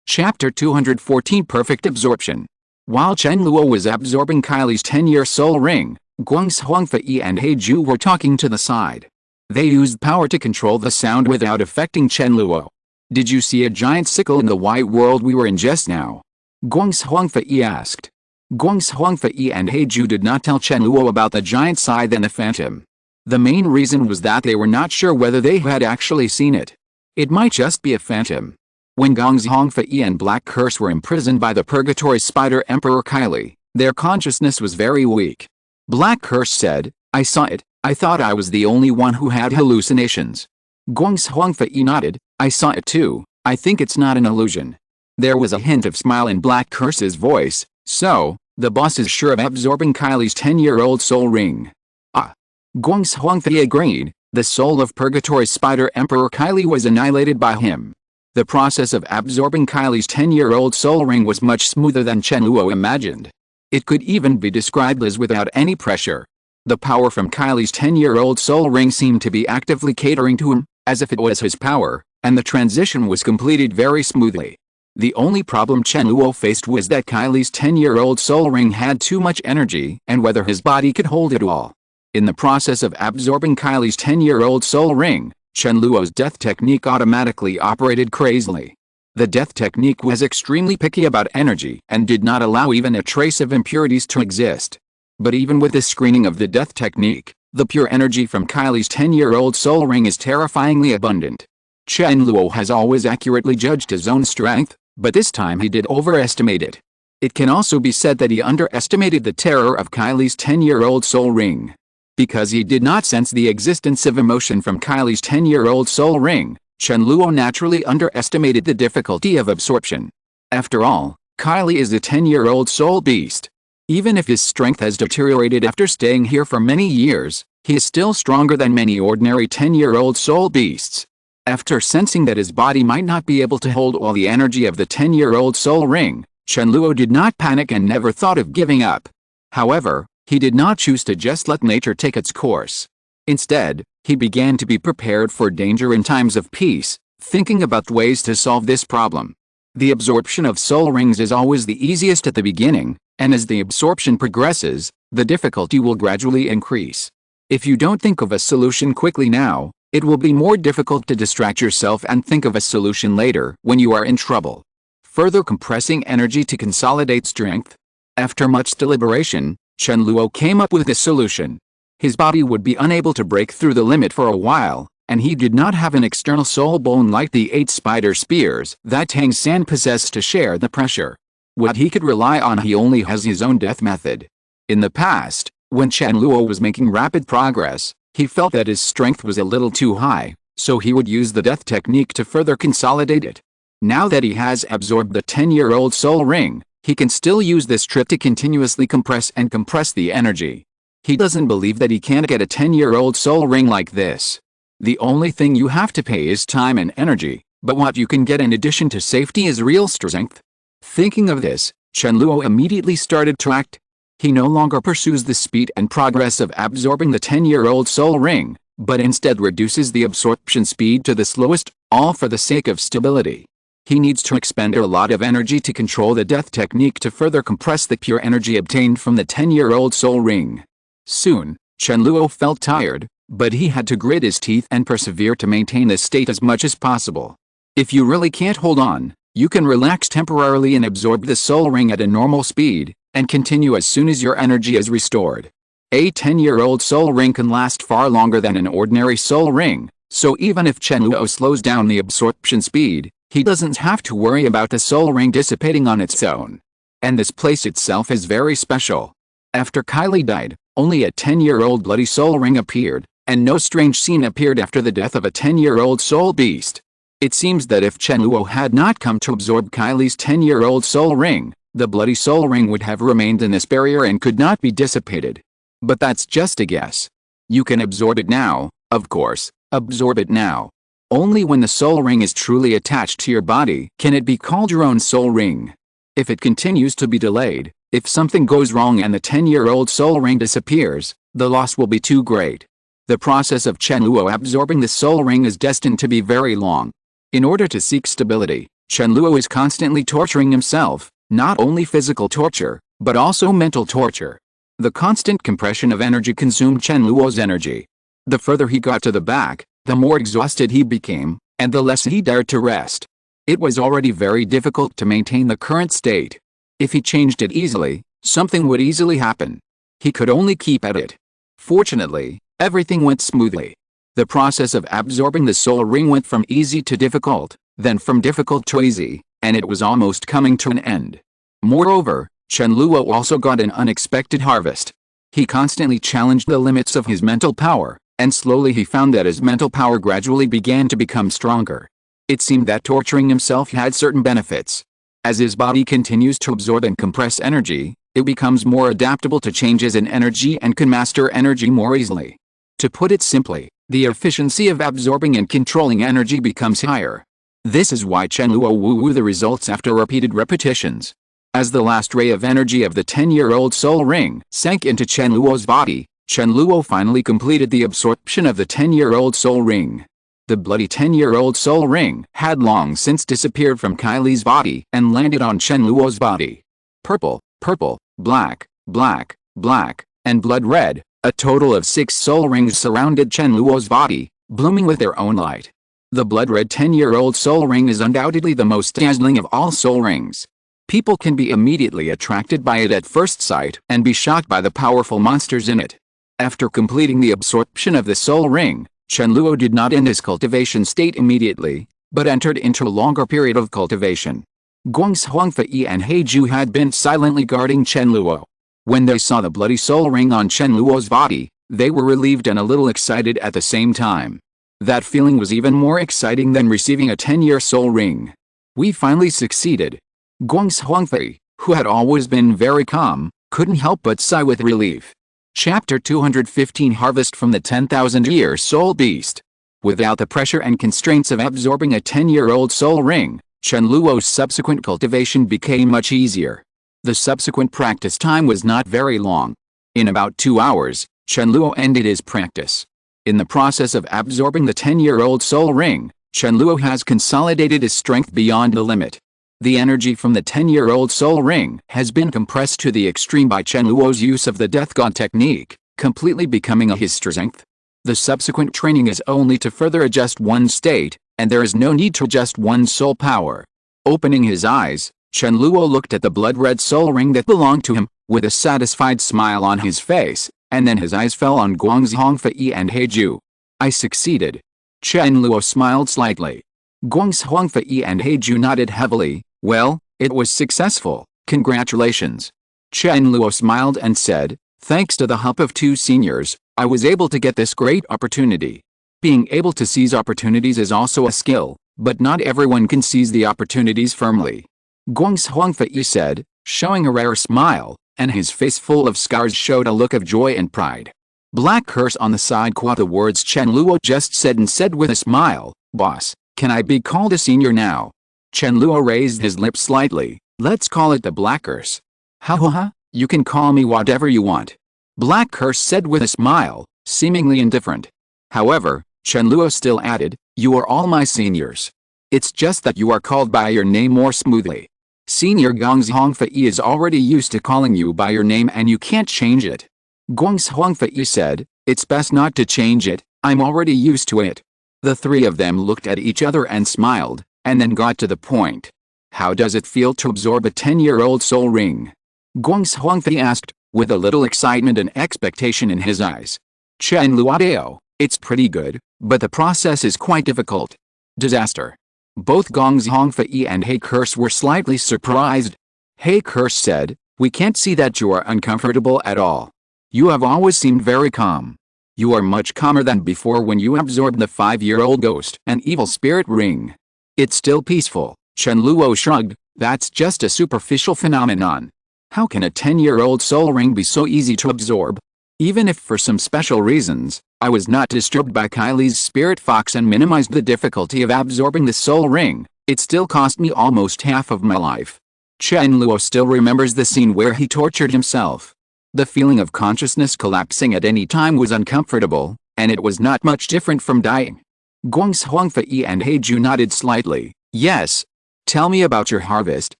Chapter 214 Perfect Absorption. While Chen Luo was absorbing Kylie's 10-year soul ring, Guang's Hongfei and Heiju were talking to the side. They used power to control the sound without affecting Chen Luo. Did you see a giant sickle in the white world we were in just now? Guang's Hongfei asked. Guang's Hongfei and Heiju did not tell Chen Luo about the giant scythe and the phantom. The main reason was that they were not sure whether they had actually seen it. It might just be a phantom. When Gong's Hongfei and Black Curse were imprisoned by the purgatory spider Emperor Kylie, their consciousness was very weak. Black Curse said, "I saw it, I thought I was the only one who had hallucinations." Gong's Hongfei nodded, "I saw it too, I think it's not an illusion." There was a hint of smile in Black Curse's voice, "So, the boss is sure of absorbing Kylie's 10-year-old soul ring." Ah. Guang's Hongfei agreed, the soul of purgatory spider Emperor Kylie was annihilated by him. The process of absorbing Kylie's 10-year-old soul ring was much smoother than Chen Luo imagined. It could even be described as without any pressure. The power from Kylie's 10-year-old soul ring seemed to be actively catering to him, as if it was his power, and the transition was completed very smoothly. The only problem Chen Luo faced was that Kylie's 10-year-old soul ring had too much energy and whether his body could hold it all. In the process of absorbing Kylie's 10-year-old soul ring, Chen Luo's death technique automatically operated crazily. The death technique was extremely picky about energy and did not allow even a trace of impurities to exist. But even with the screening of the death technique, the pure energy from Kylie's 10-year-old soul ring is terrifyingly abundant. Chen Luo has always accurately judged his own strength, but this time he did overestimate it. It can also be said that he underestimated the terror of Kylie's 10-year-old soul ring. Because he did not sense the existence of emotion from Kylie's 10-year-old soul ring, Chen Luo naturally underestimated the difficulty of absorption. After all, Kylie is a 10-year-old soul beast. Even if his strength has deteriorated after staying here for many years, he is still stronger than many ordinary 10-year-old soul beasts. After sensing that his body might not be able to hold all the energy of the 10-year-old soul ring, Chen Luo did not panic and never thought of giving up. However, he did not choose to just let nature take its course. Instead, he began to be prepared for danger in times of peace, thinking about ways to solve this problem. The absorption of soul rings is always the easiest at the beginning, and as the absorption progresses, the difficulty will gradually increase. If you don't think of a solution quickly now, it will be more difficult to distract yourself and think of a solution later when you are in trouble. Further compressing energy to consolidate strength. After much deliberation, Chen Luo came up with a solution. His body would be unable to break through the limit for a while, and he did not have an external soul bone like the 8 spider spears that Tang San possessed to share the pressure. What he could rely on, he only has his own death method. In the past, when Chen Luo was making rapid progress, he felt that his strength was a little too high, so he would use the death technique to further consolidate it. Now that he has absorbed the 10-year-old soul ring, he can still use this trick to continuously compress the energy. He doesn't believe that he can't get a 10-year-old soul ring like this. The only thing you have to pay is time and energy, but what you can get in addition to safety is real strength. Thinking of this, Chen Luo immediately started to act. He no longer pursues the speed and progress of absorbing the 10-year-old soul ring, but instead reduces the absorption speed to the slowest, all for the sake of stability. He needs to expend a lot of energy to control the death technique to further compress the pure energy obtained from the 10-year-old soul ring. Soon, Chen Luo felt tired, but he had to grit his teeth and persevere to maintain this state as much as possible. If you really can't hold on, you can relax temporarily and absorb the soul ring at a normal speed, and continue as soon as your energy is restored. A 10-year-old soul ring can last far longer than an ordinary soul ring, so even if Chen Luo slows down the absorption speed, he doesn't have to worry about the soul ring dissipating on its own. And this place itself is very special. After Kylie died, only a 10-year-old bloody soul ring appeared, and no strange scene appeared after the death of a 10-year-old soul beast. It seems that if Chen Luo had not come to absorb Kylie's 10-year-old soul ring, the bloody soul ring would have remained in this barrier and could not be dissipated. But that's just a guess. You can absorb it now, of course, absorb it now. Only when the soul ring is truly attached to your body can it be called your own soul ring. If it continues to be delayed, if something goes wrong and the 10-year-old soul ring disappears, the loss will be too great. The process of Chen Luo absorbing the soul ring is destined to be very long. In order to seek stability, Chen Luo is constantly torturing himself, not only physical torture, but also mental torture. The constant compression of energy consumed Chen Luo's energy. The further he got to the back, the more exhausted he became, and the less he dared to rest. It was already very difficult to maintain the current state. If he changed it easily, something would easily happen. He could only keep at it. Fortunately, everything went smoothly. The process of absorbing the soul ring went from easy to difficult, then from difficult to easy, and it was almost coming to an end. Moreover, Chen Luo also got an unexpected harvest. He constantly challenged the limits of his mental power, and slowly he found that his mental power gradually began to become stronger. It seemed that torturing himself had certain benefits. As his body continues to absorb and compress energy, it becomes more adaptable to changes in energy and can master energy more easily. To put it simply, the efficiency of absorbing and controlling energy becomes higher. This is why Chen Luo woo the results after repeated repetitions. As the last ray of energy of the 10-year-old soul ring sank into Chen Luo's body, Chen Luo finally completed the absorption of the 10-year-old soul ring. The bloody 10-year-old soul ring had long since disappeared from Kylie's body and landed on Chen Luo's body. Purple, purple, black, black, black, and blood red, a total of 6 soul rings surrounded Chen Luo's body, blooming with their own light. The blood red 10-year-old soul ring is undoubtedly the most dazzling of all soul rings. People can be immediately attracted by it at first sight and be shocked by the powerful monsters in it. After completing the absorption of the soul ring, Chen Luo did not end his cultivation state immediately, but entered into a longer period of cultivation. Guang's Huangfei and Heiju had been silently guarding Chen Luo. When they saw the bloody soul ring on Chen Luo's body, they were relieved and a little excited at the same time. That feeling was even more exciting than receiving a 10-year soul ring. We finally succeeded. Guang's Huangfei, who had always been very calm, couldn't help but sigh with relief. Chapter 215 Harvest from the 10,000-year Soul Beast. Without the pressure and constraints of absorbing a 10-year-old soul ring, Chen Luo's subsequent cultivation became much easier. The subsequent practice time was not very long. In about 2 hours, Chen Luo ended his practice. In the process of absorbing the 10-year-old soul ring, Chen Luo has consolidated his strength beyond the limit. The energy from the 10-year-old soul ring has been compressed to the extreme by Chen Luo's use of the Death God technique, completely becoming his strength. The subsequent training is only to further adjust one's state, and there is no need to adjust one's soul power. Opening his eyes, Chen Luo looked at the blood-red soul ring that belonged to him, with a satisfied smile on his face, and then his eyes fell on Guangzi Hongfei and Heiju. I succeeded. Chen Luo smiled slightly. Guangzi Hongfei and Heiju nodded heavily. Well, it was successful, congratulations. Chen Luo smiled and said, thanks to the help of 2 seniors, I was able to get this great opportunity. Being able to seize opportunities is also a skill, but not everyone can seize the opportunities firmly. Guangzi Hongfei said, showing a rare smile, and his face full of scars showed a look of joy and pride. Black curse on the side quote the words Chen Luo just said and said with a smile, boss, can I be called a senior now? Chen Luo raised his lips slightly, let's call it the Black Curse. Ha ha ha, you can call me whatever you want. Black Curse said with a smile, seemingly indifferent. However, Chen Luo still added, you are all my seniors. It's just that you are called by your name more smoothly. Senior Guangzi Hongfei is already used to calling you by your name and you can't change it. Guangzi Hongfei said, it's best not to change it, I'm already used to it. The 3 of them looked at each other and smiled, and then got to the point. How does it feel to absorb a 10-year-old soul ring? Guangzi Hongfei asked, with a little excitement and expectation in his eyes. Chen Luo, it's pretty good, but the process is quite difficult. Disaster. Both Guangzi Hongfei and He Curse were slightly surprised. He Curse said, we can't see that you are uncomfortable at all. You have always seemed very calm. You are much calmer than before when you absorbed the 5-year-old ghost and evil spirit ring. It's still peaceful. Chen Luo shrugged, that's just a superficial phenomenon. How can a 10-year-old soul ring be so easy to absorb? Even if for some special reasons, I was not disturbed by Kylie's spirit fox and minimized the difficulty of absorbing the soul ring, it still cost me almost half of my life. Chen Luo still remembers the scene where he tortured himself. The feeling of consciousness collapsing at any time was uncomfortable, and it was not much different from dying. Guangzi Hongfei and Heiju nodded slightly. Yes. Tell me about your harvest,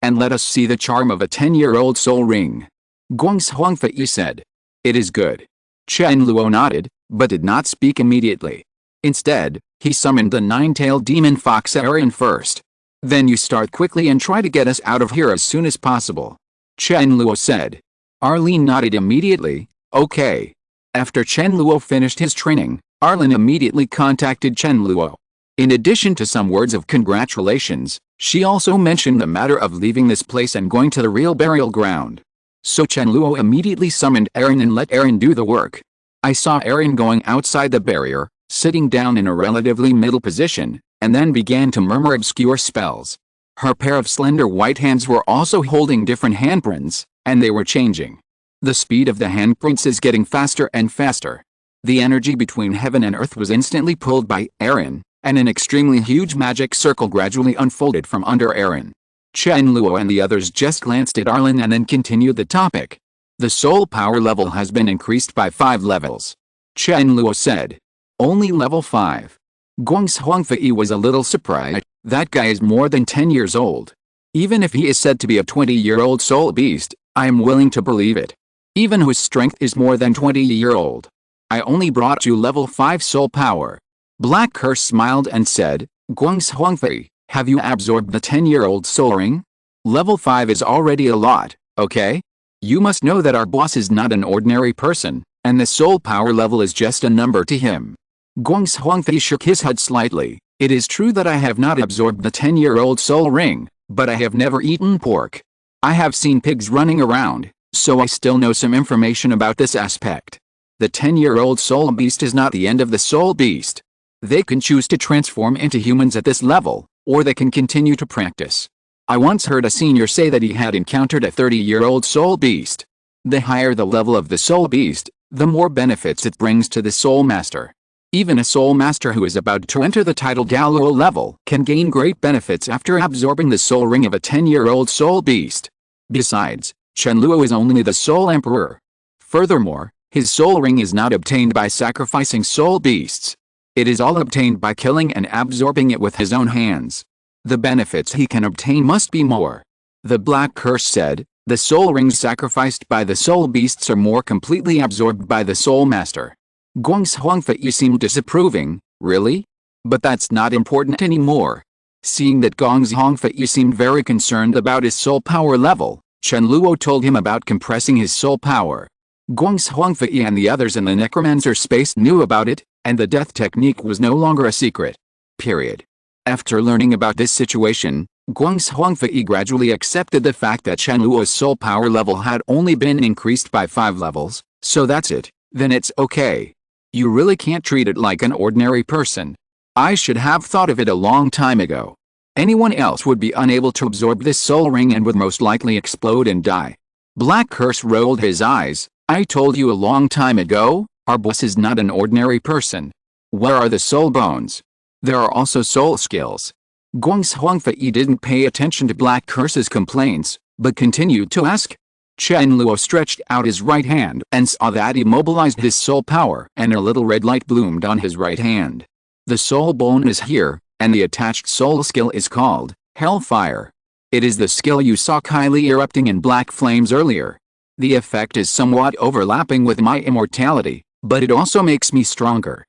and let us see the charm of a 10-year-old soul ring. Guangzi Hongfei said. It is good. Chen Luo nodded, but did not speak immediately. Instead, he summoned the 9-tailed demon fox Aaron first. Then you start quickly and try to get us out of here as soon as possible. Chen Luo said. Arlene nodded immediately. Okay. After Chen Luo finished his training, Arlene immediately contacted Chen Luo. In addition to some words of congratulations, she also mentioned the matter of leaving this place and going to the real burial ground. So Chen Luo immediately summoned Aaron and let Aaron do the work. I saw Aaron going outside the barrier, sitting down in a relatively middle position, and then began to murmur obscure spells. Her pair of slender white hands were also holding different handprints, and they were changing. The speed of the handprints is getting faster and faster. The energy between heaven and earth was instantly pulled by Aaron, and an extremely huge magic circle gradually unfolded from under Aaron. Chen Luo and the others just glanced at Arlen and then continued the topic. The soul power level has been increased by 5 levels. Chen Luo said. Only level 5. Guangzi Hongfei was a little surprised. That guy is more than 10 years old. Even if he is said to be a 20-year-old soul beast, I am willing to believe it. Even whose strength is more than 20-year-old. I only brought you level 5 soul power. Black Curse smiled and said, Guangzi Hongfei, have you absorbed the 10-year-old soul ring? Level 5 is already a lot, okay? You must know that our boss is not an ordinary person, and the soul power level is just a number to him. Guangzi Hongfei shook his head slightly. It is true that I have not absorbed the 10-year-old soul ring, but I have never eaten pork. I have seen pigs running around, so I still know some information about this aspect. The 10-year-old soul beast is not the end of the soul beast. They can choose to transform into humans at this level, or they can continue to practice. I once heard a senior say that he had encountered a 30-year-old soul beast. The higher the level of the soul beast, the more benefits it brings to the soul master. Even a soul master who is about to enter the title Douluo level can gain great benefits after absorbing the soul ring of a 10-year-old soul beast. Besides, Chen Luo is only the soul emperor. Furthermore, His soul ring is not obtained by sacrificing soul beasts. It is all obtained by killing and absorbing it with his own hands. The benefits he can obtain must be more. The Black Curse said, the soul rings sacrificed by the soul beasts are more completely absorbed by the soul master. Guang's Huangfei seemed disapproving. Really? But that's not important anymore. Seeing that Gong's Huangfei seemed very concerned about his soul power level, Chen Luo told him about compressing his soul power. Guang's Huangfei and the others in the necromancer space knew about it, and the death technique was no longer a secret. Period. After learning about this situation, Guang's Huangfei gradually accepted the fact that Chen Luo's soul power level had only been increased by 5 levels, so that's it, then it's okay. You really can't treat it like an ordinary person. I should have thought of it a long time ago. Anyone else would be unable to absorb this soul ring and would most likely explode and die. Black Curse rolled his eyes. I told you a long time ago, our boss is not an ordinary person. Where are the soul bones? There are also soul skills. Guang's Huangfei didn't pay attention to Black Curse's complaints, but continued to ask. Chen Luo stretched out his right hand and saw that he mobilized his soul power, and a little red light bloomed on his right hand. The soul bone is here, and the attached soul skill is called Hellfire. It is the skill you saw Kylie erupting in black flames earlier. The effect is somewhat overlapping with my immortality, but it also makes me stronger.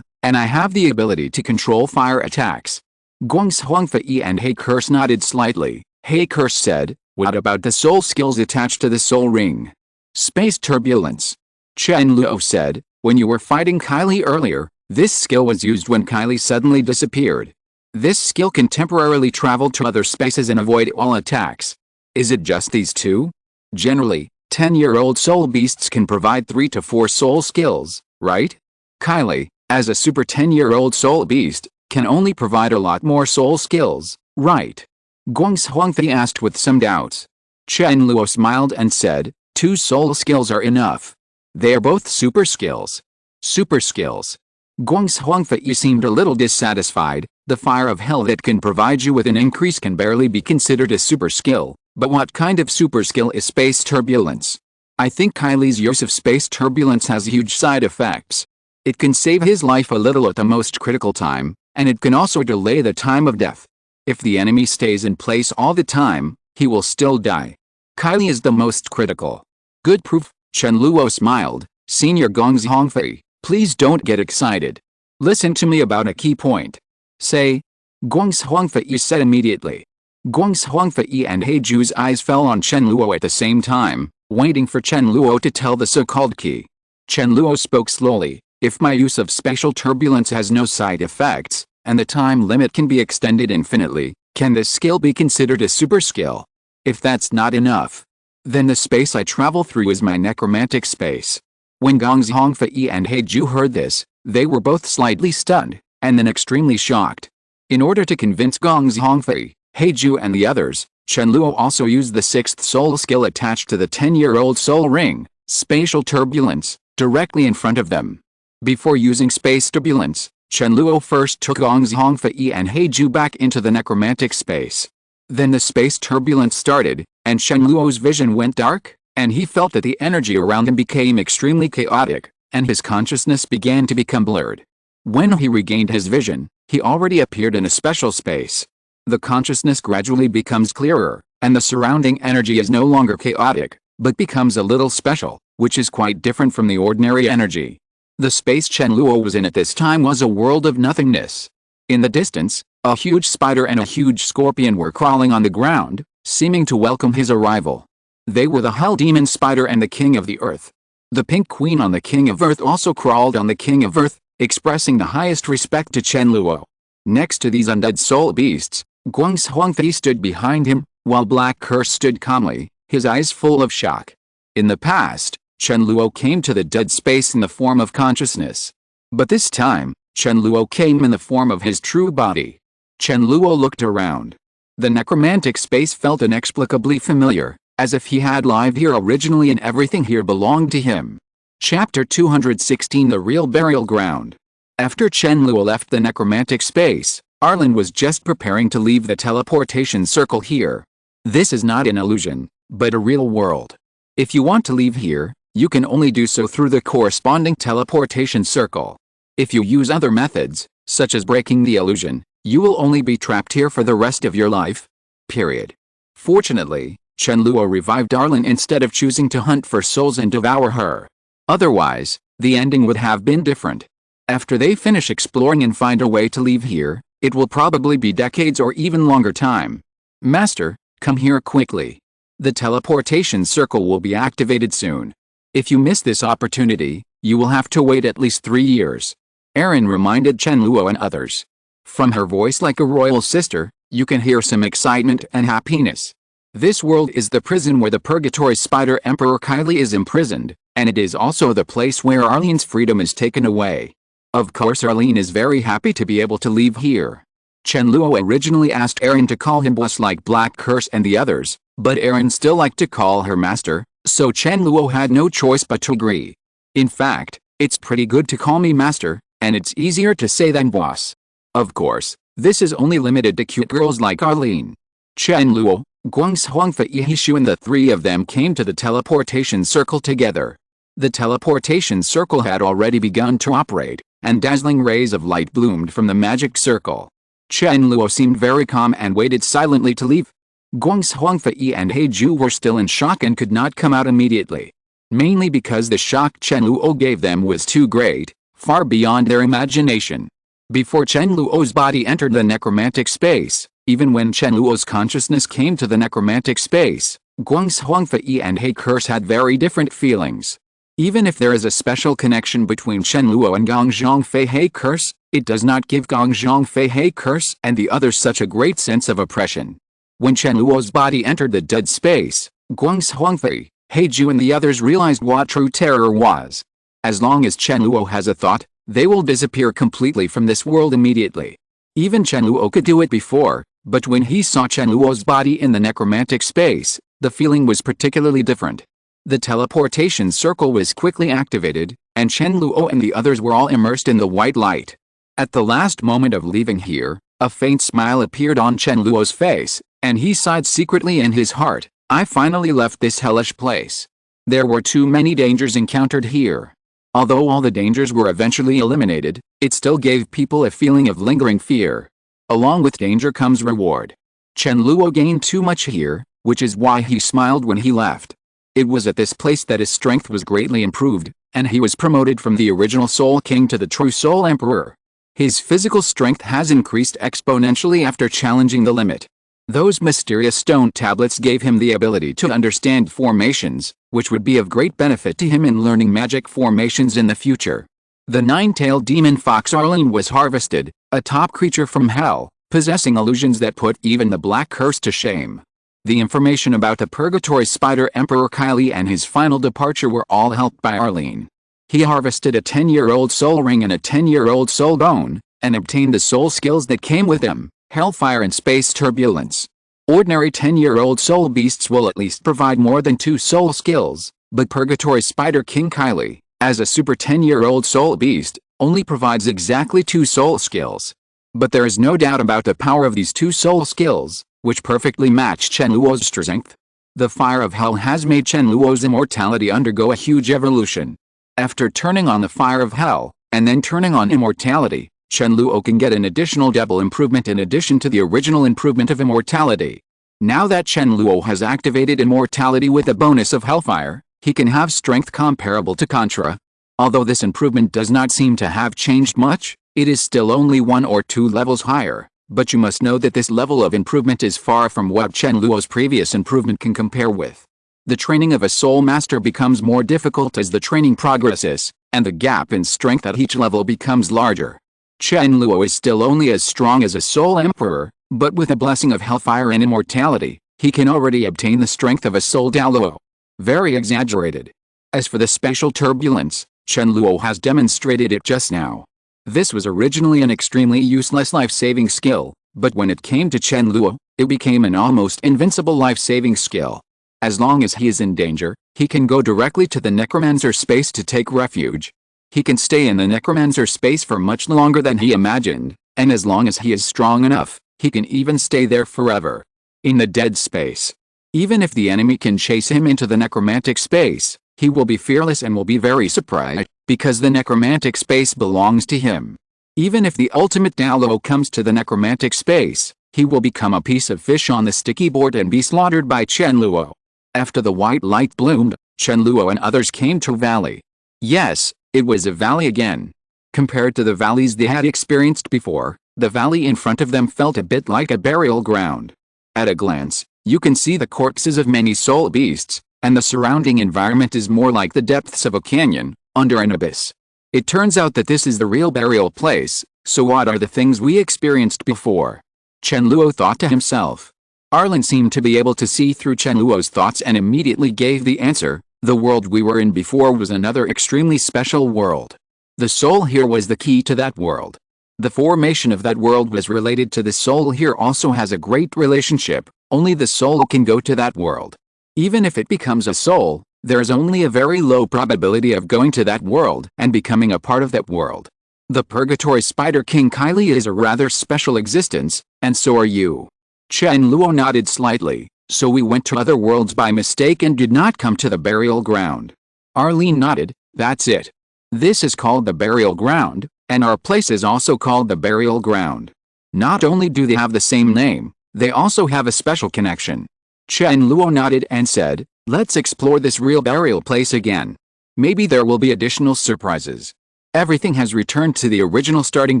And I have the ability to control fire attacks. Guang's Huangfei and He Curse nodded slightly. He Curse said, what about the soul skills attached to the soul ring? Space turbulence. Chen Luo said, when you were fighting Kylie earlier, this skill was used when Kylie suddenly disappeared. This skill can temporarily travel to other spaces and avoid all attacks. Is it just these two? Generally, 10-year-old soul beasts can provide 3 to 4 soul skills, right? Kylie, as a super 10-year-old soul beast, can only provide a lot more soul skills, right? Guang's Huangfei asked with some doubts. Chen Luo smiled and said, 2 soul skills are enough. They are both super skills. Super skills. Guang's Huangfei seemed a little dissatisfied. The fire of hell that can provide you with an increase can barely be considered a super skill. But what kind of super skill is space turbulence? I think Kylie's use of space turbulence has huge side effects. It can save his life a little at the most critical time, and it can also delay the time of death. If the enemy stays in place all the time, he will still die. Kylie is the most critical. Good proof, Chen Luo smiled. Senior Gong's Huangfei, please don't get excited. Listen to me about a key point. Say. Guang's Huangfei said immediately. Guang's Huangfei and Heiju's eyes fell on Chen Luo at the same time, waiting for Chen Luo to tell the so-called key. Chen Luo spoke slowly. If my use of spatial turbulence has no side effects, and the time limit can be extended infinitely, can this skill be considered a super skill? If that's not enough, then the space I travel through is my necromantic space. When Gong's Huangfei and Heiju heard this, they were both slightly stunned, and then extremely shocked. In order to convince Gong's Huangfei, Heiju and the others, Chen Luo also used the 6th soul skill attached to the 10-year-old soul ring, spatial turbulence, directly in front of them. Before using space turbulence, Chen Luo first took Gong's Huangfei and Heiju back into the necromantic space. Then the space turbulence started, and Chen Luo's vision went dark, and he felt that the energy around him became extremely chaotic, and his consciousness began to become blurred. When he regained his vision, he already appeared in a special space. The consciousness gradually becomes clearer, and the surrounding energy is no longer chaotic, but becomes a little special, which is quite different from the ordinary energy. The space Chen Luo was in at this time was a world of nothingness. In the distance, a huge spider and a huge scorpion were crawling on the ground, seeming to welcome his arrival. They were the Hell Demon Spider and the King of the Earth. The Pink Queen on the King of Earth also crawled on the King of Earth, expressing the highest respect to Chen Luo. Next to these undead soul beasts, Guang's Huangfei stood behind him, while Black Curse stood calmly, his eyes full of shock. In the past, Chen Luo came to the dead space in the form of consciousness. But this time, Chen Luo came in the form of his true body. Chen Luo looked around. The necromantic space felt inexplicably familiar, as if he had lived here originally and everything here belonged to him. Chapter 216 The Real Burial Ground. After Chen Luo left the necromantic space, Arlen was just preparing to leave the teleportation circle here. This is not an illusion, but a real world. If you want to leave here, You can only do so through the corresponding teleportation circle. If you use other methods, such as breaking the illusion, you will only be trapped here for the rest of your life. Period. Fortunately, Chen Luo revived Arlene instead of choosing to hunt for souls and devour her. Otherwise, the ending would have been different. After they finish exploring and find a way to leave here, it will probably be decades or even longer time. Master, come here quickly. The teleportation circle will be activated soon. If you miss this opportunity, you will have to wait at least 3 years. Erin reminded Chen Luo and others. From her voice like a royal sister, you can hear some excitement and happiness. This world is the prison where the purgatory spider Emperor Kylie is imprisoned, and it is also the place where Arlene's freedom is taken away. Of course Arlene is very happy to be able to leave here. Chen Luo originally asked Erin to call him boss like Black Curse and the others, but Erin still liked to call her master, so Chen Luo had no choice but to agree. In fact, it's pretty good to call me master, and it's easier to say than boss. Of course, this is only limited to cute girls like Arlene. Chen Luo, Guanghuangfa Yihishu and the three of them came to the teleportation circle together. The teleportation circle had already begun to operate, and dazzling rays of light bloomed from the magic circle. Chen Luo seemed very calm and waited silently to leave. Guanghuangfa Yi and Heiju were still in shock and could not come out immediately. Mainly because the shock Chen Luo gave them was too great, far beyond their imagination. Before Chen Luo's body entered the necromantic space, even when Chen Luo's consciousness came to the necromantic space, Guanghuangfa Yi and He Curse had very different feelings. Even if there is a special connection between Chen Luo and Gongzhongfei He Curse, it does not give Gongzhongfei He Curse and the others such a great sense of oppression. When Chen Luo's body entered the dead space, Guanghuangfei, Heiju and the others realized what true terror was. As long as Chen Luo has a thought, they will disappear completely from this world immediately. Even Chen Luo could do it before, but when he saw Chen Luo's body in the necromantic space, the feeling was particularly different. The teleportation circle was quickly activated, and Chen Luo and the others were all immersed in the white light. At the last moment of leaving here, a faint smile appeared on Chen Luo's face, and he sighed secretly in his heart, I finally left this hellish place. There were too many dangers encountered here. Although all the dangers were eventually eliminated, it still gave people a feeling of lingering fear. Along with danger comes reward. Chen Luo gained too much here, which is why he smiled when he left. It was at this place that his strength was greatly improved, and he was promoted from the original Soul King to the true Soul Emperor. His physical strength has increased exponentially after challenging the limit. Those mysterious stone tablets gave him the ability to understand formations, which would be of great benefit to him in learning magic formations in the future. The nine-tailed demon fox Arlene was harvested, a top creature from hell, possessing illusions that put even the Black Curse to shame. The information about the purgatory spider Emperor Kylie and his final departure were all helped by Arlene. He harvested a 10-year-old soul ring and a 10-year-old soul bone, and obtained the soul skills that came with them, hellfire and space turbulence. Ordinary 10-year-old soul beasts will at least provide more than 2 soul skills, but Purgatory Spider King Kylie, as a super 10-year-old soul beast, only provides exactly 2 soul skills. But there is no doubt about the power of these 2 soul skills, which perfectly match Chen Luo's strength. The fire of hell has made Chen Luo's immortality undergo a huge evolution. After turning on the fire of hell, and then turning on immortality, Chen Luo can get an additional double improvement in addition to the original improvement of immortality. Now that Chen Luo has activated immortality with a bonus of hellfire, he can have strength comparable to Contra. Although this improvement does not seem to have changed much, it is still only 1 or 2 levels higher, but you must know that this level of improvement is far from what Chen Luo's previous improvement can compare with. The training of a soul master becomes more difficult as the training progresses, and the gap in strength at each level becomes larger. Chen Luo is still only as strong as a soul emperor, but with a blessing of hellfire and immortality, he can already obtain the strength of a soul Douluo. Very exaggerated. As for the spatial turbulence, Chen Luo has demonstrated it just now. This was originally an extremely useless life-saving skill, but when it came to Chen Luo, it became an almost invincible life-saving skill. As long as he is in danger, he can go directly to the necromancer space to take refuge. He can stay in the necromancer space for much longer than he imagined, and as long as he is strong enough, he can even stay there forever. In the dead space, even if the enemy can chase him into the necromantic space, He will be fearless and will be very surprised, because the necromantic space belongs to him. Even if the ultimate Douluo comes to the necromantic space, he will become a piece of fish on the sticky board and be slaughtered by Chen Luo. After the white light bloomed, Chen Luo and others came to a valley. Yes, it was a valley again. Compared to the valleys they had experienced before, the valley in front of them felt a bit like a burial ground. At a glance, you can see the corpses of many soul beasts, and the surrounding environment is more like the depths of a canyon, under an abyss. It turns out that this is the real burial place, so what are the things we experienced before? Chen Luo thought to himself. Arlen seemed to be able to see through Chen Luo's thoughts and immediately gave the answer. The world we were in before was another extremely special world. The soul here was the key to that world. The formation of that world was related to the soul here also has a great relationship, only the soul can go to that world. Even if it becomes a soul, there is only a very low probability of going to that world and becoming a part of that world. The Purgatory Spider King Kylie is a rather special existence, and so are you. Chen Luo nodded slightly. So we went to other worlds by mistake and did not come to the burial ground. Arlene nodded. That's it. This is called the burial ground, and our place is also called the burial ground. Not only do they have the same name, they also have a special connection. Chen Luo nodded and said, let's explore this real burial place again. Maybe there will be additional surprises. Everything has returned to the original starting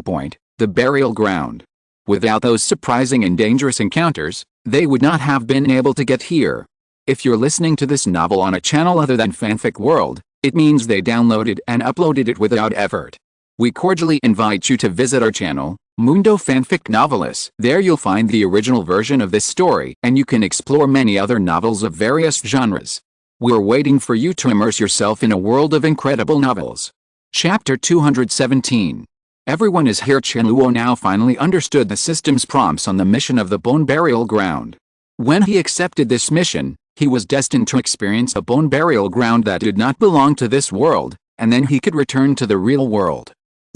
point, the burial ground. Without those surprising and dangerous encounters, they would not have been able to get here. If you're listening to this novel on a channel other than Fanfic World, it means they downloaded and uploaded it without effort. We cordially invite you to visit our channel, Mundo Fanfic Novelis. There you'll find the original version of this story and you can explore many other novels of various genres. We're waiting for you to immerse yourself in a world of incredible novels. Chapter 217. Everyone is here. Chen Luo now finally understood the system's prompts on the mission of the bone burial ground. When he accepted this mission, he was destined to experience a bone burial ground that did not belong to this world, and then he could return to the real world's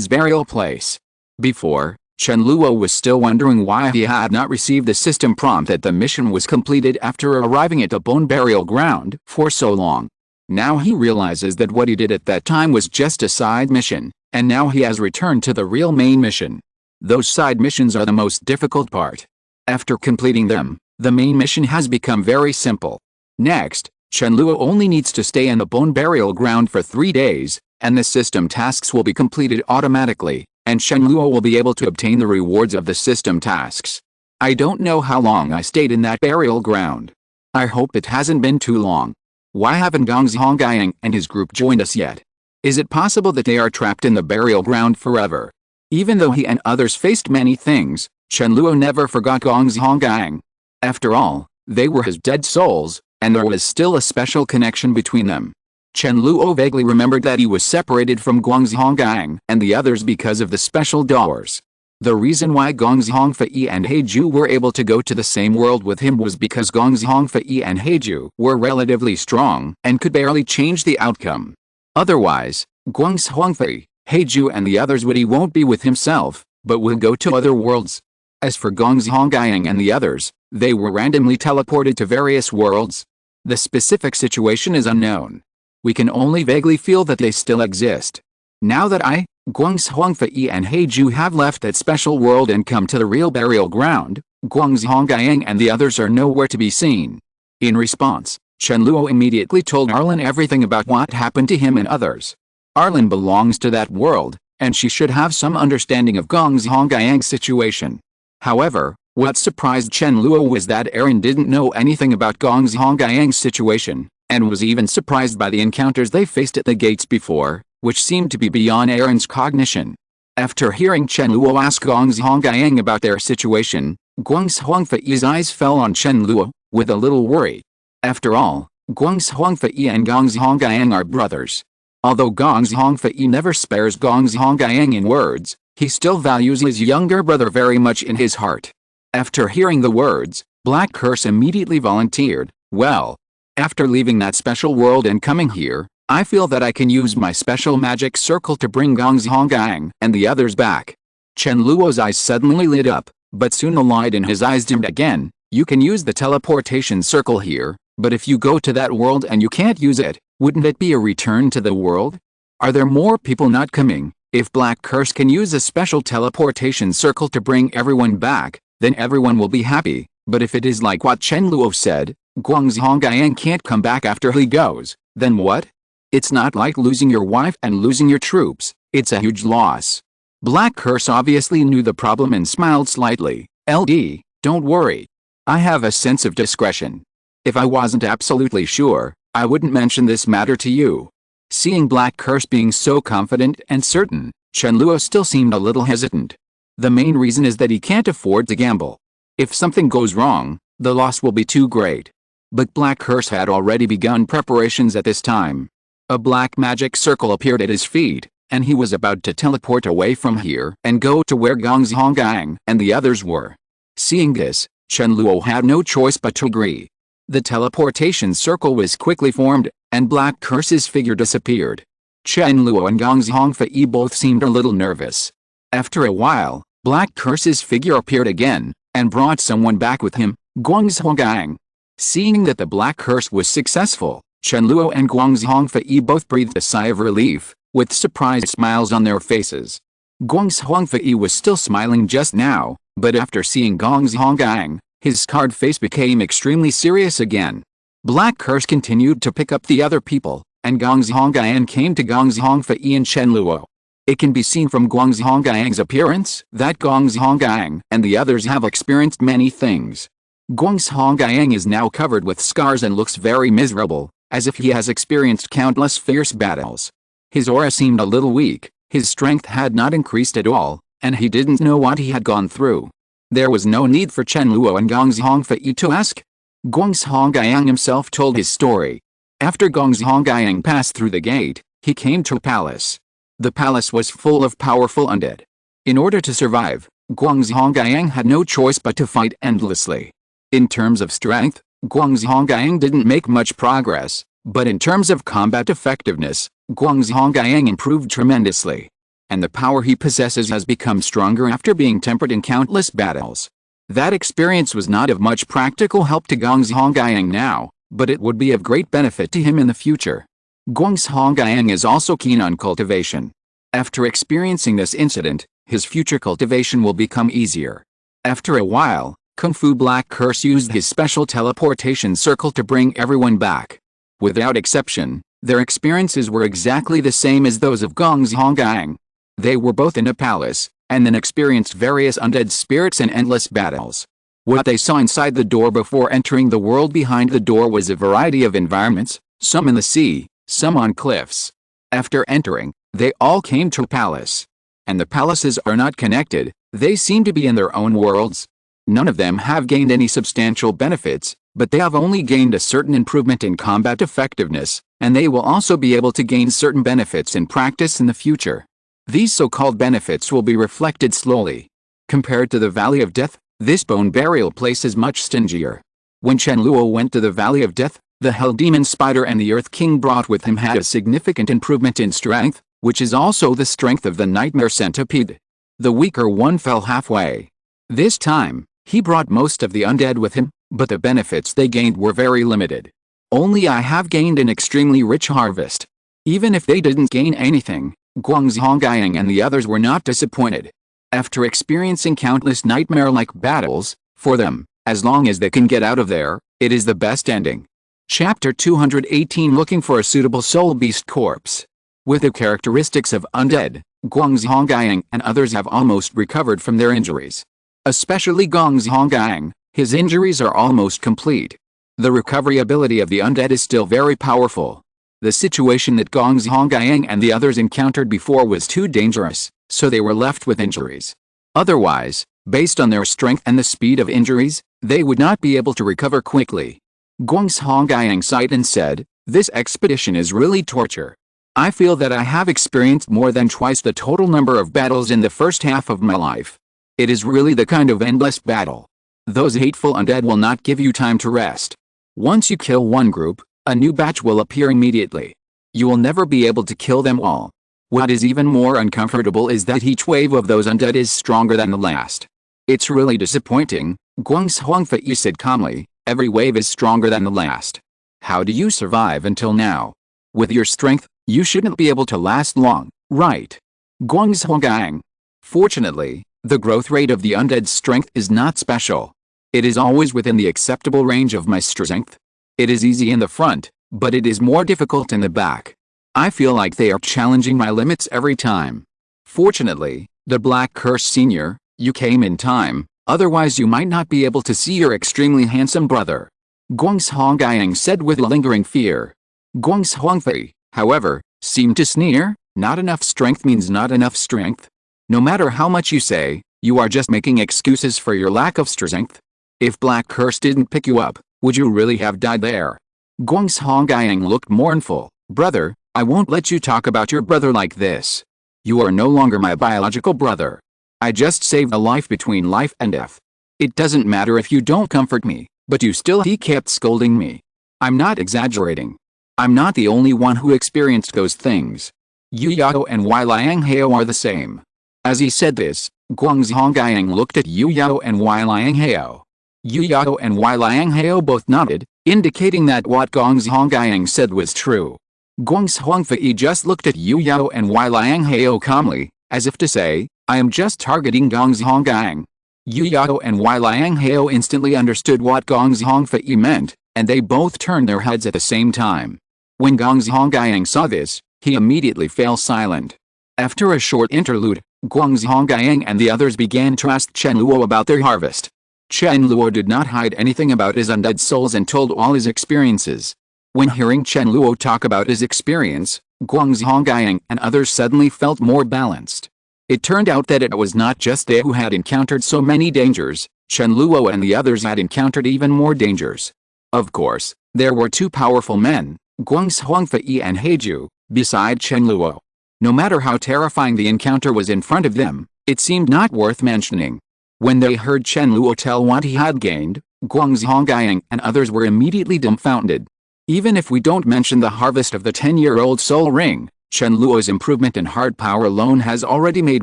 burial place. Before, Chen Luo was still wondering why he had not received the system prompt that the mission was completed after arriving at the bone burial ground for so long. Now he realizes that what he did at that time was just a side mission. And now he has returned to the real main mission. Those side missions are the most difficult part. After completing them, the main mission has become very simple. Next, Chen Luo only needs to stay in the bone burial ground for 3 days, and the system tasks will be completed automatically, and Chen Luo will be able to obtain the rewards of the system tasks. I don't know how long I stayed in that burial ground. I hope it hasn't been too long. Why haven't Gong Zhongyang and his group joined us yet? Is it possible that they are trapped in the burial ground forever? Even though he and others faced many things, Chen Luo never forgot Gong Zhongyang. After all, they were his dead souls, and there was still a special connection between them. Chen Luo vaguely remembered that he was separated from Gong Zhongyang and the others because of the special doors. The reason why Gong Zhongfei and Heiju were able to go to the same world with him was because Gong Zhongfei and Heiju were relatively strong and could barely change the outcome. Otherwise, Guang Zhongfei, Heiju and the others he won't be with himself, but will go to other worlds. As for Gong Zhongyang and the others, they were randomly teleported to various worlds. The specific situation is unknown. We can only vaguely feel that they still exist. Now that Guang Zhongfei and Heiju have left that special world and come to the real burial ground, Guang Zhongyang and the others are nowhere to be seen. In response, Chen Luo immediately told Arlen everything about what happened to him and others. Arlen belongs to that world, and she should have some understanding of Gong Zhongyang's situation. However, what surprised Chen Luo was that Aaron didn't know anything about Gong Zhongyang's situation, and was even surprised by the encounters they faced at the gates before, which seemed to be beyond Aaron's cognition. After hearing Chen Luo ask Gong Zhongyang about their situation, Guang Zhongfei's eyes fell on Chen Luo, with a little worry. After all, Guang Zhongfei and Gong Zhongyang are brothers. Although Gong Zhongfei never spares Gong Zhongyang in words, he still values his younger brother very much in his heart. After hearing the words, Black Curse immediately volunteered, well, after leaving that special world and coming here, I feel that I can use my special magic circle to bring Gong Zhongyang and the others back. Chen Luo's eyes suddenly lit up, but soon the light in his eyes dimmed again. You can use the teleportation circle here, but if you go to that world and you can't use it, Wouldn't it be a return to the world? Are there more people not coming? If Black Curse can use a special teleportation circle to bring everyone back, then everyone will be happy. But if it is like what Chen Luo said, Guangzhongyang can't come back after he goes, then what? It's not like losing your wife and losing your troops, it's a huge loss. Black Curse obviously knew the problem and smiled slightly. LD, don't worry. I have a sense of discretion. If I wasn't absolutely sure, I wouldn't mention this matter to you. Seeing Black Curse being so confident and certain, Chen Luo still seemed a little hesitant. The main reason is that he can't afford to gamble. If something goes wrong, the loss will be too great. But Black Curse had already begun preparations at this time. A black magic circle appeared at his feet, and he was about to teleport away from here and go to where Guangzhongyang and the others were. Seeing this, Chen Luo had no choice but to agree. The teleportation circle was quickly formed, and Black Curse's figure disappeared. Chen Luo and Guangzhongfei both seemed a little nervous. After a while, Black Curse's figure appeared again, and brought someone back with him, Guangzhongyang. Seeing that the Black Curse was successful, Chen Luo and Guangzhongfei both breathed a sigh of relief, with surprised smiles on their faces. Guangzhongfei was still smiling just now, but after seeing Guangzhongyang, his scarred face became extremely serious again. Black Curse continued to pick up the other people, and Guangzhongyang came to Guangzhongfei and Chen Luo. It can be seen from Guangzhongyang's appearance that Guangzhongyang and the others have experienced many things. Guangzhongyang is now covered with scars and looks very miserable, as if he has experienced countless fierce battles. His aura seemed a little weak, his strength had not increased at all, and he didn't know what he had gone through. There was no need for Chen Luo and Guangzhongfei to ask. Guangzhongyang himself told his story. After Guangzhongyang passed through the gate, he came to a palace. The palace was full of powerful undead. In order to survive, Guangzhongyang had no choice but to fight endlessly. In terms of strength, Guangzhongyang didn't make much progress, but in terms of combat effectiveness, Guangzhongyang improved tremendously. And the power he possesses has become stronger after being tempered in countless battles. That experience was not of much practical help to Guangzhongyang now, but it would be of great benefit to him in the future. Guangzhongyang is also keen on cultivation. After experiencing this incident, his future cultivation will become easier. After a while, Kung Fu Black Curse used his special teleportation circle to bring everyone back. Without exception, their experiences were exactly the same as those of Guangzhongyang. They were both in a palace, and then experienced various undead spirits and endless battles. What they saw inside the door before entering the world behind the door was a variety of environments, some in the sea, some on cliffs. After entering, they all came to a palace. And the palaces are not connected, they seem to be in their own worlds. None of them have gained any substantial benefits, but they have only gained a certain improvement in combat effectiveness, and they will also be able to gain certain benefits in practice in the future. These so-called benefits will be reflected slowly. Compared to the Valley of Death, this bone burial place is much stingier. When Chen Luo went to the Valley of Death, the Hell Demon Spider and the Earth King brought with him had a significant improvement in strength, which is also the strength of the Nightmare Centipede. The weaker one fell halfway. This time, he brought most of the undead with him, but the benefits they gained were very limited. Only I have gained an extremely rich harvest. Even if they didn't gain anything, Guangzhongyang and the others were not disappointed. After experiencing countless nightmare-like battles, for them, as long as they can get out of there, it is the best ending. Chapter 218 Looking for a suitable soul beast corpse. With the characteristics of undead, Guangzhongyang and others have almost recovered from their injuries. Especially Guangzhongyang, his injuries are almost complete. The recovery ability of the undead is still very powerful. The situation that Guangzhongyang and the others encountered before was too dangerous, so they were left with injuries. Otherwise, based on their strength and the speed of injuries, they would not be able to recover quickly. Guangzhongyang sighed and said, "This expedition is really torture. I feel that I have experienced more than twice the total number of battles in the first half of my life. It is really the kind of endless battle. Those hateful undead will not give you time to rest. Once you kill one group, a new batch will appear immediately. You will never be able to kill them all. What is even more uncomfortable is that each wave of those undead is stronger than the last. It's really disappointing," Guangzhongfei said calmly. "Every wave is stronger than the last. How do you survive until now?" With your strength, you shouldn't be able to last long, right? Guangzhonggang. Fortunately, the growth rate of the undead's strength is not special. It is always within the acceptable range of my strength. It is easy in the front, but it is more difficult in the back. I feel like they are challenging my limits every time. Fortunately, the Black Curse Senior, you came in time, otherwise you might not be able to see your extremely handsome brother. Guangzhonggang said with lingering fear. Guangzhongfei, however, seemed to sneer. Not enough strength means not enough strength. No matter how much you say, you are just making excuses for your lack of strength. If Black Curse didn't pick you up, would you really have died there? Guangzhonggang looked mournful. Brother, I won't let you talk about your brother like this. You are no longer my biological brother. I just saved a life between life and death. It doesn't matter if you don't comfort me, but you still. He kept scolding me. I'm not exaggerating. I'm not the only one who experienced those things. Yu Yao and Wei Liang Hao are the same. As he said this, Guangzhonggang looked at Yu Yao and Wei Liang Hao. Yu Yao and Wei Liang Hao both nodded, indicating that what Guangzhonggang said was true. Guangzhongfei just looked at Yu Yao and Wei Liang Hao calmly, as if to say, I am just targeting Guangzhonggang. Yu Yao and Wei Liang Hao instantly understood what Guangzhongfei meant, and they both turned their heads at the same time. When Guangzhonggang saw this, he immediately fell silent. After a short interlude, Guangzhonggang and the others began to ask Chen Luo about their harvest. Chen Luo did not hide anything about his undead souls and told all his experiences. When hearing Chen Luo talk about his experience, Guangzhonggang and others suddenly felt more balanced. It turned out that it was not just they who had encountered so many dangers. Chen Luo and the others had encountered even more dangers. Of course, there were two powerful men, Guangzhongfei and Heiju, beside Chen Luo. No matter how terrifying the encounter was in front of them, it seemed not worth mentioning. When they heard Chen Luo tell what he had gained, Guangzhonggang and others were immediately dumbfounded. Even if we don't mention the harvest of the 10-year-old soul ring, Chen Luo's improvement in hard power alone has already made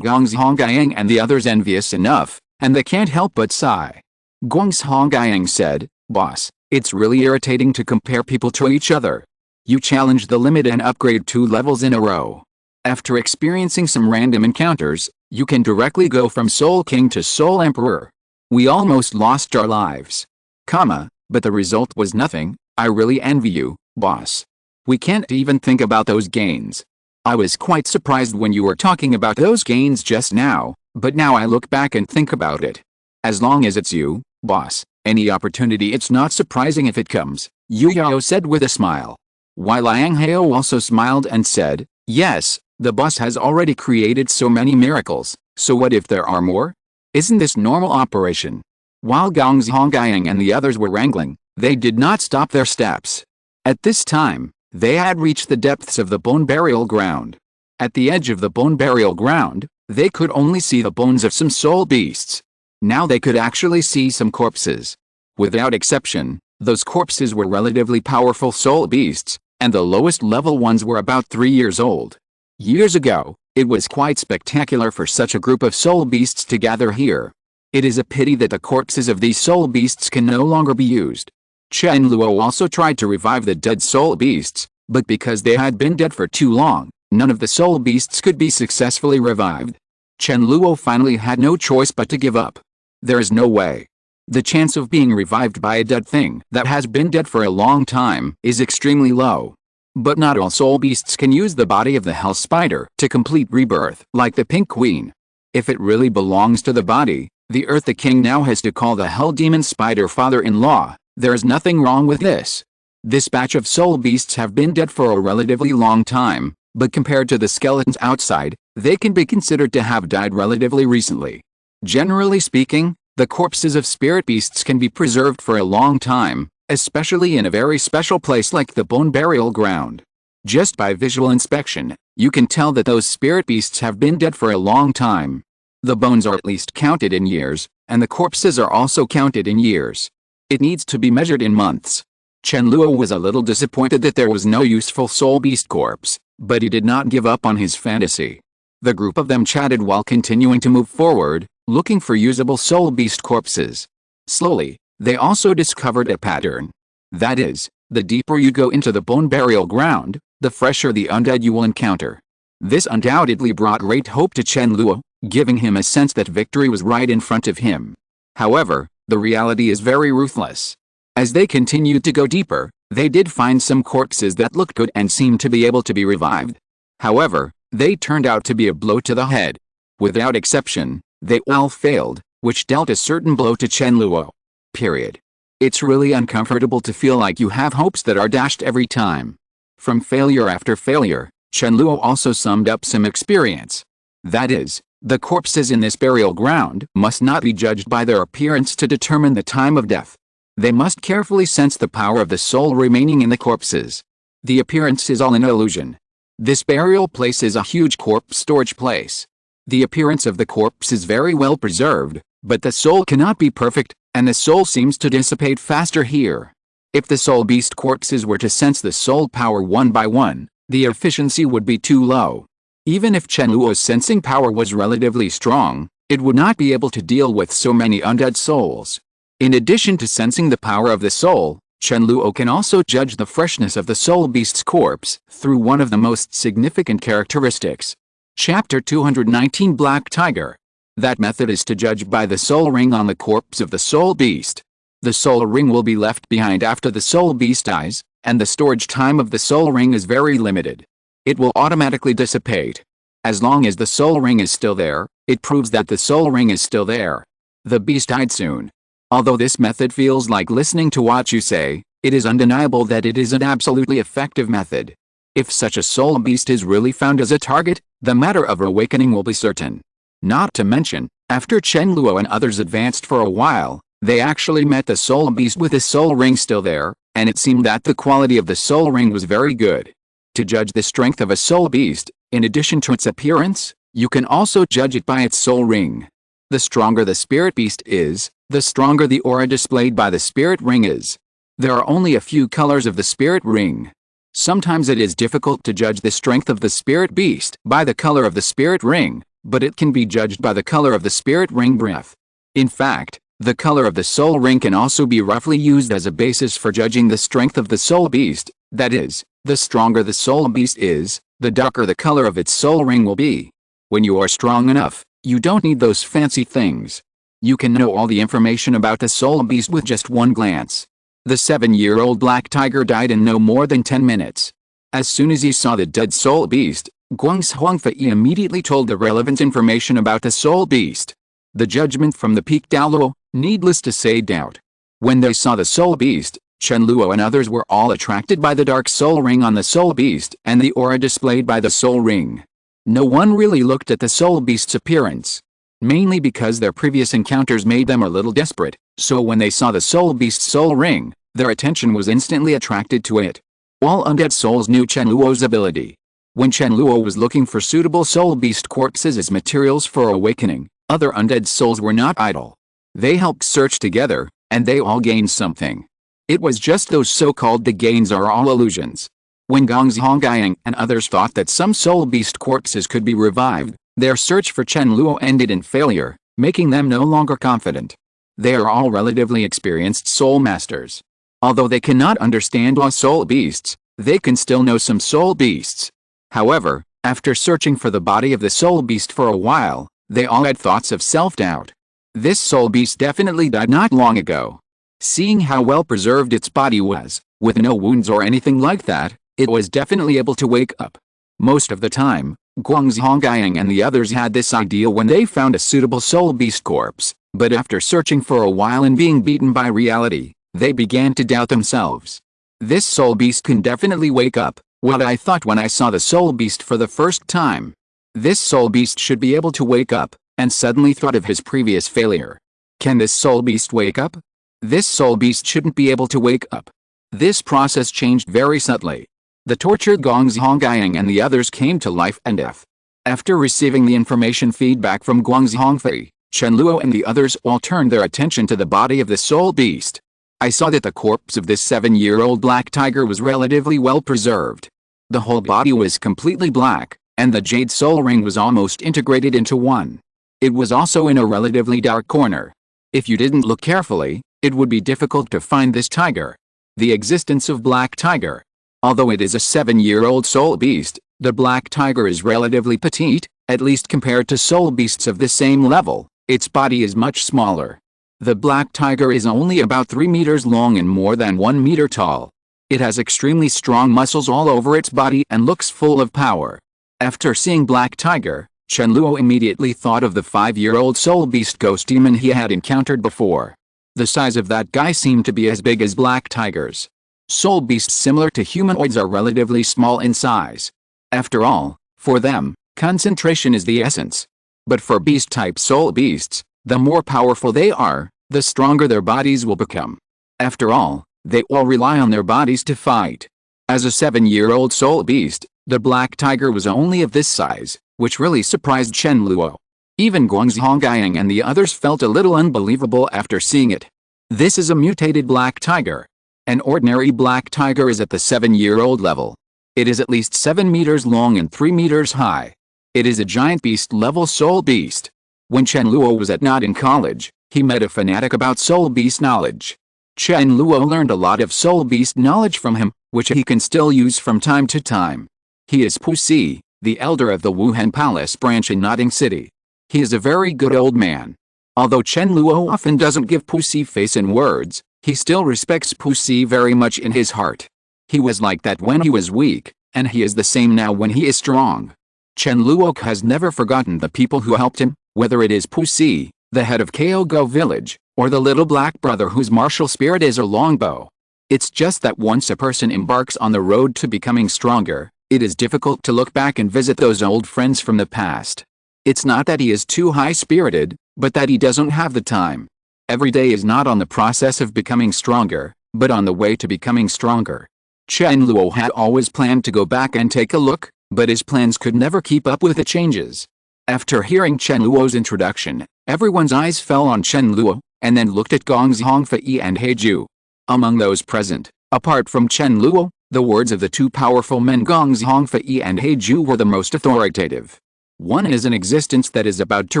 Guangzhonggang and the others envious enough, and they can't help but sigh. Guangzhonggang said, Boss, it's really irritating to compare people to each other. You challenged the limit and upgrade 2 levels in a row. After experiencing some random encounters, you can directly go from Soul King to Soul Emperor. We almost lost our lives. But the result was nothing. I really envy you, boss. We can't even think about those gains. I was quite surprised when you were talking about those gains just now, but now I look back and think about it. As long as it's you, boss, any opportunity, it's not surprising if it comes, Yu Yao said with a smile. Wei Liang Hao also smiled and said, yes, the boss has already created so many miracles, so what if there are more? Isn't this normal operation? While Guangzhonggang and the others were wrangling, they did not stop their steps. At this time, they had reached the depths of the bone burial ground. At the edge of the bone burial ground, they could only see the bones of some soul beasts. Now they could actually see some corpses. Without exception, those corpses were relatively powerful soul beasts, and the lowest level ones were about 3 years old. Years ago, it was quite spectacular for such a group of soul beasts to gather here. It is a pity that the corpses of these soul beasts can no longer be used. Chen Luo also tried to revive the dead soul beasts, but because they had been dead for too long, none of the soul beasts could be successfully revived. Chen Luo finally had no choice but to give up. There is no way. The chance of being revived by a dead thing that has been dead for a long time is extremely low. But not all soul beasts can use the body of the hell spider to complete rebirth, like the Pink Queen. If it really belongs to the body, the Earth the King now has to call the hell demon spider father-in-law. There is nothing wrong with this. This batch of soul beasts have been dead for a relatively long time, but compared to the skeletons outside, they can be considered to have died relatively recently. Generally speaking, the corpses of spirit beasts can be preserved for a long time, especially in a very special place like the bone burial ground. Just by visual inspection, you can tell that those spirit beasts have been dead for a long time. The bones are at least counted in years, and the corpses are also counted in years. It needs to be measured in months. Chen Luo was a little disappointed that there was no useful soul beast corpse, but he did not give up on his fantasy. The group of them chatted while continuing to move forward, looking for usable soul beast corpses. Slowly, they also discovered a pattern. That is, the deeper you go into the bone burial ground, the fresher the undead you will encounter. This undoubtedly brought great hope to Chen Luo, giving him a sense that victory was right in front of him. However, the reality is very ruthless. As they continued to go deeper, they did find some corpses that looked good and seemed to be able to be revived. However, they turned out to be a blow to the head. Without exception, they all failed, which dealt a certain blow to Chen Luo. Period. It's really uncomfortable to feel like you have hopes that are dashed every time. From failure after failure, Chen Luo also summed up some experience. That is, the corpses in this burial ground must not be judged by their appearance to determine the time of death. They must carefully sense the power of the soul remaining in the corpses. The appearance is all an illusion. This burial place is a huge corpse storage place. The appearance of the corpse is very well preserved, but the soul cannot be perfect, and the soul seems to dissipate faster here. If the soul beast corpses were to sense the soul power one by one, the efficiency would be too low. Even if Chen Luo's sensing power was relatively strong, it would not be able to deal with so many undead souls. In addition to sensing the power of the soul, Chen Luo can also judge the freshness of the soul beast's corpse through one of the most significant characteristics. Chapter 219 Black Tiger. That method is to judge by the soul ring on the corpse of the soul beast. The soul ring will be left behind after the soul beast dies, and the storage time of the soul ring is very limited. It will automatically dissipate. As long as the soul ring is still there, it proves that the soul ring is still there. The beast died soon. Although this method feels like listening to what you say, it is undeniable that it is an absolutely effective method. If such a soul beast is really found as a target, the matter of awakening will be certain. Not to mention, after Chen Luo and others advanced for a while, they actually met the soul beast with the soul ring still there, and it seemed that the quality of the soul ring was very good. To judge the strength of a soul beast, in addition to its appearance, you can also judge it by its soul ring. The stronger the spirit beast is, the stronger the aura displayed by the spirit ring is. There are only a few colors of the spirit ring. Sometimes it is difficult to judge the strength of the spirit beast by the color of the spirit ring, but it can be judged by the color of the spirit ring breath. In fact, the color of the soul ring can also be roughly used as a basis for judging the strength of the soul beast. That is, the stronger the soul beast is, the darker the color of its soul ring will be. When you are strong enough, you don't need those fancy things. You can know all the information about the soul beast with just one glance. The 7-year-old black tiger died in no more than 10 minutes. As soon as he saw the dead soul beast, Guang's Huangfei immediately told the relevant information about the soul beast. The judgment from the peak Douluo, needless to say, doubt. When they saw the soul beast, Chen Luo and others were all attracted by the dark soul ring on the soul beast and the aura displayed by the soul ring. No one really looked at the soul beast's appearance. Mainly because their previous encounters made them a little desperate, so when they saw the soul beast's soul ring, their attention was instantly attracted to it. All undead souls knew Chen Luo's ability. When Chen Luo was looking for suitable soul beast corpses as materials for awakening, other undead souls were not idle. They helped search together, and they all gained something. It was just those so-called the gains are all illusions. When Gong's Hongyang and others thought that some soul beast corpses could be revived, their search for Chen Luo ended in failure, making them no longer confident. They are all relatively experienced soul masters. Although they cannot understand all soul beasts, they can still know some soul beasts. However, after searching for the body of the soul beast for a while, they all had thoughts of self-doubt. This soul beast definitely died not long ago. Seeing how well preserved its body was, with no wounds or anything like that, it was definitely able to wake up. Most of the time, Guang's Hongyang and the others had this idea when they found a suitable soul beast corpse, but after searching for a while and being beaten by reality, they began to doubt themselves. This soul beast can definitely wake up, what I thought when I saw the soul beast for the first time. This soul beast should be able to wake up, and suddenly thought of his previous failure. Can this soul beast wake up? This soul beast shouldn't be able to wake up. This process changed very subtly. The tortured Gong's Hongyang and the others came to life and death. After receiving the information feedback from Guang's Hongfei, Chen Luo and the others all turned their attention to the body of the soul beast. I saw that the corpse of this 7-year-old black tiger was relatively well preserved. The whole body was completely black, and the jade soul ring was almost integrated into one. It was also in a relatively dark corner. If you didn't look carefully, it would be difficult to find this tiger. The existence of black tiger. Although it is a 7-year-old soul beast, the black tiger is relatively petite, at least compared to soul beasts of the same level. Its body is much smaller. The black tiger is only about 3 meters long and more than 1 meter tall. It has extremely strong muscles all over its body and looks full of power. After seeing Black Tiger, Chen Luo immediately thought of the 5-year-old soul beast ghost demon he had encountered before. The size of that guy seemed to be as big as black tigers. Soul beasts similar to humanoids are relatively small in size. After all, for them, concentration is the essence. But for beast-type soul beasts, the more powerful they are, the stronger their bodies will become. After all, they all rely on their bodies to fight. As a 7-year-old soul beast, the black tiger was only of this size, which really surprised Chen Luo. Even Guangzhongyang and the others felt a little unbelievable after seeing it. This is a mutated black tiger. An ordinary black tiger is at the 7-year-old level. It is at least 7 meters long and 3 meters high. It is a giant beast-level soul beast. When Chen Luo was at Not in college, he met a fanatic about soul beast knowledge. Chen Luo learned a lot of soul beast knowledge from him, which he can still use from time to time. He is Pusi, the elder of the Wuhan Palace branch in Notting City. He is a very good old man. Although Chen Luo often doesn't give Pusi face in words, he still respects Pusi very much in his heart. He was like that when he was weak, and he is the same now when he is strong. Chen Luo has never forgotten the people who helped him, whether it is Pusi, the head of Kyogo village, or the little black brother whose martial spirit is a longbow. It's just that once a person embarks on the road to becoming stronger, it is difficult to look back and visit those old friends from the past. It's not that he is too high-spirited, but that he doesn't have the time. Every day is not on the process of becoming stronger, but on the way to becoming stronger. Chen Luo had always planned to go back and take a look, but his plans could never keep up with the changes. After hearing Chen Luo's introduction, everyone's eyes fell on Chen Luo, and then looked at Gong Zhongfei and He Ju. Among those present, apart from Chen Luo, the words of the two powerful men Gong Zhongfei and He Ju were the most authoritative. One is an existence that is about to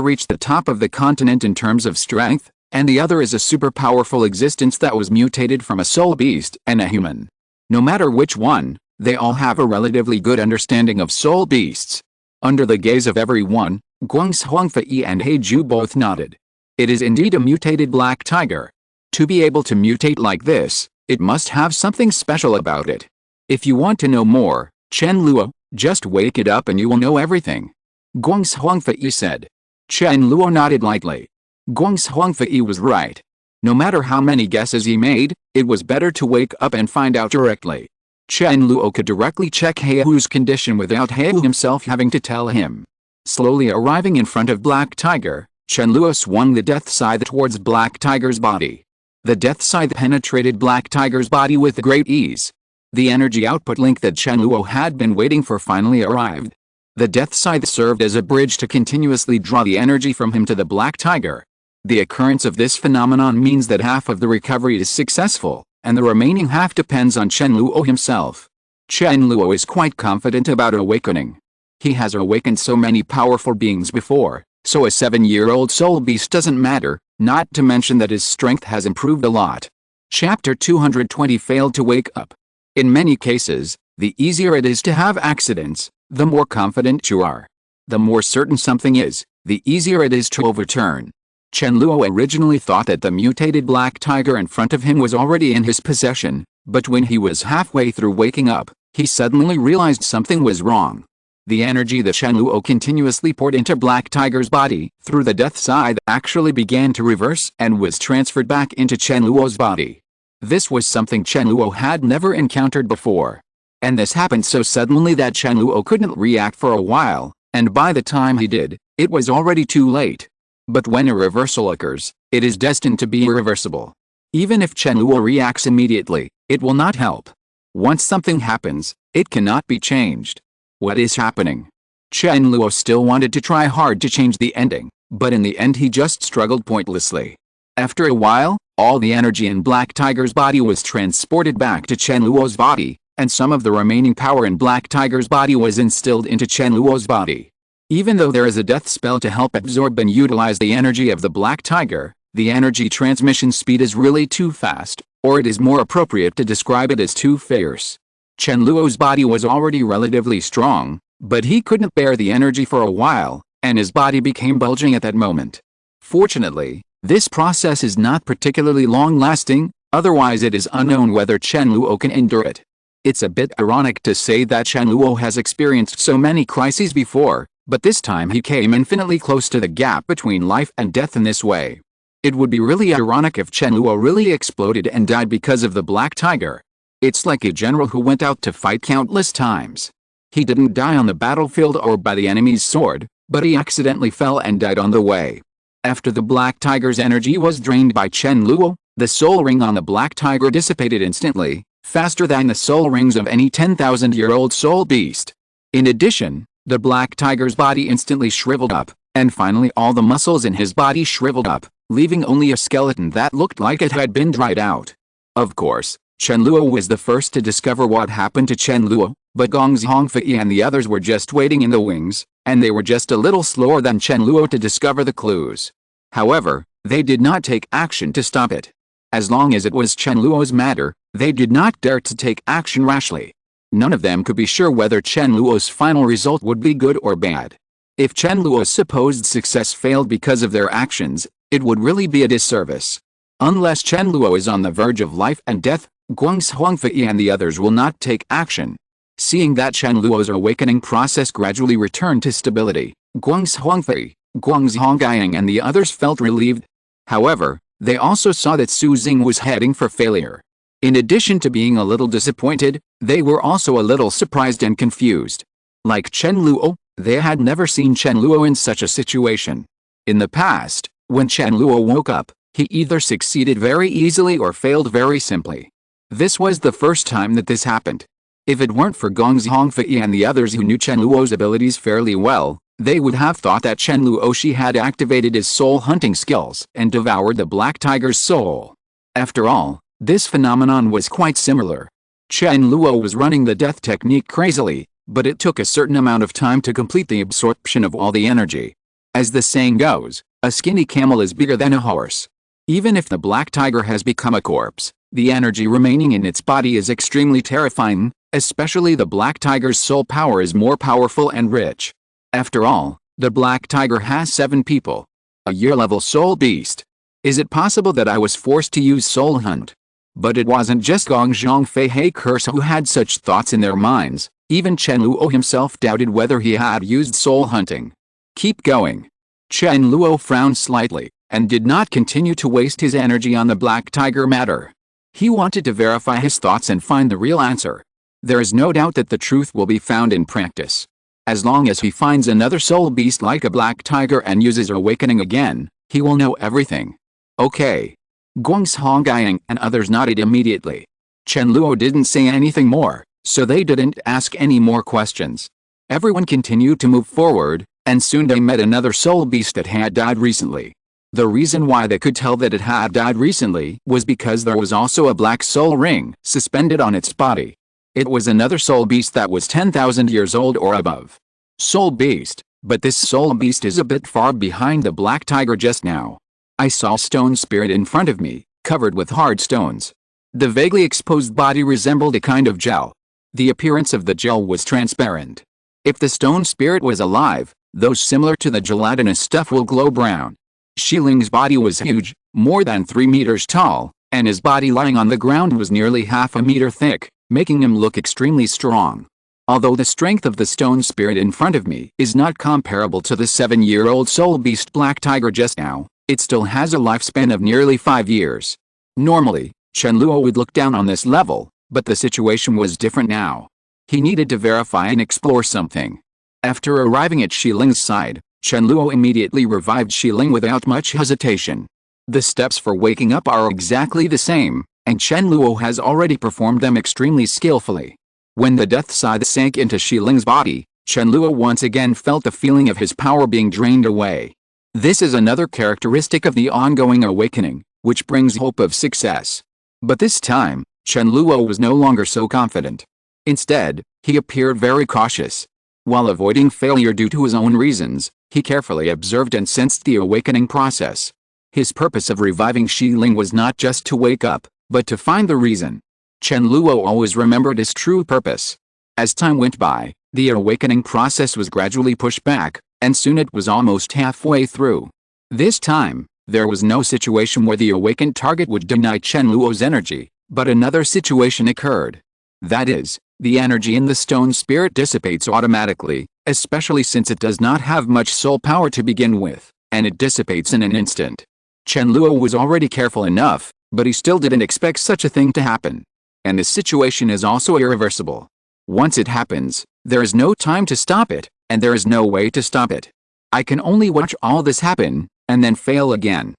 reach the top of the continent in terms of strength, and the other is a super powerful existence that was mutated from a soul beast and a human. No matter which one, they all have a relatively good understanding of soul beasts. Under the gaze of everyone, Guang Zhongfei and He Ju both nodded. It is indeed a mutated black tiger. To be able to mutate like this, it must have something special about it. If you want to know more, Chen Luo, just wake it up and you will know everything. Guang Zhongfei said. Chen Luo nodded lightly. Guang Zhongfei was right. No matter how many guesses he made, it was better to wake up and find out directly. Chen Luo could directly check Heihu's condition without Heihu himself having to tell him. Slowly arriving in front of Black Tiger, Chen Luo swung the death scythe towards Black Tiger's body. The death scythe penetrated Black Tiger's body with great ease. The energy output link that Chen Luo had been waiting for finally arrived. The death scythe served as a bridge to continuously draw the energy from him to the Black Tiger. The occurrence of this phenomenon means that half of the recovery is successful, and the remaining half depends on Chen Luo himself. Chen Luo is quite confident about awakening. He has awakened so many powerful beings before, so a 7-year-old soul beast doesn't matter, not to mention that his strength has improved a lot. Chapter 220 Failed to wake up. In many cases, the easier it is to have accidents, the more confident you are. The more certain something is, the easier it is to overturn. Chen Luo originally thought that the mutated black tiger in front of him was already in his possession, but when he was halfway through waking up, he suddenly realized something was wrong. The energy that Chen Luo continuously poured into Black Tiger's body through the death scythe actually began to reverse and was transferred back into Chen Luo's body. This was something Chen Luo had never encountered before. And this happened so suddenly that Chen Luo couldn't react for a while, and by the time he did, it was already too late. But when a reversal occurs, it is destined to be irreversible. Even if Chen Luo reacts immediately, it will not help. Once something happens, it cannot be changed. What is happening? Chen Luo still wanted to try hard to change the ending, but in the end he just struggled pointlessly. After a while, all the energy in Black Tiger's body was transported back to Chen Luo's body, and some of the remaining power in Black Tiger's body was instilled into Chen Luo's body. Even though there is a death spell to help absorb and utilize the energy of the Black Tiger, the energy transmission speed is really too fast, or it is more appropriate to describe it as too fierce. Chen Luo's body was already relatively strong, but he couldn't bear the energy for a while, and his body became bulging at that moment. Fortunately, this process is not particularly long-lasting, otherwise it is unknown whether Chen Luo can endure it. It's a bit ironic to say that Chen Luo has experienced so many crises before, but this time he came infinitely close to the gap between life and death in this way. It would be really ironic if Chen Luo really exploded and died because of the black tiger. It's like a general who went out to fight countless times. He didn't die on the battlefield or by the enemy's sword, but he accidentally fell and died on the way. After the black tiger's energy was drained by Chen Luo, the soul ring on the black tiger dissipated instantly, faster than the soul rings of any 10,000-year-old soul beast. In addition, the black tiger's body instantly shriveled up, and finally all the muscles in his body shriveled up, leaving only a skeleton that looked like it had been dried out. Of course, Chen Luo was the first to discover what happened to Chen Luo, but Gong Zhongfei and the others were just waiting in the wings, and they were just a little slower than Chen Luo to discover the clues. However, they did not take action to stop it. As long as it was Chen Luo's matter, they did not dare to take action rashly. None of them could be sure whether Chen Luo's final result would be good or bad. If Chen Luo's supposed success failed because of their actions, it would really be a disservice. Unless Chen Luo is on the verge of life and death, Guang Zhongfei and the others will not take action. Seeing that Chen Luo's awakening process gradually returned to stability, Guang Zhongfei, Guang Zhongyang and the others felt relieved. However, they also saw that Su Xing was heading for failure. In addition to being a little disappointed, they were also a little surprised and confused. Like Chen Luo, they had never seen Chen Luo in such a situation. In the past, when Chen Luo woke up, he either succeeded very easily or failed very simply. This was the first time that this happened. If it weren't for Gong Zhongfei and the others who knew Chen Luo's abilities fairly well, they would have thought that Chen Luo had activated his soul hunting skills and devoured the black tiger's soul. After all, this phenomenon was quite similar. Chen Luo was running the death technique crazily, but it took a certain amount of time to complete the absorption of all the energy. As the saying goes, a skinny camel is bigger than a horse. Even if the black tiger has become a corpse, the energy remaining in its body is extremely terrifying, especially the black tiger's soul power is more powerful and rich. After all, the black tiger has 7 people. A year-level soul beast. Is it possible that I was forced to use soul hunt? But it wasn't just Gong Zhongfei curse who had such thoughts in their minds, even Chen Luo himself doubted whether he had used soul hunting. Keep going. Chen Luo frowned slightly, and did not continue to waste his energy on the black tiger matter. He wanted to verify his thoughts and find the real answer. There is no doubt that the truth will be found in practice. As long as he finds another soul beast like a black tiger and uses awakening again, he will know everything. Okay. Guang Zhongyang and others nodded immediately. Chen Luo didn't say anything more, so they didn't ask any more questions. Everyone continued to move forward, and soon they met another soul beast that had died recently. The reason why they could tell that it had died recently was because there was also a black soul ring suspended on its body. It was another soul beast that was 10,000 years old or above. Soul beast, but this soul beast is a bit far behind the black tiger just now. I saw stone spirit in front of me, covered with hard stones. The vaguely exposed body resembled a kind of gel. The appearance of the gel was transparent. If the stone spirit was alive, those similar to the gelatinous stuff will glow brown. Shiling's body was huge, more than 3 meters tall, and his body lying on the ground was nearly half a meter thick, making him look extremely strong. Although the strength of the stone spirit in front of me is not comparable to the 7-year-old soul beast black tiger just now, it still has a lifespan of nearly 5 years. Normally, Chen Luo would look down on this level, but the situation was different now. He needed to verify and explore something. After arriving at Shiling's side, Chen Luo immediately revived Shiling without much hesitation. The steps for waking up are exactly the same, and Chen Luo has already performed them extremely skillfully. When the death scythe sank into Shiling's body, Chen Luo once again felt the feeling of his power being drained away. This is another characteristic of the ongoing awakening, which brings hope of success. But this time, Chen Luo was no longer so confident. Instead, he appeared very cautious. While avoiding failure due to his own reasons, he carefully observed and sensed the awakening process. His purpose of reviving Shiling was not just to wake up, but to find the reason. Chen Luo always remembered his true purpose. As time went by, the awakening process was gradually pushed back, and soon it was almost halfway through. This time, there was no situation where the awakened target would deny Chen Luo's energy, but another situation occurred. That is, the energy in the stone spirit dissipates automatically, especially since it does not have much soul power to begin with, and it dissipates in an instant. Chen Luo was already careful enough, but he still didn't expect such a thing to happen. And the situation is also irreversible. Once it happens, there is no time to stop it, and there is no way to stop it. I can only watch all this happen, and then fail again.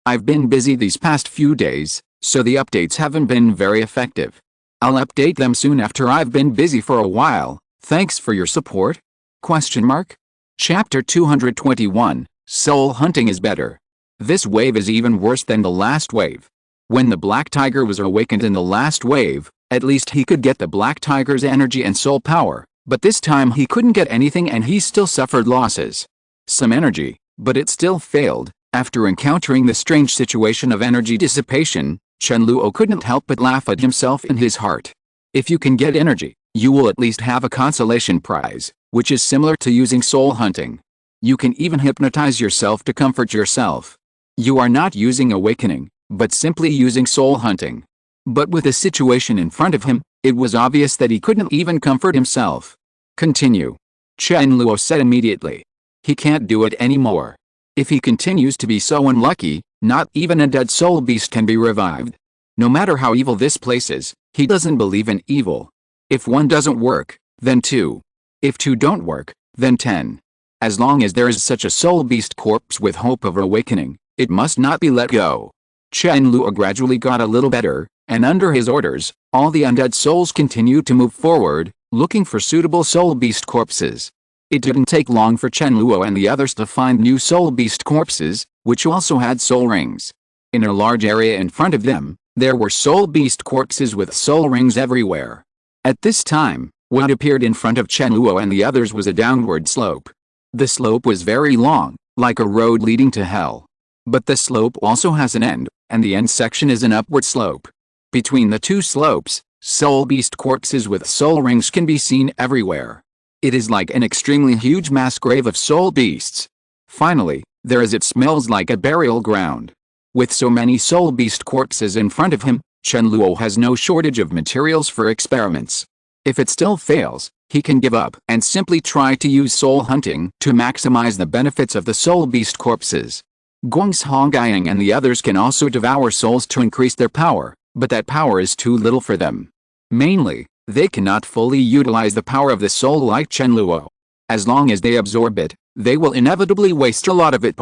I've been busy these past few days, so the updates haven't been very effective. I'll update them soon after I've been busy for a while. Thanks for your support? Chapter 221, Soul Hunting is Better. This wave is even worse than the last wave. When the Black Tiger was awakened in the last wave, at least he could get the Black Tiger's energy and soul power, but this time he couldn't get anything and he still suffered losses. Some energy, but it still failed. After encountering the strange situation of energy dissipation, Chen Luo couldn't help but laugh at himself in his heart. If you can get energy, you will at least have a consolation prize, which is similar to using soul hunting. You can even hypnotize yourself to comfort yourself. You are not using awakening, but simply using soul hunting. But with the situation in front of him, it was obvious that he couldn't even comfort himself. Continue. Chen Luo said immediately. He can't do it anymore. If he continues to be so unlucky, not even a dead soul beast can be revived. No matter how evil this place is, he doesn't believe in evil. If one doesn't work, then two. If two don't work, then 10. As long as there is such a soul beast corpse with hope of awakening, it must not be let go. Chen Luo gradually got a little better, and under his orders, all the undead souls continued to move forward, looking for suitable soul beast corpses. It didn't take long for Chen Luo and the others to find new soul beast corpses, which also had soul rings. In a large area in front of them, there were soul beast corpses with soul rings everywhere. At this time, what appeared in front of Chen Luo and the others was a downward slope. The slope was very long, like a road leading to hell. But the slope also has an end, and the end section is an upward slope. Between the two slopes, soul beast corpses with soul rings can be seen everywhere. It is like an extremely huge mass grave of soul beasts. Finally, it smells like a burial ground. With so many soul beast corpses in front of him, Chen Luo has no shortage of materials for experiments. If it still fails, he can give up and simply try to use soul hunting to maximize the benefits of the soul beast corpses. Guangshongyang and the others can also devour souls to increase their power, but that power is too little for them. Mainly, they cannot fully utilize the power of the soul like Chen Luo. As long as they absorb it, they will inevitably waste a lot of it.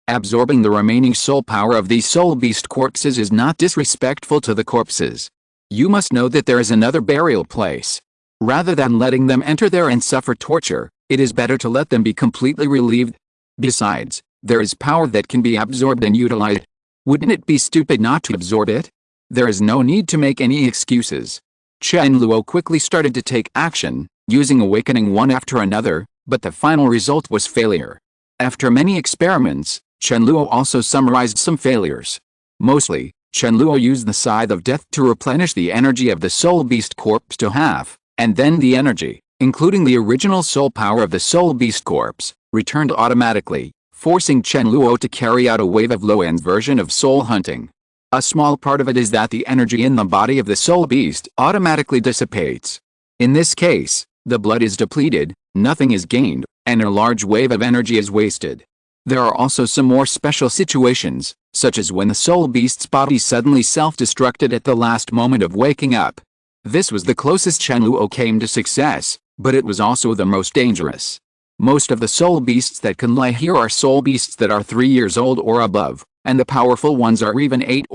Absorbing the remaining soul power of these soul beast corpses is not disrespectful to the corpses. You must know that there is another burial place. Rather than letting them enter there and suffer torture, it is better to let them be completely relieved. Besides, there is power that can be absorbed and utilized. Wouldn't it be stupid not to absorb it? There is no need to make any excuses. Chen Luo quickly started to take action, using awakening one after another, but the final result was failure. After many experiments, Chen Luo also summarized some failures. Mostly, Chen Luo used the Scythe of Death to replenish the energy of the soul beast corpse to half, and then the energy, including the original soul power of the soul beast corpse, returned automatically, forcing Chen Luo to carry out a wave of low-end version of soul hunting. A small part of it is that the energy in the body of the soul beast automatically dissipates. In this case, the blood is depleted, nothing is gained, and a large wave of energy is wasted. There are also some more special situations, such as when the soul beast's body suddenly self-destructed at the last moment of waking up. This was the closest Chen Luo came to success, but it was also the most dangerous. Most of the soul beasts that can lie here are soul beasts that are 3 years old or above, and the powerful ones are even 8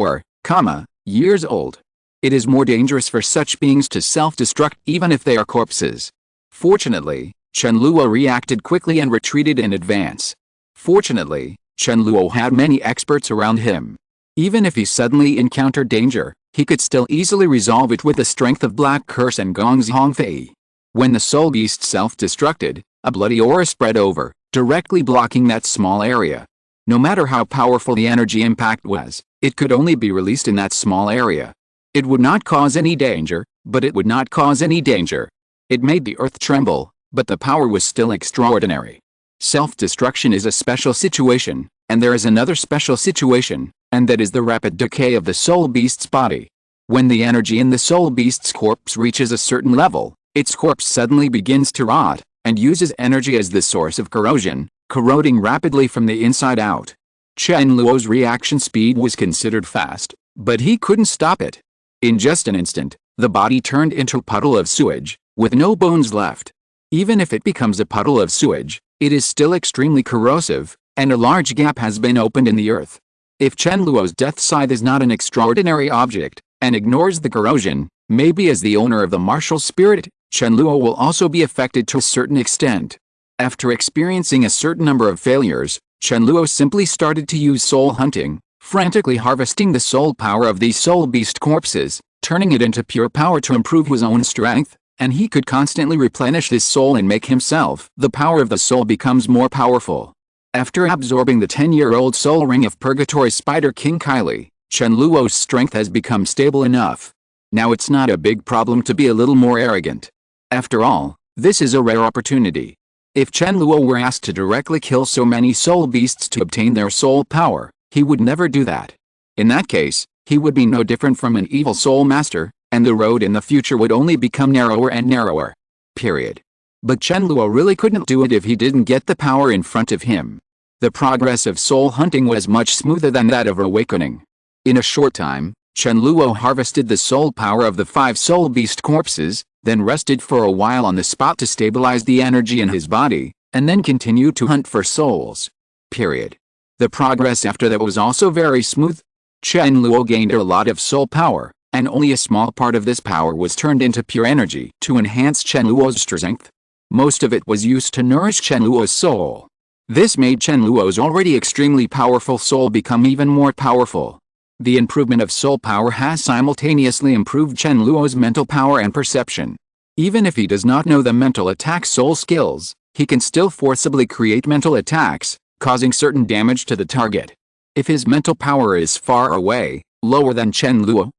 years old. It is more dangerous for such beings to self-destruct even if they are corpses. Fortunately, Chen Luo reacted quickly and retreated in advance. Fortunately, Chen Luo had many experts around him. Even if he suddenly encountered danger, he could still easily resolve it with the strength of Black Curse and Gong's Hongfei. When the soul beast self-destructed, a bloody aura spread over, directly blocking that small area. No matter how powerful the energy impact was, it could only be released in that small area. It would not cause any danger, but it would not cause any danger. It made the earth tremble, but the power was still extraordinary. Self-destruction is a special situation, and there is another special situation, and that is the rapid decay of the soul beast's body. When the energy in the soul beast's corpse reaches a certain level, its corpse suddenly begins to rot, and uses energy as the source of corrosion, corroding rapidly from the inside out. Chen Luo's reaction speed was considered fast, but he couldn't stop it. In just an instant, the body turned into a puddle of sewage, with no bones left. Even if it becomes a puddle of sewage, it is still extremely corrosive, and a large gap has been opened in the earth. If Chen Luo's death scythe is not an extraordinary object, and ignores the corrosion, maybe as the owner of the martial spirit, Chen Luo will also be affected to a certain extent. After experiencing a certain number of failures, Chen Luo simply started to use soul hunting, frantically harvesting the soul power of these soul beast corpses, turning it into pure power to improve his own strength, and he could constantly replenish his soul and make himself. The power of the soul becomes more powerful. After absorbing the 10-year-old soul ring of Purgatory Spider King Kylie, Chen Luo's strength has become stable enough. Now it's not a big problem to be a little more arrogant. After all, this is a rare opportunity. If Chen Luo were asked to directly kill so many soul beasts to obtain their soul power, he would never do that. In that case, he would be no different from an evil soul master, and the road in the future would only become narrower and narrower. Period. But Chen Luo really couldn't do it if he didn't get the power in front of him. The progress of soul hunting was much smoother than that of awakening. In a short time, Chen Luo harvested the soul power of the 5 soul beast corpses, then rested for a while on the spot to stabilize the energy in his body, and then continued to hunt for souls. Period. The progress after that was also very smooth. Chen Luo gained a lot of soul power, and only a small part of this power was turned into pure energy to enhance Chen Luo's strength. Most of it was used to nourish Chen Luo's soul. This made Chen Luo's already extremely powerful soul become even more powerful. The improvement of soul power has simultaneously improved Chen Luo's mental power and perception. Even if he does not know the mental attack soul skills, he can still forcibly create mental attacks, causing certain damage to the target. If his mental power is far away, lower than Chen Luo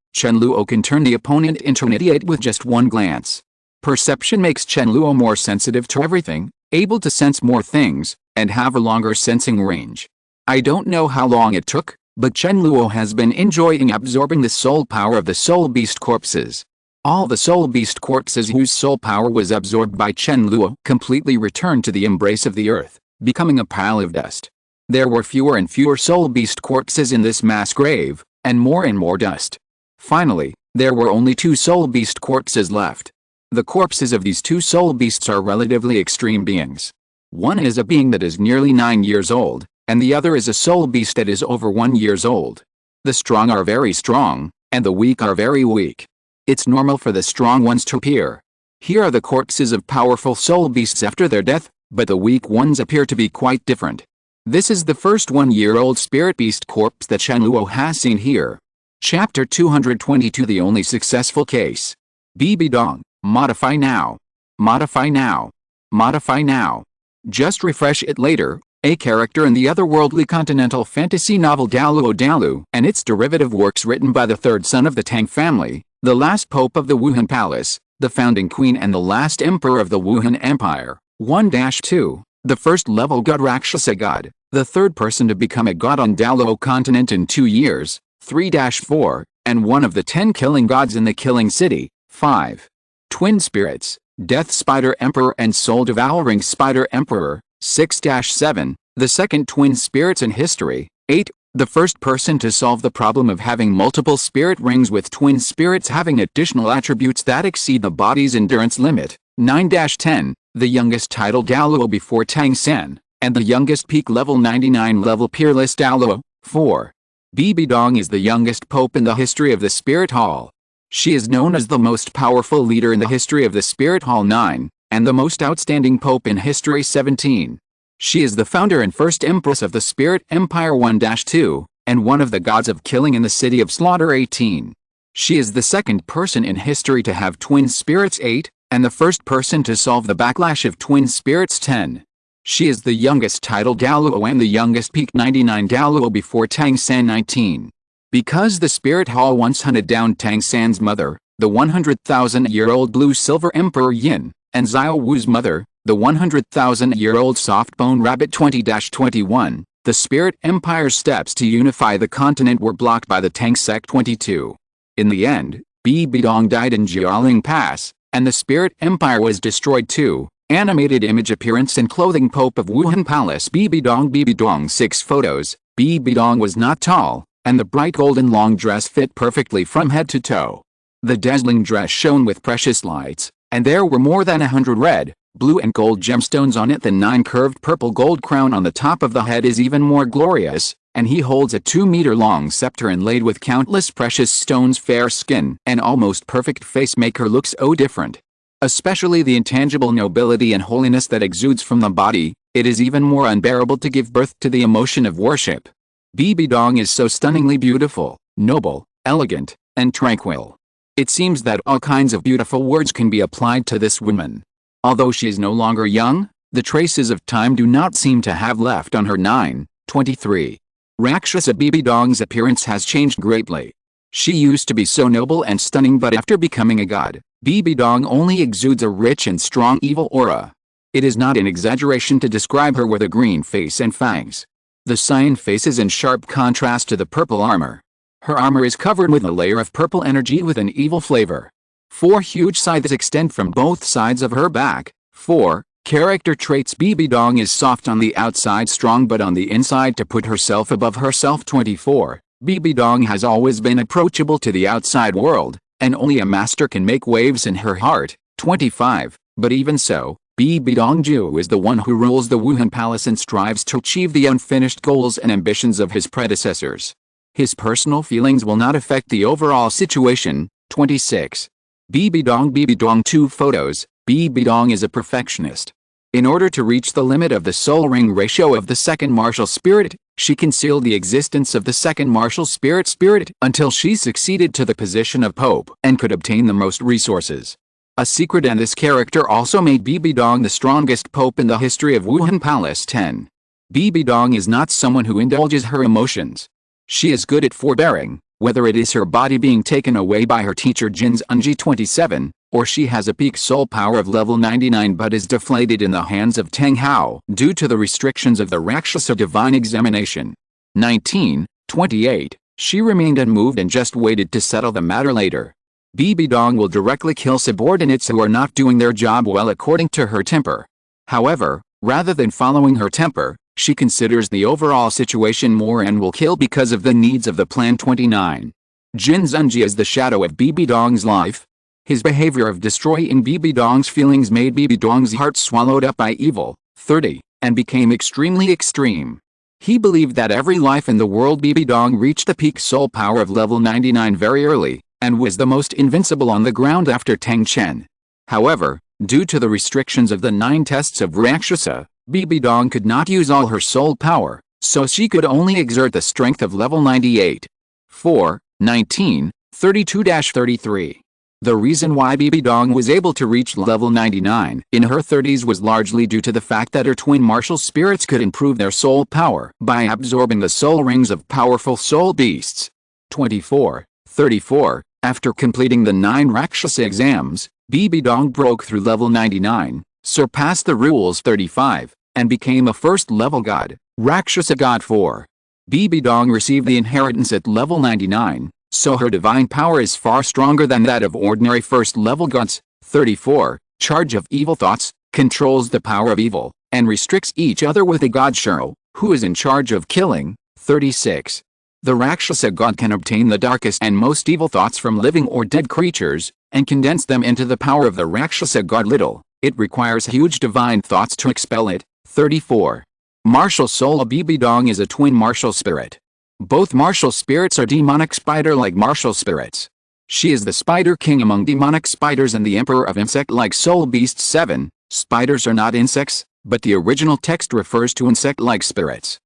can turn the opponent into an idiot with just one glance. Perception makes Chen Luo more sensitive to everything, able to sense more things, and have a longer sensing range. I don't know how long it took, but Chen Luo has been enjoying absorbing the soul power of the soul beast corpses. All the soul beast corpses whose soul power was absorbed by Chen Luo completely returned to the embrace of the earth, becoming a pile of dust. There were fewer and fewer soul beast corpses in this mass grave, and more dust. Finally, there were only 2 soul beast corpses left. The corpses of these 2 soul beasts are relatively extreme beings. One is a being that is nearly 9 years old, and the other is a soul beast that is over 1 year old. The strong are very strong, and the weak are very weak. It's normal for the strong ones to appear. Here are the corpses of powerful soul beasts after their death, but the weak ones appear to be quite different. This is the first 1-year-old spirit beast corpse that Chen Luo has seen here. Chapter 222 The only successful case. BB Dong. Modify now. Modify now. Modify now. Just refresh it later. A character in the otherworldly continental fantasy novel Douluo and its derivative works written by the 3rd son of the Tang family, the last pope of the Wuhan Palace, the founding queen and the last emperor of the Wuhan Empire. 1-2. The first level god Rakshasa god, the 3rd person to become a god on Douluo continent in 2 years. 3-4, and one of the 10 killing gods in the killing city. 5. Twin spirits, Death Spider Emperor and Soul Devouring Spider Emperor. 6-7, the second twin spirits in history. 8. The first person to solve the problem of having multiple spirit rings with twin spirits having additional attributes that exceed the body's endurance limit. 9-10, the youngest title Douluo before Tang Sen, and the youngest peak level 99 level peerless Douluo. 4. BB Dong is the youngest pope in the history of the Spirit Hall. She is known as the most powerful leader in the history of the Spirit Hall. 9, and the most outstanding pope in history. 17. She is the founder and first empress of the Spirit Empire. 1-2, and one of the gods of killing in the city of slaughter. 18. She is the second person in history to have twin spirits. 8, and the first person to solve the backlash of twin spirits. 10. She is the youngest title Douluo and the youngest peak 99 Douluo before Tang San. 19. Because the spirit hall once hunted down Tang San's mother, the 100,000-year-old blue-silver Emperor Yin, and Xiao Wu's mother, the 100,000-year-old soft-bone rabbit 20-21, the spirit empire's steps to unify the continent were blocked by the Tang sect 22. In the end, Bibidong died in Jialing Pass, and the spirit empire was destroyed too. Animated image appearance and clothing Pope of Wuhan Palace Bibidong 6 photos. Bibidong was not tall, and the bright golden long dress fit perfectly from head to toe. The dazzling dress shone with precious lights, and there were more than 100 red, blue and gold gemstones on it. The 9 curved purple gold crown on the top of the head is even more glorious, and he holds a 2-meter-long scepter inlaid with countless precious stones. Fair skin and almost perfect face make her look so different. Especially the intangible nobility and holiness that exudes from the body, it is even more unbearable to give birth to the emotion of worship. Bibidong is so stunningly beautiful, noble, elegant, and tranquil. It seems that all kinds of beautiful words can be applied to this woman. Although she is no longer young, the traces of time do not seem to have left on her. 9-23. Rakshasa Bibidong's appearance has changed greatly. She used to be so noble and stunning, but after becoming a god, Bibidong only exudes a rich and strong evil aura. It is not an exaggeration to describe her with a green face and fangs. The cyan face is in sharp contrast to the purple armor. Her armor is covered with a layer of purple energy with an evil flavor. 4 huge scythes extend from both sides of her back. 4. Character traits. Bibidong is soft on the outside, strong but on the inside, to put herself above herself. 24. Bibidong has always been approachable to the outside world, and only a master can make waves in her heart. 25. But even so, Bibidong Ju is the one who rules the Wuhan Palace and strives to achieve the unfinished goals and ambitions of his predecessors. His personal feelings will not affect the overall situation. 26. Bibidong 2 photos. Bibidong is a perfectionist. In order to reach the limit of the soul ring ratio of the second martial spirit, she concealed the existence of the second martial spirit until she succeeded to the position of Pope and could obtain the most resources. A secret, and this character also made Bibidong the strongest Pope in the history of Wuhan Palace. 10. Bibidong is not someone who indulges her emotions. She is good at forbearing, whether it is her body being taken away by her teacher Jin's Unji 27, or she has a peak soul power of level 99 but is deflated in the hands of Tang Hao due to the restrictions of the Rakshasa divine examination. 19-28. She remained unmoved and just waited to settle the matter later. Bibidong will directly kill subordinates who are not doing their job well according to her temper. However, rather than following her temper, she considers the overall situation more and will kill because of the needs of the plan. 29. Jin Zunji is the shadow of Bibidong's life. His behavior of destroying Bibidong's feelings made Bibidong's heart swallowed up by evil. 30. And became extremely extreme. He believed that every life in the world Bibidong reached the peak soul power of level 99 very early, and was the most invincible on the ground after Tang Chen. However, due to the restrictions of the 9 tests of Rakshasa, Bibidong could not use all her soul power, so she could only exert the strength of level 98. 4. 19-32-33. The reason why Bibidong was able to reach level 99 in her 30s was largely due to the fact that her twin martial spirits could improve their soul power by absorbing the soul rings of powerful soul beasts. 24-34. After completing the 9 Rakshasa exams, Bibidong broke through level 99, surpassed the rules 35, and became a first-level god, Rakshasa God 4. Bibidong received the inheritance at level 99, so her divine power is far stronger than that of ordinary first-level gods. 34. Charge of evil thoughts, controls the power of evil, and restricts each other with a god Xiao, who is in charge of killing. 36. The Rakshasa god can obtain the darkest and most evil thoughts from living or dead creatures, and condense them into the power of the Rakshasa god. Little, it requires huge divine thoughts to expel it. 34. Martial soul. Bibidong is a twin martial spirit. Both martial spirits are demonic spider-like martial spirits. She is the spider king among demonic spiders and the emperor of insect-like soul beasts. 7. Spiders are not insects, but the original text refers to insect-like spirits.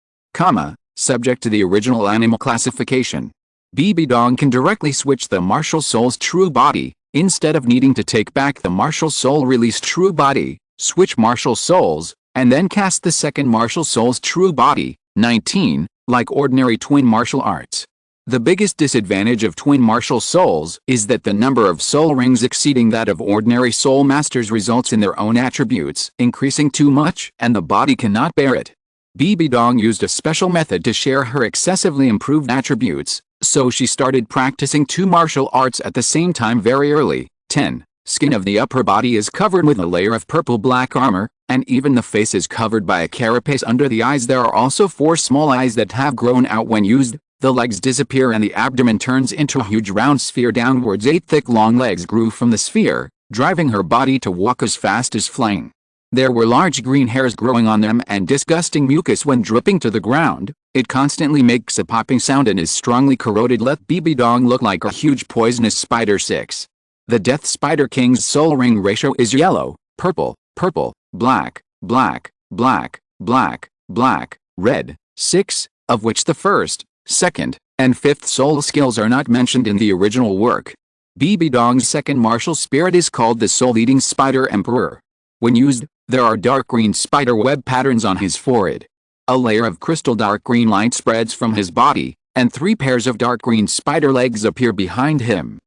Subject to the original animal classification. Bibidong can directly switch the martial soul's true body, instead of needing to take back the martial soul released true body, switch martial souls, and then cast the second martial soul's true body. 19. Like ordinary twin martial arts, The biggest disadvantage of twin martial souls is that the number of soul rings exceeding that of ordinary soul masters results in their own attributes increasing too much and the body cannot bear it. Bibi Dong used a special method to share her excessively improved attributes, so she started practicing two martial arts at the same time very early. 10. Skin of the upper body is covered with a layer of purple-black armor, and even the face is covered by a carapace under the eyes. There are also 4 small eyes that have grown out when used. The legs disappear and the abdomen turns into a huge round sphere downwards. 8 thick long legs grew from the sphere, driving her body to walk as fast as flying. There were large green hairs growing on them and disgusting mucus when dripping to the ground. It constantly makes a popping sound and is strongly corroded. Let Bibi Dong look like a huge poisonous spider. 6. The Death Spider King's soul ring ratio is yellow, purple, purple, black, black, black, black, black, red. 6, of which the first, second, and fifth soul skills are not mentioned in the original work. Bibi Dong's second martial spirit is called the Soul-Eating Spider Emperor. When used, there are dark green spider web patterns on his forehead. A layer of crystal dark green light spreads from his body, and 3 pairs of dark green spider legs appear behind him.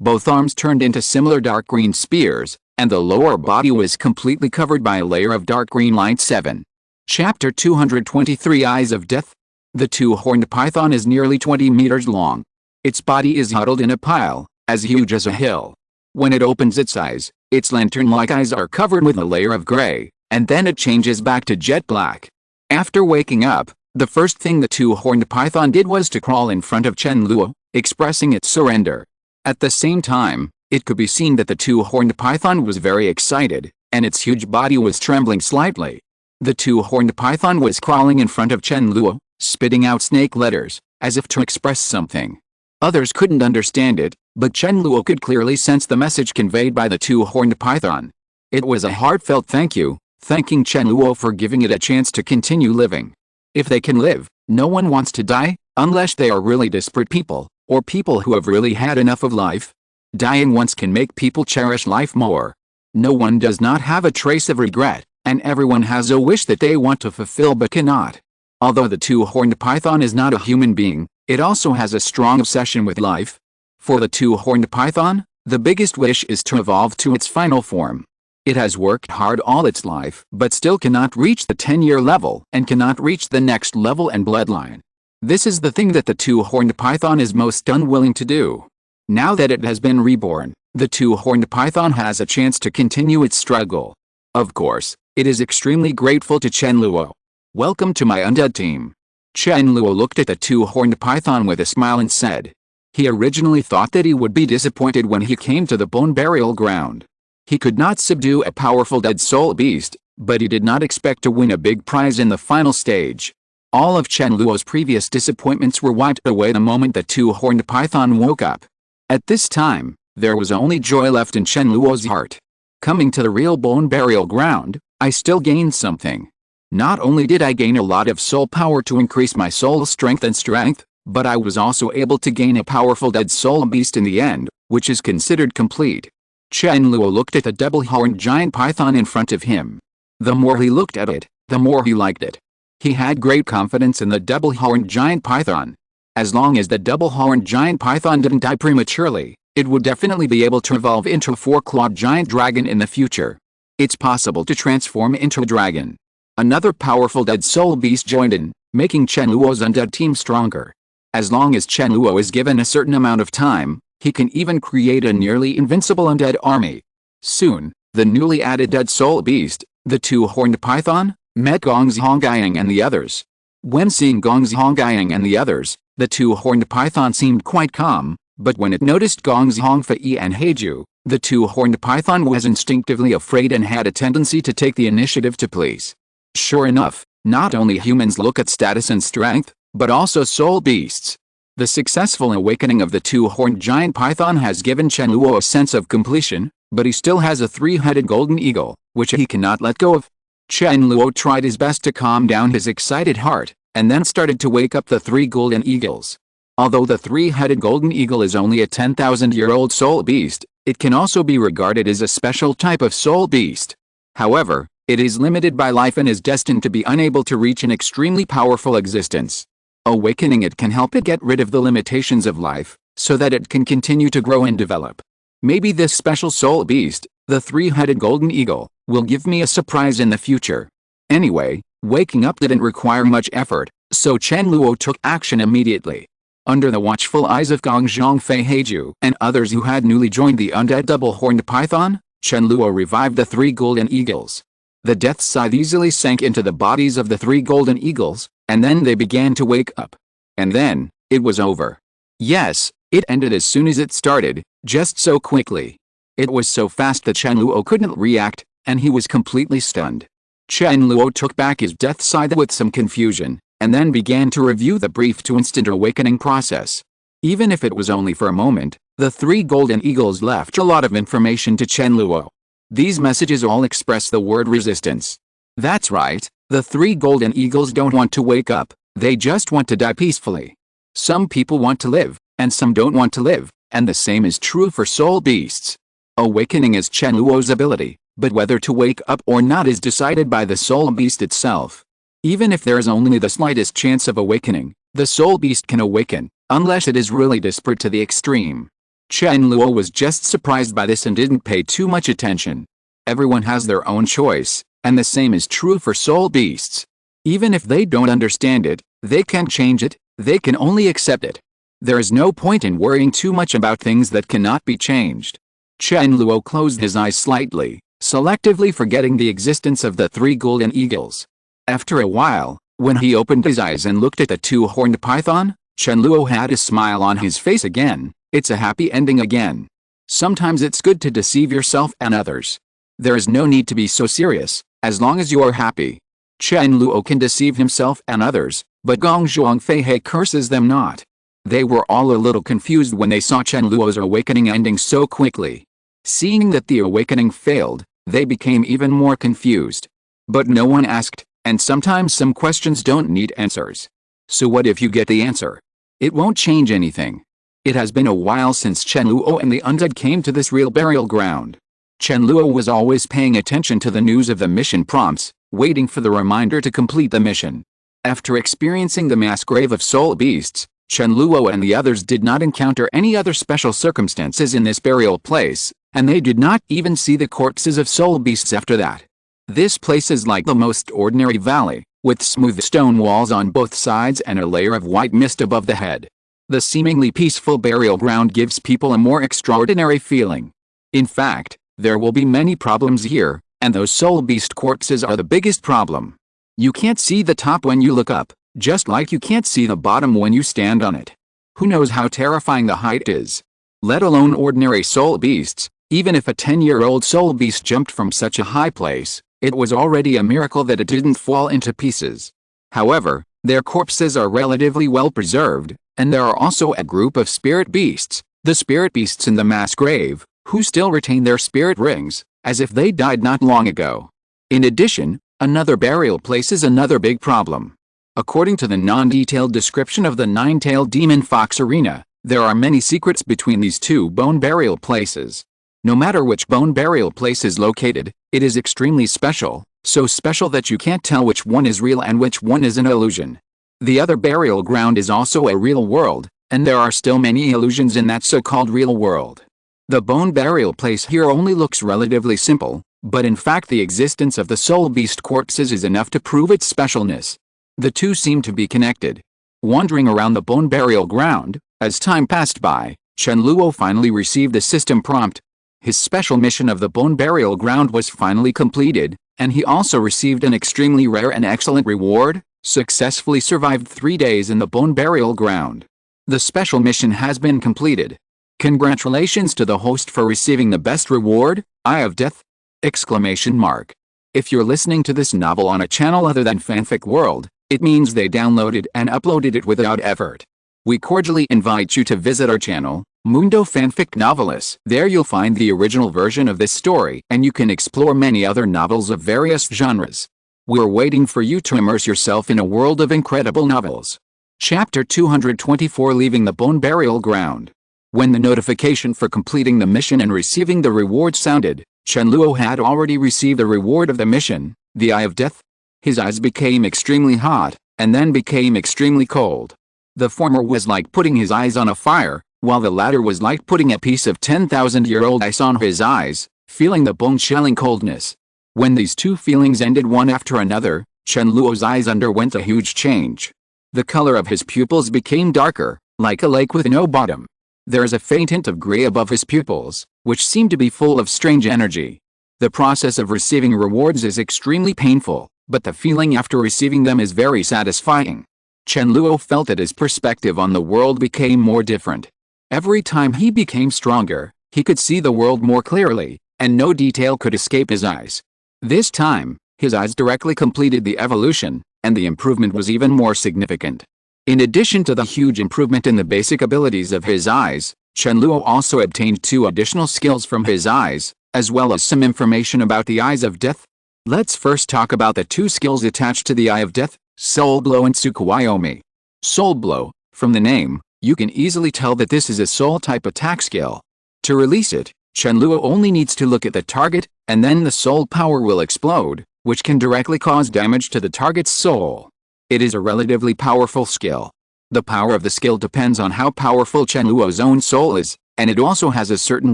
Both arms turned into similar dark green spears, and the lower body was completely covered by a layer of dark green light. 7. Chapter 223 Eyes of Death. The two-horned python is nearly 20 meters long. Its body is huddled in a pile, as huge as a hill. When it opens its eyes, its lantern-like eyes are covered with a layer of gray, and then it changes back to jet black. After waking up, the first thing the two-horned python did was to crawl in front of Chen Luo, expressing its surrender. At the same time, it could be seen that the two-horned python was very excited, and its huge body was trembling slightly. The two-horned python was crawling in front of Chen Luo, spitting out snake letters, as if to express something. Others couldn't understand it, but Chen Luo could clearly sense the message conveyed by the two-horned python. It was a heartfelt thank you, thanking Chen Luo for giving it a chance to continue living. If they can live, no one wants to die, unless they are really desperate people, or people who have really had enough of life. Dying once can make people cherish life more. No one does not have a trace of regret, and everyone has a wish that they want to fulfill but cannot. Although the two-horned python is not a human being, it also has a strong obsession with life. For the two-horned python, the biggest wish is to evolve to its final form. It has worked hard all its life but still cannot reach the 10-year level and cannot reach the next level and bloodline. This is the thing that the two-horned python is most unwilling to do. Now that it has been reborn, the two-horned python has a chance to continue its struggle. Of course, it is extremely grateful to Chen Luo. Welcome to my undead team. Chen Luo looked at the two-horned python with a smile and said. He originally thought that he would be disappointed when he came to the bone burial ground. He could not subdue a powerful dead soul beast, but he did not expect to win a big prize in the final stage. All of Chen Luo's previous disappointments were wiped away the moment the two-horned python woke up. At this time, there was only joy left in Chen Luo's heart. Coming to the real bone burial ground, I still gained something. Not only did I gain a lot of soul power to increase my soul strength, but I was also able to gain a powerful dead soul beast in the end, which is considered complete. Chen Luo looked at the double-horned giant python in front of him. The more he looked at it, the more he liked it. He had great confidence in the double-horned giant python. As long as the double-horned giant python didn't die prematurely, it would definitely be able to evolve into a 4-clawed giant dragon in the future. It's possible to transform into a dragon. Another powerful dead soul beast joined in, making Chen Luo's undead team stronger. As long as Chen Luo is given a certain amount of time, he can even create a nearly invincible undead army. Soon, the newly added dead soul beast, the two-horned python, met Gongzhongyang and the others. When seeing Gongzhongyang and the others, the two-horned python seemed quite calm, but when it noticed Gongzhongfei and Heiju, the two-horned python was instinctively afraid and had a tendency to take the initiative to please. Sure enough, not only humans look at status and strength, but also soul beasts. The successful awakening of the two-horned giant python has given Chen Luo a sense of completion, but he still has a 3-headed golden eagle, which he cannot let go of. Chen Luo tried his best to calm down his excited heart, and then started to wake up the 3 golden eagles. Although the 3-headed golden eagle is only a 10,000-year-old soul beast, it can also be regarded as a special type of soul beast. However, it is limited by life and is destined to be unable to reach an extremely powerful existence. Awakening it can help it get rid of the limitations of life, so that it can continue to grow and develop. Maybe this special soul beast, the three-headed golden eagle, will give me a surprise in the future. Anyway, waking up didn't require much effort, so Chen Luo took action immediately. Under the watchful eyes of Gong Zhang Fei Heiju and others who had newly joined the undead double-horned python, Chen Luo revived the three golden eagles. The death scythe easily sank into the bodies of the three golden eagles, and then they began to wake up. And then, it was over. Yes, it ended as soon as it started, just so quickly. It was so fast that Chen Luo couldn't react, and he was completely stunned. Chen Luo took back his death scythe with some confusion, and then began to review the brief to instant awakening process. Even if it was only for a moment, the three golden eagles left a lot of information to Chen Luo. These messages all express the word resistance. That's right, the three golden eagles don't want to wake up, they just want to die peacefully. Some people want to live, and some don't want to live, and the same is true for soul beasts. Awakening is Chen Luo's ability, but whether to wake up or not is decided by the soul beast itself. Even if there is only the slightest chance of awakening, the soul beast can awaken, unless it is really desperate to the extreme. Chen Luo was just surprised by this and didn't pay too much attention. Everyone has their own choice, and the same is true for soul beasts. Even if they don't understand it, they can't change it, they can only accept it. There is no point in worrying too much about things that cannot be changed. Chen Luo closed his eyes slightly, selectively forgetting the existence of the three golden eagles. After a while, when he opened his eyes and looked at the two-horned python, Chen Luo had a smile on his face again. It's a happy ending again. Sometimes it's good to deceive yourself and others. There is no need to be so serious, as long as you are happy. Chen Luo can deceive himself and others, but Gong Zhang Fei He curses them not. They were all a little confused when they saw Chen Luo's awakening ending so quickly. Seeing that the awakening failed, they became even more confused. But no one asked, and sometimes some questions don't need answers. So what if you get the answer? It won't change anything. It has been a while since Chen Luo and the undead came to this real burial ground. Chen Luo was always paying attention to the news of the mission prompts, waiting for the reminder to complete the mission. After experiencing the mass grave of soul beasts, Chen Luo and the others did not encounter any other special circumstances in this burial place, and they did not even see the corpses of soul beasts after that. This place is like the most ordinary valley, with smooth stone walls on both sides and a layer of white mist above the head. The seemingly peaceful burial ground gives people a more extraordinary feeling. In fact, there will be many problems here, and those soul beast corpses are the biggest problem. You can't see the top when you look up, just like you can't see the bottom when you stand on it. Who knows how terrifying the height is? Let alone ordinary soul beasts. Even if a 10-year-old soul beast jumped from such a high place, it was already a miracle that it didn't fall into pieces. However, their corpses are relatively well preserved, and there are also a group of spirit beasts, the spirit beasts in the mass grave, who still retain their spirit rings, as if they died not long ago. In addition, another burial place is another big problem. According to the non-detailed description of the nine-tailed demon fox arena, there are many secrets between these two bone burial places. No matter which bone burial place is located, it is extremely special, so special that you can't tell which one is real and which one is an illusion. The other burial ground is also a real world, and there are still many illusions in that so-called real world. The bone burial place here only looks relatively simple, but in fact the existence of the soul beast corpses is enough to prove its specialness. The two seem to be connected. Wandering around the bone burial ground, as time passed by, Chen Luo finally received a system prompt. His special mission of the bone burial ground was finally completed, and he also received an extremely rare and excellent reward, successfully survived 3 days in the bone burial ground. The special mission has been completed. Congratulations to the host for receiving the best reward, Eye of Death! Exclamation mark. If you're listening to this novel on a channel other than Fanfic World, it means they downloaded and uploaded it without effort. We cordially invite you to visit our channel, Mundo Fanfic Novelis. There you'll find the original version of this story, and you can explore many other novels of various genres. We're waiting for you to immerse yourself in a world of incredible novels. Chapter 224, Leaving the Bone Burial Ground. When the notification for completing the mission and receiving the reward sounded, Chen Luo had already received the reward of the mission, the Eye of Death. His eyes became extremely hot, and then became extremely cold. The former was like putting his eyes on a fire, while the latter was like putting a piece of 10,000-year-old ice on his eyes, feeling the bone-chilling coldness. When these two feelings ended one after another, Chen Luo's eyes underwent a huge change. The color of his pupils became darker, like a lake with no bottom. There is a faint hint of gray above his pupils, which seem to be full of strange energy. The process of receiving rewards is extremely painful, but the feeling after receiving them is very satisfying. Chen Luo felt that his perspective on the world became more different. Every time he became stronger, he could see the world more clearly, and no detail could escape his eyes. This time, his eyes directly completed the evolution, and the improvement was even more significant. In addition to the huge improvement in the basic abilities of his eyes, Chen Luo also obtained 2 additional skills from his eyes, as well as some information about the Eyes of Death. Let's first talk about the 2 skills attached to the Eye of Death, Soul Blow and Tsukuyomi. Soul Blow, from the name, you can easily tell that this is a soul-type attack skill. To release it, Chen Luo only needs to look at the target, and then the soul power will explode, which can directly cause damage to the target's soul. It is a relatively powerful skill. The power of the skill depends on how powerful Chen Luo's own soul is, and it also has a certain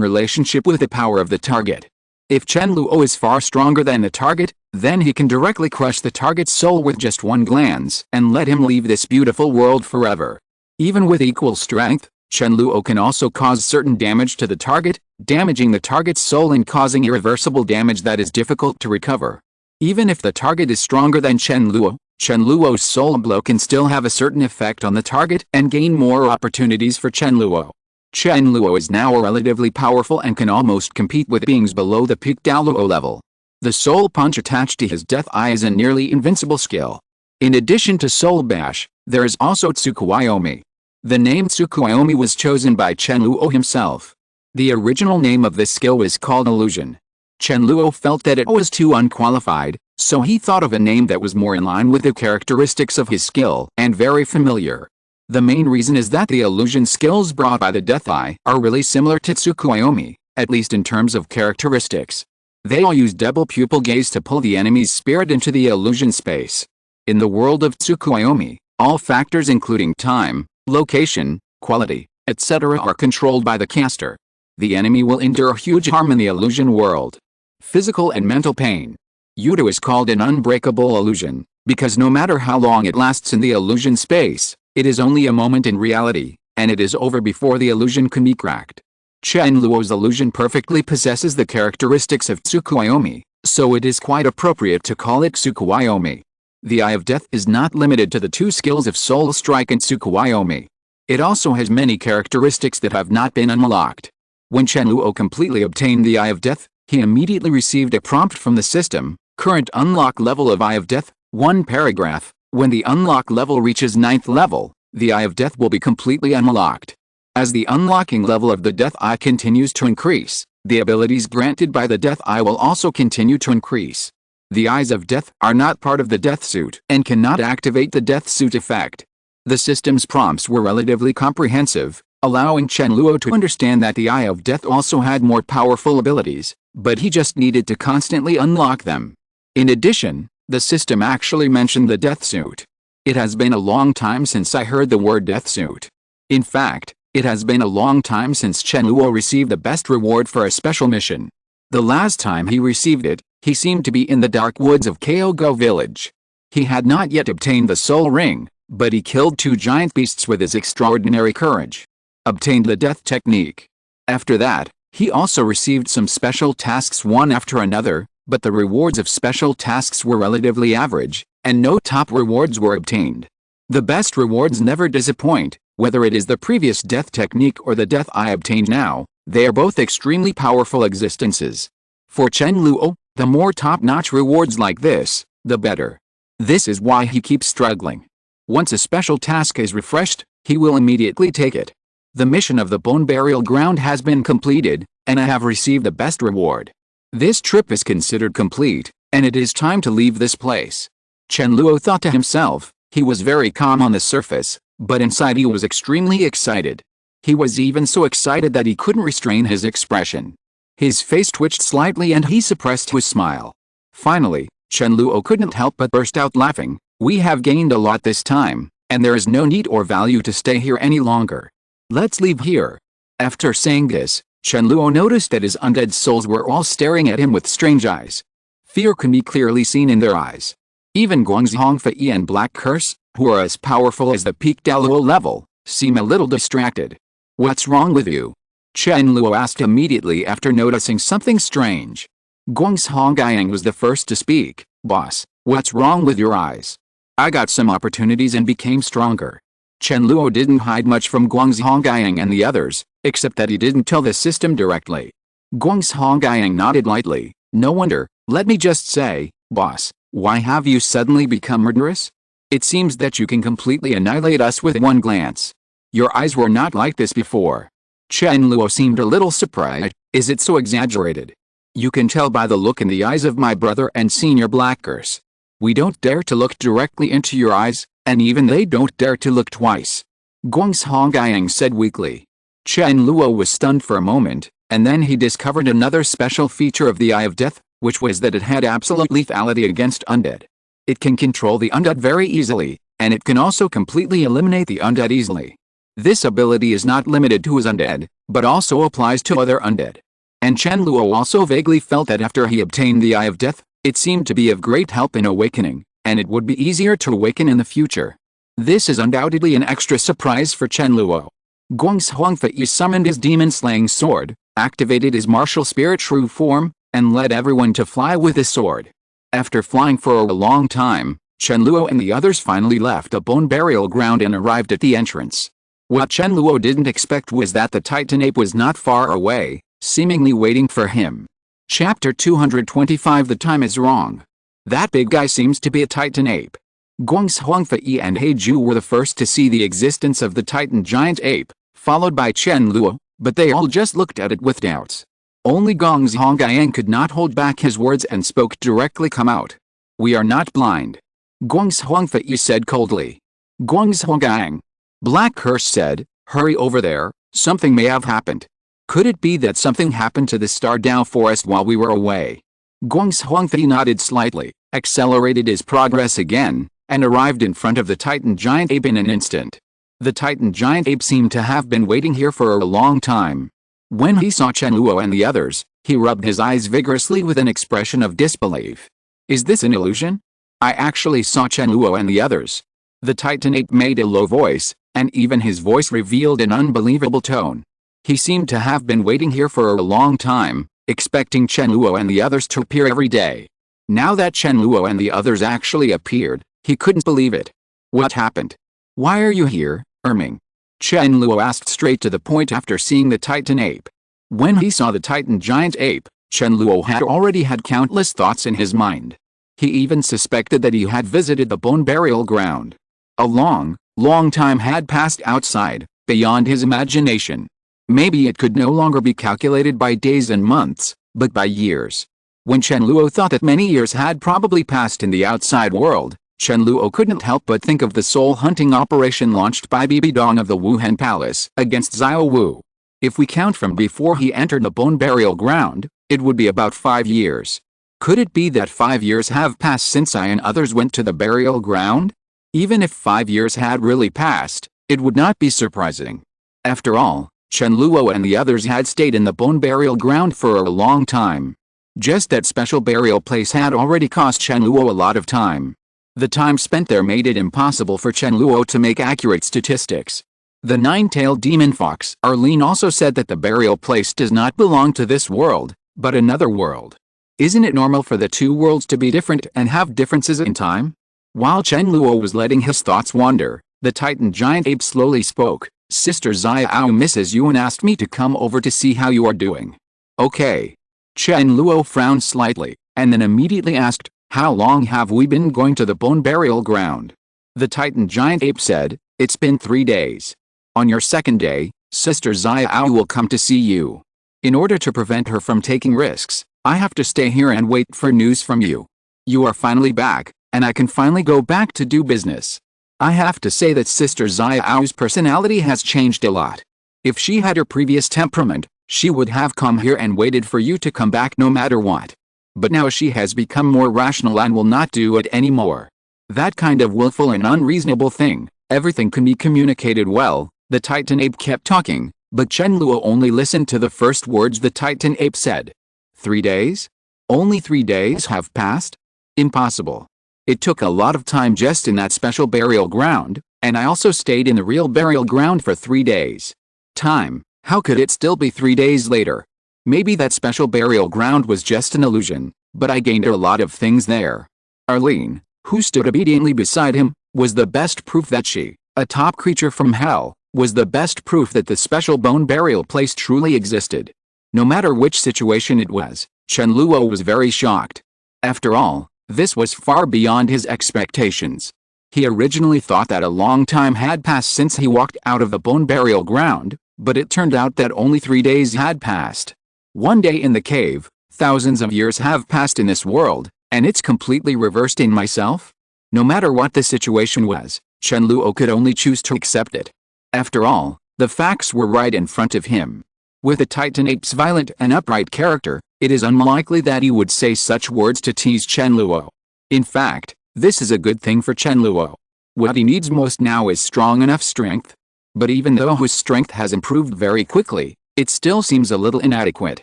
relationship with the power of the target. If Chen Luo is far stronger than the target, then he can directly crush the target's soul with just one glance and let him leave this beautiful world forever. Even with equal strength, Chen Luo can also cause certain damage to the target, damaging the target's soul and causing irreversible damage that is difficult to recover. Even if the target is stronger than Chen Luo's soul blow can still have a certain effect on the target and gain more opportunities for Chen Luo. Chen Luo is now relatively powerful and can almost compete with beings below the peak Douluo level. The soul punch attached to his death eye is a nearly invincible skill. In addition to soul bash, there is also Tsukuyomi. The name Tsukuyomi was chosen by Chen Luo himself. The original name of this skill was called illusion. Chen Luo felt that it was too unqualified, so he thought of a name that was more in line with the characteristics of his skill and very familiar. The main reason is that the illusion skills brought by the Death Eye are really similar to Tsukuyomi, at least in terms of characteristics. They all use double pupil gaze to pull the enemy's spirit into the illusion space. In the world of Tsukuyomi, all factors including time, location, quality, etc. are controlled by the caster. The enemy will endure huge harm in the illusion world. Physical and mental pain. Yudo is called an unbreakable illusion, because no matter how long it lasts in the illusion space, it is only a moment in reality, and it is over before the illusion can be cracked. Chen Luo's illusion perfectly possesses the characteristics of Tsukuyomi, so it is quite appropriate to call it Tsukuyomi. The Eye of Death is not limited to the 2 skills of Soul Strike and Tsukuyomi. It also has many characteristics that have not been unlocked. When Chen Luo completely obtained the Eye of Death, he immediately received a prompt from the system, current unlock level of Eye of Death, 1 paragraph. When the unlock level reaches 9th level, the Eye of Death will be completely unlocked. As the unlocking level of the Death Eye continues to increase, the abilities granted by the Death Eye will also continue to increase. The Eyes of Death are not part of the Death Suit and cannot activate the Death Suit effect. The system's prompts were relatively comprehensive, allowing Chen Luo to understand that the Eye of Death also had more powerful abilities, but he just needed to constantly unlock them. In addition, the system actually mentioned the Death Suit. It has been a long time since I heard the word Death Suit. In fact, it has been a long time since Chen Luo received the best reward for a special mission. The last time he received it, he seemed to be in the dark woods of Kyogo village. He had not yet obtained the Soul Ring, but he killed 2 giant beasts with his extraordinary courage. Obtained the death technique. After that, he also received some special tasks one after another, but the rewards of special tasks were relatively average, and no top rewards were obtained. The best rewards never disappoint, whether it is the previous death technique or the death I obtained now, they are both extremely powerful existences. For Chen Luo, the more top-notch rewards like this, the better. This is why he keeps struggling. Once a special task is refreshed, he will immediately take it. The mission of the Bone Burial Ground has been completed, and I have received the best reward. This trip is considered complete, and it is time to leave this place. Chen Luo thought to himself. He was very calm on the surface, but inside he was extremely excited. He was even so excited that he couldn't restrain his expression. His face twitched slightly and he suppressed his smile. Finally, Chen Luo couldn't help but burst out laughing, We have gained a lot this time, and there is no need or value to stay here any longer. Let's leave here. After saying this, Chen Luo noticed that his undead souls were all staring at him with strange eyes. Fear can be clearly seen in their eyes. Even Guangzhongfei and Black Curse, who are as powerful as the peak Douluo level, seem a little distracted. What's wrong with you? Chen Luo asked immediately after noticing something strange. Guangzhongfei was the first to speak. Boss, what's wrong with your eyes? I got some opportunities and became stronger. Chen Luo didn't hide much from Guangzhongfei and the others, except that he didn't tell the system directly. Guangzhongfei nodded lightly. No wonder. Let me just say, boss, why have you suddenly become murderous? It seems that you can completely annihilate us with one glance. Your eyes were not like this before. Chen Luo seemed a little surprised. Is it so exaggerated? You can tell by the look in the eyes of my brother and Senior Black Curse. We don't dare to look directly into your eyes, and even they don't dare to look twice. Guangzhongfei said weakly. Chen Luo was stunned for a moment, and then he discovered another special feature of the Eye of Death, which was that it had absolute lethality against undead. It can control the undead very easily, and it can also completely eliminate the undead easily. This ability is not limited to his undead, but also applies to other undead. And Chen Luo also vaguely felt that after he obtained the Eye of Death, it seemed to be of great help in awakening, and it would be easier to awaken in the future. This is undoubtedly an extra surprise for Chen Luo. Guangzhongfei summoned his demon-slaying sword, activated his martial spirit shrew form, and led everyone to fly with his sword. After flying for a long time, Chen Luo and the others finally left the bone burial ground and arrived at the entrance. What Chen Luo didn't expect was that the Titan ape was not far away, seemingly waiting for him. Chapter 225. The time is wrong. That big guy seems to be a Titan ape. Guangzhongfei and Heiju were the first to see the existence of the Titan giant ape, followed by Chen Luo, but they all just looked at it with doubts. Only Guangzhongfei could not hold back his words and spoke directly. Come out. We are not blind. Guangzhongfei said coldly. Guangzhongfei. Black Curse said, hurry over there, something may have happened. Could it be that something happened to the Stardao forest while we were away? Guangzhongfei nodded slightly, accelerated his progress again, and arrived in front of the Titan giant ape in an instant. The Titan giant ape seemed to have been waiting here for a long time. When he saw Chen Luo and the others, he rubbed his eyes vigorously with an expression of disbelief. Is this an illusion? I actually saw Chen Luo and the others. The Titan ape made a low voice, and even his voice revealed an unbelievable tone. He seemed to have been waiting here for a long time, expecting Chen Luo and the others to appear every day. Now that Chen Luo and the others actually appeared, he couldn't believe it. What happened? Why are you here, Erming? Chen Luo asked straight to the point after seeing the Titan ape. When he saw the Titan giant ape, Chen Luo had already had countless thoughts in his mind. He even suspected that he had visited the bone burial ground. A long time had passed outside, beyond his imagination. Maybe it could no longer be calculated by days and months, but by years. When Chen Luo thought that many years had probably passed in the outside world, Chen Luo couldn't help but think of the soul-hunting operation launched by Bibi Dong of the Wuhan Palace against Xiao Wu. If we count from before he entered the bone burial ground, it would be about 5 years. Could it be that 5 years have passed since I and others went to the burial ground? Even if 5 years had really passed, it would not be surprising. After all, Chen Luo and the others had stayed in the bone burial ground for a long time. Just that special burial place had already cost Chen Luo a lot of time. The time spent there made it impossible for Chen Luo to make accurate statistics. The nine-tailed demon fox Arlene also said that the burial place does not belong to this world, but another world. Isn't it normal for the two worlds to be different and have differences in time? While Chen Luo was letting his thoughts wander, the Titan giant ape slowly spoke. Sister Xiao misses you and asked me to come over to see how you are doing. Okay. Chen Luo frowned slightly, and then immediately asked, how long have we been going to the bone burial ground? The Titan giant ape said, it's been 3 days. On your second day, Sister Xiao will come to see you. In order to prevent her from taking risks, I have to stay here and wait for news from you. You are finally back, and I can finally go back to do business. I have to say that Sister Xiao's personality has changed a lot. If she had her previous temperament, she would have come here and waited for you to come back no matter what. But now she has become more rational and will not do it anymore. That kind of willful and unreasonable thing. Everything can be communicated well. The Titan ape kept talking, but Chen Luo only listened to the first words the Titan ape said. 3 days? Only 3 days have passed? Impossible. It took a lot of time just in that special burial ground, and I also stayed in the real burial ground for 3 days. Time, how could it still be 3 days later? Maybe that special burial ground was just an illusion, but I gained a lot of things there. Arlene, who stood obediently beside him, was the best proof that she, a top creature from hell, was the best proof that the special bone burial place truly existed. No matter which situation it was, Chen Luo was very shocked. After all, this was far beyond his expectations. He originally thought that a long time had passed since he walked out of the bone burial ground, but it turned out that only 3 days had passed. One day in the cave, thousands of years have passed in this world, and it's completely reversed in myself? No matter what the situation was, Chen Luo could only choose to accept it. After all, the facts were right in front of him. With a Titan ape's violent and upright character, it is unlikely that he would say such words to tease Chen Luo. In fact, this is a good thing for Chen Luo. What he needs most now is strong enough strength. But even though his strength has improved very quickly, it still seems a little inadequate.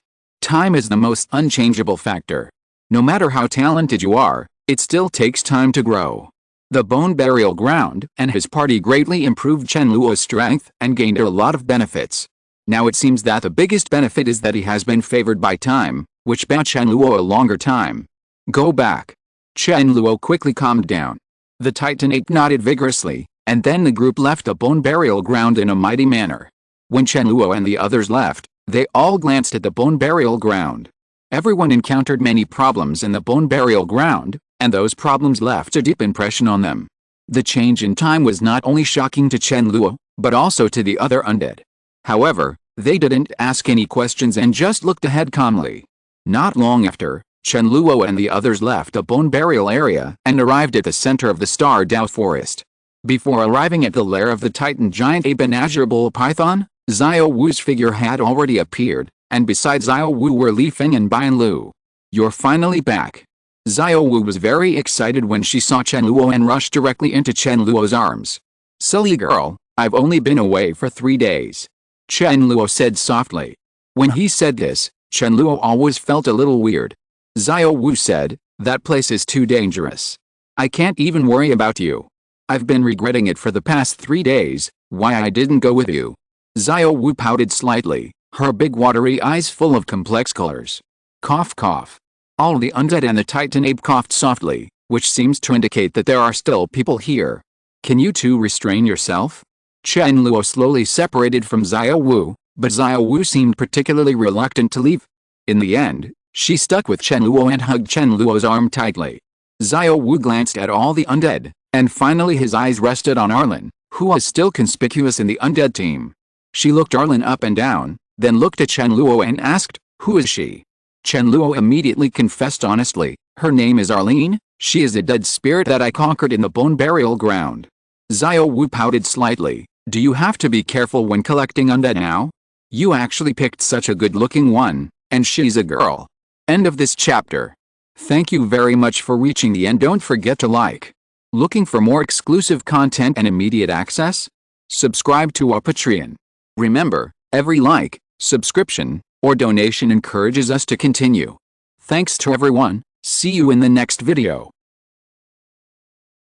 Time is the most unchangeable factor. No matter how talented you are, it still takes time to grow. The bone burial ground and his party greatly improved Chen Luo's strength and gained a lot of benefits. Now it seems that the biggest benefit is that he has been favored by time, which bought Chen Luo a longer time. Go back. Chen Luo quickly calmed down. The Titan ape nodded vigorously, and then the group left the bone burial ground in a mighty manner. When Chen Luo and the others left, they all glanced at the bone burial ground. Everyone encountered many problems in the bone burial ground, and those problems left a deep impression on them. The change in time was not only shocking to Chen Luo, but also to the other undead. However, they didn't ask any questions and just looked ahead calmly. Not long after, Chen Luo and the others left the bone burial area and arrived at the center of the Star Dao forest. Before arriving at the lair of the Titan giant ape and Azure Bull Python, Xiao Wu's figure had already appeared, and beside Xiao Wu were Li Feng and Bian Lu. You're finally back. Xiao Wu was very excited when she saw Chen Luo and rushed directly into Chen Luo's arms. Silly girl, I've only been away for 3 days. Chen Luo said softly. When he said this, Chen Luo always felt a little weird. Xiao Wu said, that place is too dangerous. I can't even worry about you. I've been regretting it for the past 3 days, why I didn't go with you. Xiao Wu pouted slightly, her big watery eyes full of complex colors. Cough cough. All the undead and the Titan ape coughed softly, which seems to indicate that there are still people here. Can you two restrain yourself? Chen Luo slowly separated from Xiao Wu, but Xiao Wu seemed particularly reluctant to leave. In the end, she stuck with Chen Luo and hugged Chen Luo's arm tightly. Xiao Wu glanced at all the undead, and finally his eyes rested on Arlen, who was still conspicuous in the undead team. She looked Arlen up and down, then looked at Chen Luo and asked, who is she? Chen Luo immediately confessed honestly, her name is Arlene, she is a dead spirit that I conquered in the bone burial ground. Xiao Wu pouted slightly, do you have to be careful when collecting undead now? You actually picked such a good-looking one, and she's a girl. End of this chapter. Thank you very much for reaching the end. Don't forget to like. Looking for more exclusive content and immediate access? Subscribe to our Patreon. Remember, every like, subscription, or donation encourages us to continue. Thanks to everyone, see you in the next video.